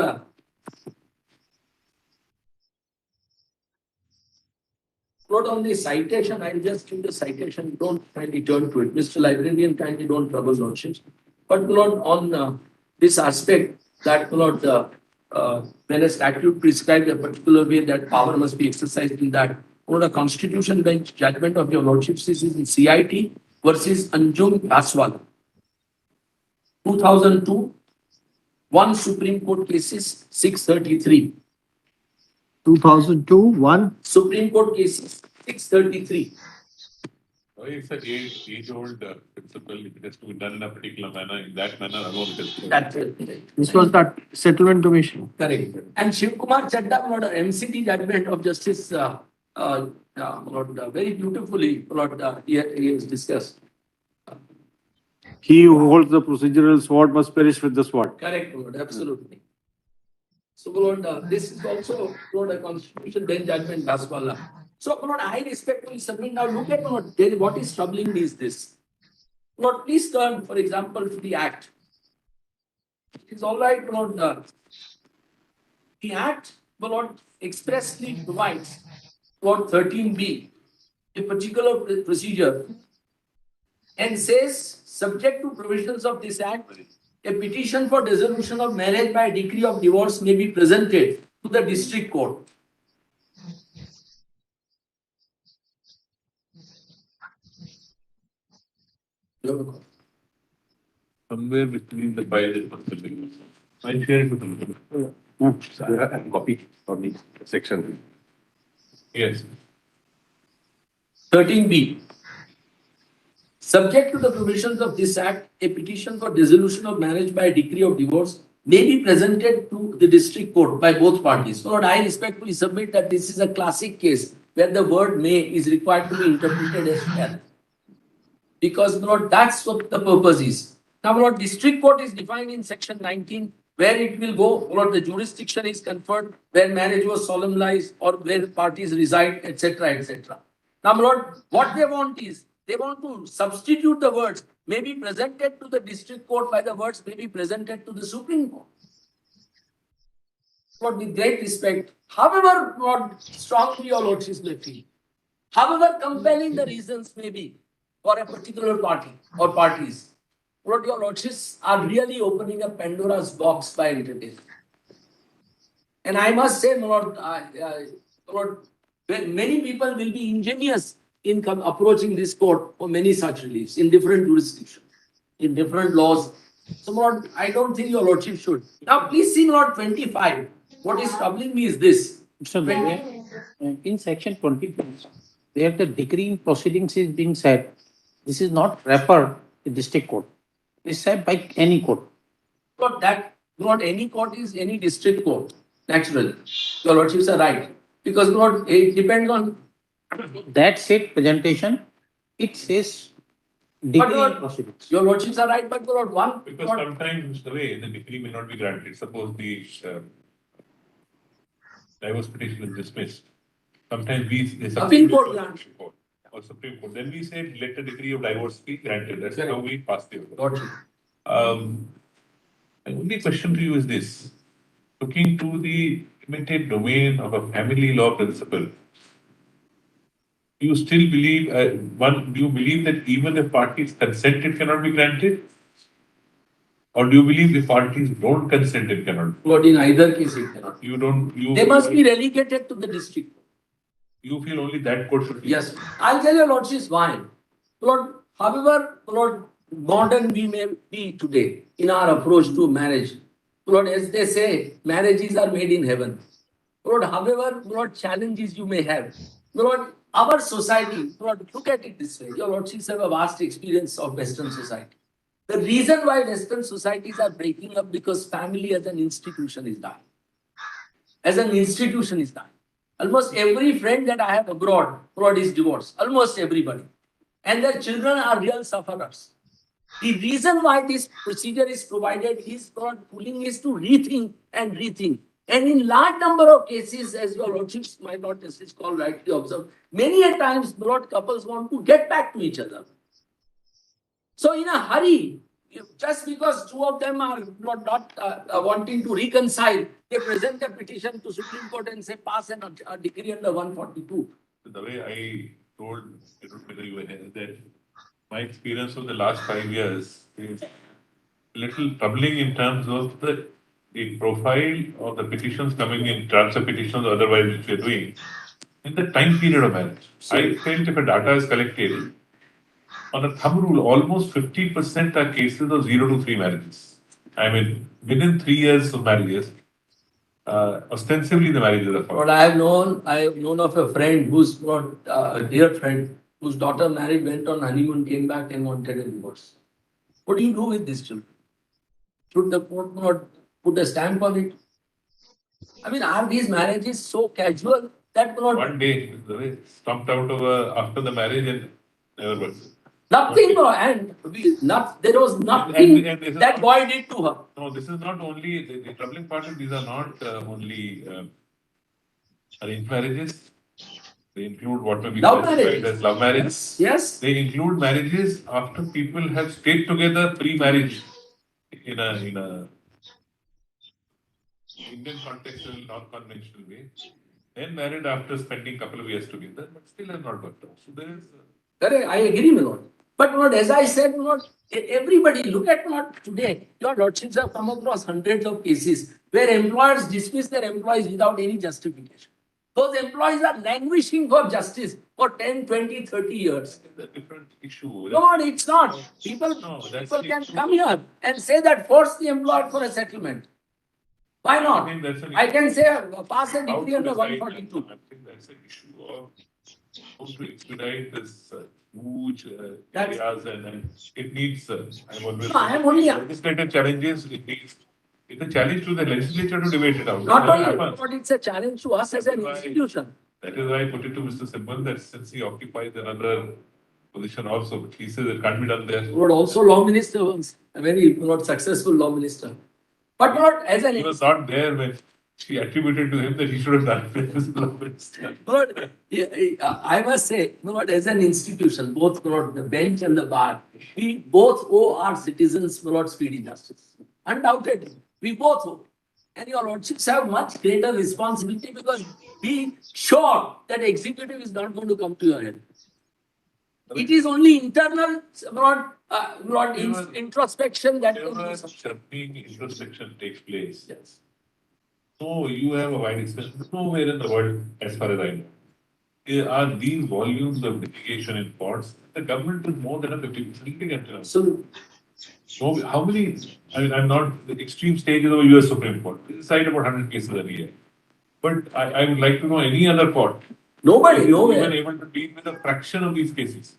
Lord, on the citation, I'll just give the citation. Don't kindly turn to it. Mr. Librarian, kindly don't trouble lordships. But Lord, on this aspect, that Lord, when a statute prescribes a particular way that power must be exercised in that, Lord, a constitution bench judgment of your lordships is in CIT versus Anjum Aswal. 2002, 1 Supreme Court cases, 633. 2002, 1 Supreme Court cases, 633. It's an age-old principle. It has to be done in a particular manner. In that manner alone, it is. That's it. This was that settlement commission. Correct. And Shiv Kumar Chadda, Lord, MCT judgment of Justice, Lord, very beautifully, Lord, he has discussed. He who holds the procedural sword must perish with the sword. Correct, Lord, absolutely. So, Lord, this is also, Lord, a constitution bench judgment, Daswala. So, Lord, I respectfully submit. Now, look at what is troubling me is this. Lord, please turn, for example, to the Act. It's all right, Lord. The Act, Lord, expressly provides for 13B, a particular procedure, and says, subject to provisions of this Act, a petition for dissolution of marriage by decree of divorce may be presented to the district court. Somewhere between the file and something. I share it with them. So I have a copy of the section. Yes. 13B. Subject to the provisions of this Act, a petition for dissolution of marriage by decree of divorce may be presented to the district court by both parties. So, Lord, I respectfully submit that this is a classic case where the word may is required to be interpreted as shall. Because, Lord, that's what the purpose is. Now, Lord, district court is defined in section 19, where it will go, Lord, the jurisdiction is conferred, where marriage was solemnized or where parties reside, etc., etc. Now, Lord, what they want is, they want to substitute the words may be presented to the district court by the words may be presented to the Supreme Court. Lord, with great respect, however Lord, strongly your lordships may feel, however compelling the reasons may be, for a particular party or parties. What your lordships are really opening a Pandora's box by entertaining. And I must say, Lord, Lord, many people will be ingenious in approaching this court for many such reliefs in different jurisdictions, in different laws. So, Lord, I don't think your lordship should. Now, please see Lord 25. What is troubling me is this. Mr. Lawyer, in section 22, where the decreeing proceedings is being said, this is not referred to district court. It's said by any court. Not any court is any district court, naturally. Your lordships are right. Because Lord, it depends on That said presentation, it says decreeing Lord, proceedings. your lordships are right, but Lord, one. Because sometimes the way the decree may not be granted. Suppose the divorce petition is dismissed. Sometimes the Appeal court grants. Or Supreme Court. Then we say let the decree of divorce be granted. That's how we pass the order. The only question to you is this: looking to the limited domain of a family law principle, do you still believe do you believe that even if parties consent, it cannot be granted? Or do you believe if parties don't consent, it cannot? Lord, in either case, it cannot. You don't. They must be relegated to the district. You feel only that court should be. Yes. I'll tell your lordships why. Lord, however, Lord, modern we may be today in our approach to marriage. Lord, as they say, marriages are made in heaven. Lord, however, Lord, challenges you may have. Lord, our society, Lord, look at it this way. Your lordships have a vast experience of Western society. The reason why Western societies are breaking up because family as an institution is dying. As an institution is dying. Almost every friend that I have abroad, is divorced. Almost everybody. And their children are real sufferers. The reason why this procedure is provided is not pulling is to rethink and rethink. And in large number of cases, as your lordships might not necessarily call rightly observed, many a times couples want to get back to each other. So in a hurry, just because two of them are not wanting to reconcile, they present a petition to Supreme Court and say pass a decree under 142. The way I told whether you were here, that my experience of the last 5 years is a little troubling in terms of the profile of the petitions coming in, transfer petitions, otherwise which we are doing, in the time period of marriage. I felt if a data is collected, on a thumb rule, almost 50% are cases of 0 to 3 marriages. I mean, within 3 years of marriages, ostensibly the marriages are But I have known of a friend who's a dear friend whose daughter married, went on honeymoon, came back and wanted a divorce. What do you do with these children? Should the court not put a stamp on it? I mean, are these marriages so casual that one day the way stumped out of after the marriage and never worked. Nothing, there was nothing and that boy did to her. No, this is not only the troubling part is these are not only arranged marriages. They include what may be classified as love marriages. Yes. They include marriages after people have stayed together pre-marriage in a Indian context, non-conventional way. Then married after spending a couple of years together, but still has not worked out. So there is. Correct, I agree, my lord. But as I said, everybody look at today. Your lordships have come across hundreds of cases where employers dismiss their employees without any justification. Those employees are languishing for justice for 10, 20, 30 years. It's a different issue. No, it's not. People can come here and say that force the employer for a settlement. Why not? I can say pass a decree under 142. I think that's an issue of how to expedite this huge areas and it needs, I'm only legislative challenges, it's a challenge to the legislature to debate it out. Not only, but it's a challenge to us as an institution. That is why I put it to Mr. Simbal that since he occupies another position also, which he says it can't be done there. Lord, also law minister once, a very successful law minister. But not as an... He was not there when she attributed to him that he should have done it as law minister. Lord, I must say, as an institution, both the bench and the bar, we both owe our citizens speedy justice. Undoubtedly, we both owe. And your lordships have much greater responsibility because be sure that executive is not going to come to your head. It is only internal, not introspection that can Whenever be. churning introspection takes place, Yes. so you have a wide expression. Nowhere in the world, as far as I know, are these volumes of litigation in courts. The government is more than a 50% litigant. So how many? I mean, I'm not the extreme stages of a U.S. Supreme Court. They decide about 100 cases a year. But I would like to know any other court. Nobody, is nowhere. even able to deal with a fraction of these cases.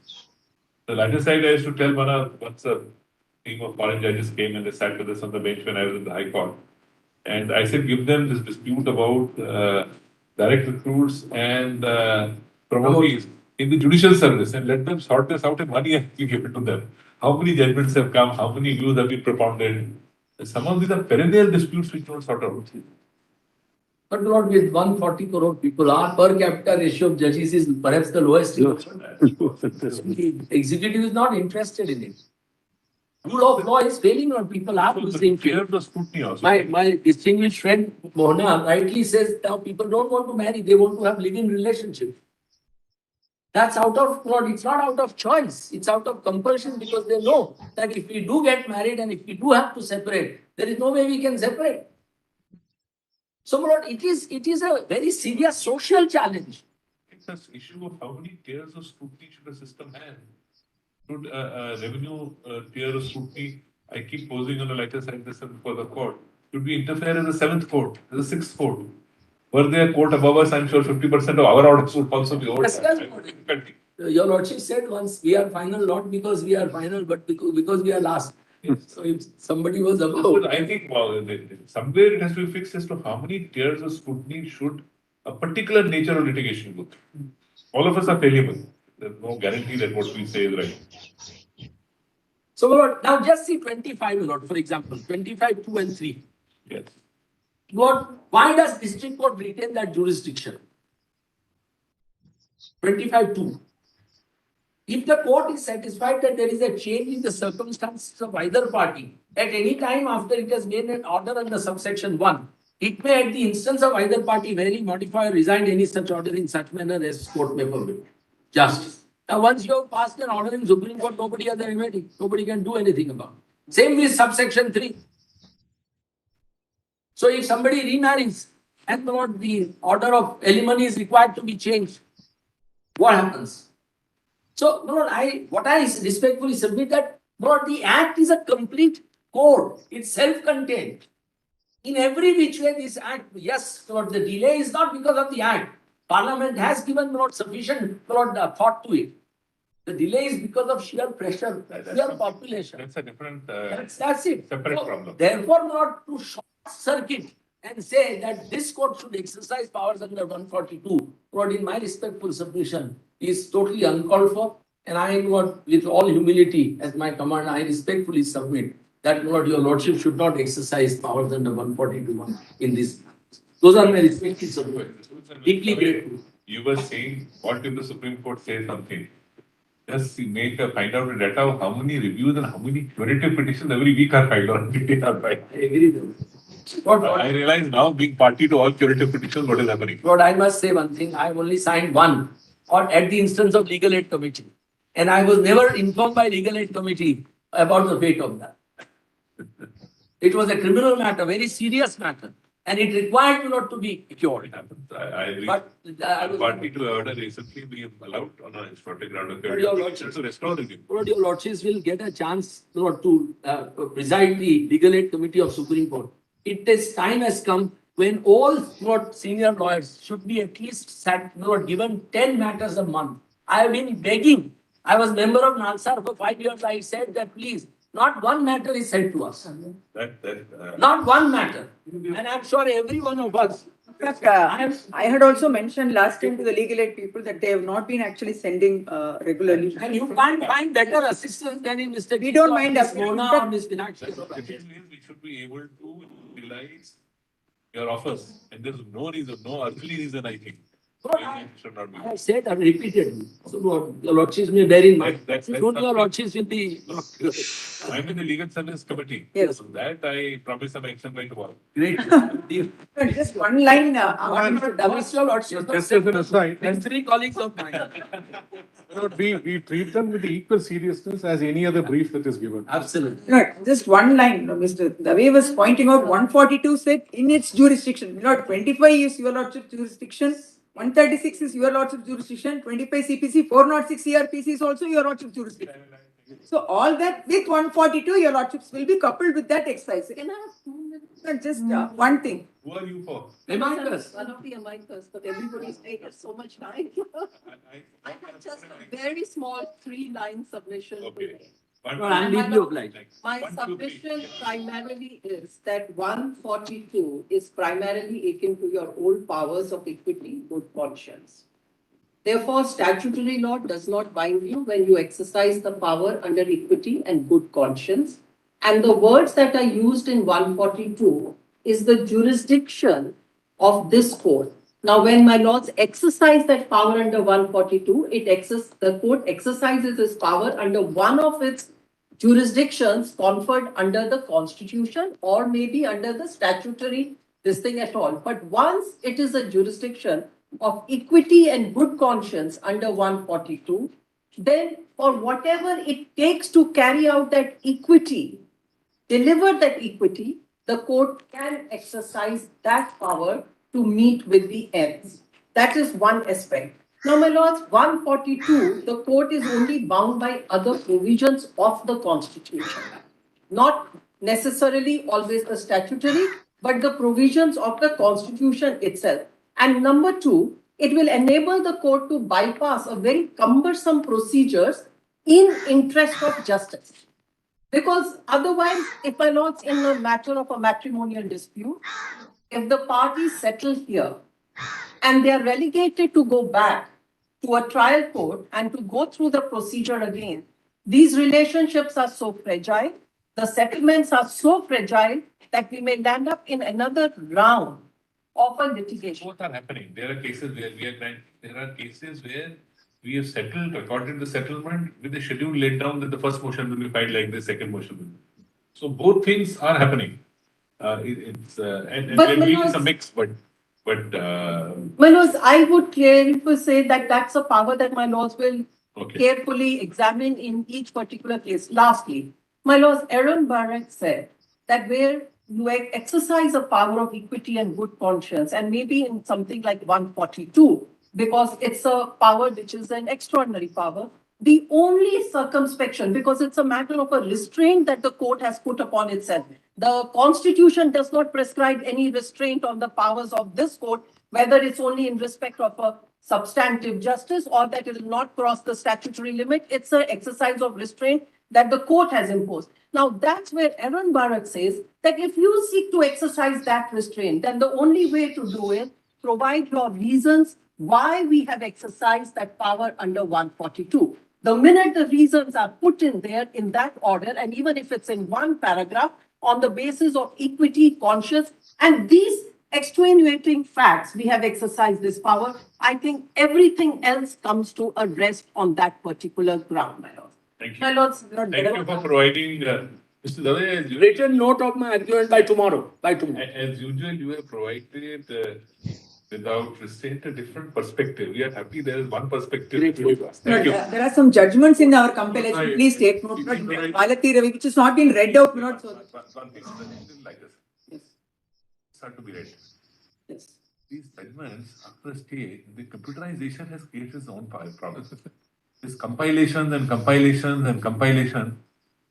The latter side, I used to tell once a team of foreign judges came and they sat with us on the bench when I was in the High Court. And I said, give them this dispute about direct recruits and promotees in the judicial service and let them sort this out in 1 year. You give it to them. How many judgments have come? How many views have been propounded? Some of these are perennial disputes which don't sort out. But not with 140 crore people. Our per capita ratio of judges is perhaps the lowest. The executive is not interested in it. Rule of law is failing on people are losing fear. My distinguished friend Mohana rightly says now people don't want to marry, they want to have living relationship. That's out of it's not out of choice, it's out of compulsion because they know that if we do get married and if we do have to separate, there is no way we can separate. So, my lord, it is a very serious social challenge. It's an issue of how many tiers of scrutiny should a system have. Should a revenue tier of scrutiny, I keep posing on the lighter side this for the court, should we interfere in the 7th court, the 6th court? Were there a court above us, I'm sure 50% of our orders would also be over. Yes, your lordship said once we are final not because we are final but because we are last. So if somebody was above. I think somewhere it has to be fixed as to how many tiers of scrutiny should a particular nature of litigation go through. All of us are fallible. There's no guarantee that what we say is right. So my lord, now just see 25, my lord, for example, 25, 2 and 3. Yes. Lord, why does district court retain that jurisdiction? 25, 2. If the court is satisfied that there is a change in the circumstances of either party, at any time after it has made an order under subsection 1, it may at the instance of either party vary, modify or resign any such order in such manner as court may permit. Justice. Now once you have passed an order in Supreme Court, nobody has the remedy. Nobody can do anything about it. Same with subsection 3. So if somebody remarries and the order of alimony is required to be changed, what happens? So, what I respectfully submit that, the act is a complete code. It's self-contained. In every which way, this act, yes, the delay is not because of the act. Parliament has given sufficient thought to it. The delay is because of sheer pressure, sheer population. That's a different, that's it. separate problem. Therefore, not to short circuit and say that this court should exercise powers under 142, in my respectful submission, is totally uncalled for. And I, with all humility as my commander, I respectfully submit that, your lordship should not exercise powers under 142 in this. Those are my respectful submissions. Deeply grateful. You were saying, what if the Supreme Court says something? Just find out the data of how many reviews and how many curative petitions every week are filed on DTR. I agree with you. I realize now, being party to all curative petitions, what is happening? Lord, I must say one thing. I have only signed one, or at the instance of Legal Aid Committee. And I was never informed by Legal Aid Committee about the fate of that. It was a criminal matter, very serious matter. And it required not to be cured. I agree. But party to order recently we have allowed on an extraordinary ground of Your Lordship, to restore the game. Lord, your Lordships will get a chance to preside the Legal Aid Committee of Supreme Court. Time has come when all senior lawyers should be at least given 10 matters a month. I have been begging. I was member of NALSAR for 5 years. I said that please, not one matter is sent to us. Not one matter. And I'm sure every one of us. I had also mentioned last time to the legal aid people that they have not been actually sending regularly. And you can't find better assistance than in Mr. We don't mind Ms. Mona or Ms. Vinakshi. We should be able to utilize your offers. And there's no reason, no earthly reason, I think, Should not be. I said that repeatedly. So your lordships may bear in mind. That's Don't your something- lordships will be. I'm in the legal service committee. Yes. So that I promise some action by tomorrow. Great. No, just one line, What's your lordship? Just as an aside, There's 3 colleagues of mine. we treat them with equal seriousness as any other brief that is given. Absolutely. No, just one line, Mr. Dave was pointing out 142 said in its jurisdiction, not 25 is your lordship jurisdiction, 136 is your lordship jurisdiction, 25 CPC, 406 CRPC is also your lordship jurisdiction. So all that with 142, your lordships will be coupled with that exercise. Can I have 2 minutes? No, just one thing. Who are you for? Amicus. One of the amicus, but everybody's taken so much time. I have just a very small 3-line submission. Okay. Well, I'm deeply obliged. My submission primarily is that 142 is primarily akin to your old powers of equity, good conscience. Therefore, statutory law does not bind you when you exercise the power under equity and good conscience. And the words that are used in 142 is the jurisdiction of this court. Now, when my lords exercise that power under 142, the court exercises its power under one of its jurisdictions conferred under the Constitution or maybe under the statutory this thing at all. But once it is a jurisdiction of equity and good conscience under 142, then for whatever it takes to carry out that equity, deliver that equity, the court can exercise that power to meet with the ends. That is one aspect. Now, my lords, 142, the court is only bound by other provisions of the Constitution. Not necessarily always the statutory, but the provisions of the Constitution itself. And number 2, it will enable the court to bypass a very cumbersome procedures in interest of justice. Because otherwise, if my lords, in a matter of a matrimonial dispute, if the parties settle here and they are relegated to go back to a trial court and to go through the procedure again, these relationships are so fragile, the settlements are so fragile that we may land up in another round of a litigation. Both are happening. There are cases where we have settled according to the settlement with the schedule laid down that the first motion will be filed like the second motion will be. So both things are happening. And But there my is lords- a mix, but My lords, I would clearly say that that's a power that my lords will okay. carefully examine in each particular case. Lastly, my lords, Aaron Barrett said that where you exercise a power of equity and good conscience, and maybe in something like 142, because it's a power which is an extraordinary power, the only circumspection, because it's a matter of a restraint that the court has put upon itself. The Constitution does not prescribe any restraint on the powers of this court, whether it's only in respect of a substantive justice or that it will not cross the statutory limit. It's an exercise of restraint that the court has imposed. Now, that's where Aaron Barrett says that if you seek to exercise that restraint, then the only way to do it, provide your reasons why we have exercised that power under 142. The minute the reasons are put in there in that order, and even if it's in one paragraph, on the basis of equity, conscience, and these extenuating facts, we have exercised this power. I think everything else comes to a rest on that particular ground, my lord. Thank you. My lords, Thank you for providing, Mr. Dave, as Written note of my argument by tomorrow. as usual, you have provided without restraint a different perspective. We are happy there is one perspective. Thank you. There are some judgments in our compilation. Please take note. Malati Ravi, which has not been read out. Not so. One piece of the like this. Yes. It's not to be read. Yes. These judgments, after a stage, the computerization has created its own problems. These compilations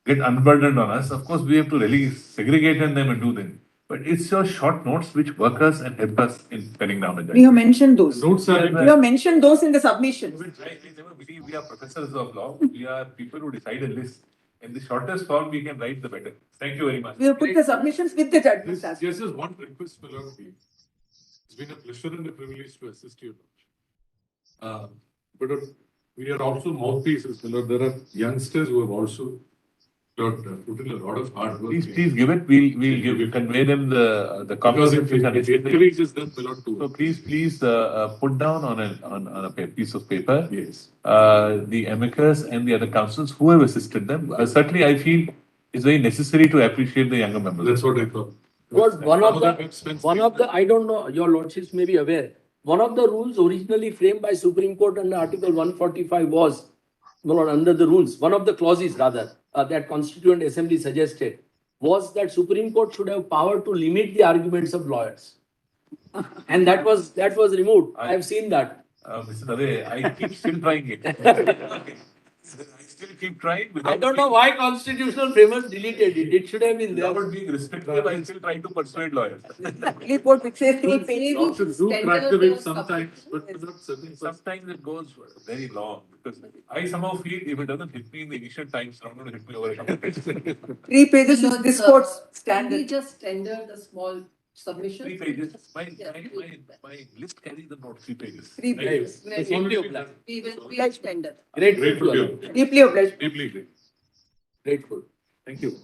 get unburdened on us. Of course, we have to really segregate them and do them. But it's your short notes which work us and help us in penning down the judgment. We have mentioned those. Notes are We have mentioned those in the submissions. I never believe we are professors of law. We are people who decide a list. In the shortest form we can write, the better. Thank you very much. We have put the submissions with the judgments as well. Yes, just one request, my lord, please. It's been a pleasure and a privilege to assist you. But we are also mouthpieces, my lord. There are youngsters who have also Put in a lot of hard work. Please give it. We'll convey them the Because comments. if it encourages them a lot to. So please put down on a piece of paper. Yes. The amicus and the other councils who have assisted them. Certainly, I feel it's very necessary to appreciate the younger members. That's what I thought. Because one Some of them have spent the, I don't know, your lordships may be aware, one of the rules originally framed by Supreme Court under Article 145 was, no, not under the rules, one of the clauses rather, that Constituent Assembly suggested was that Supreme Court should have power to limit the arguments of lawyers. And that was removed. I have seen that. Mr. Nade, I keep still trying it. I still keep trying. I don't know why constitutional framers deleted it. It should have been there. Without being restrictive, I still try to persuade lawyers. Report which says 3 pages. Doctors do crack the whip sometimes, but not certain. Sometimes it goes very long because I somehow feel if it doesn't hit me in the initial time, it's not going to hit me over a couple of days. 3 pages is this court's Can we standard. just tender the small submission? 3 pages. My list carries the note 3 pages. 3 pages. It's only obliged. We will tender. Grateful to you. Deeply obliged. Deeply great. Grateful. Thank you.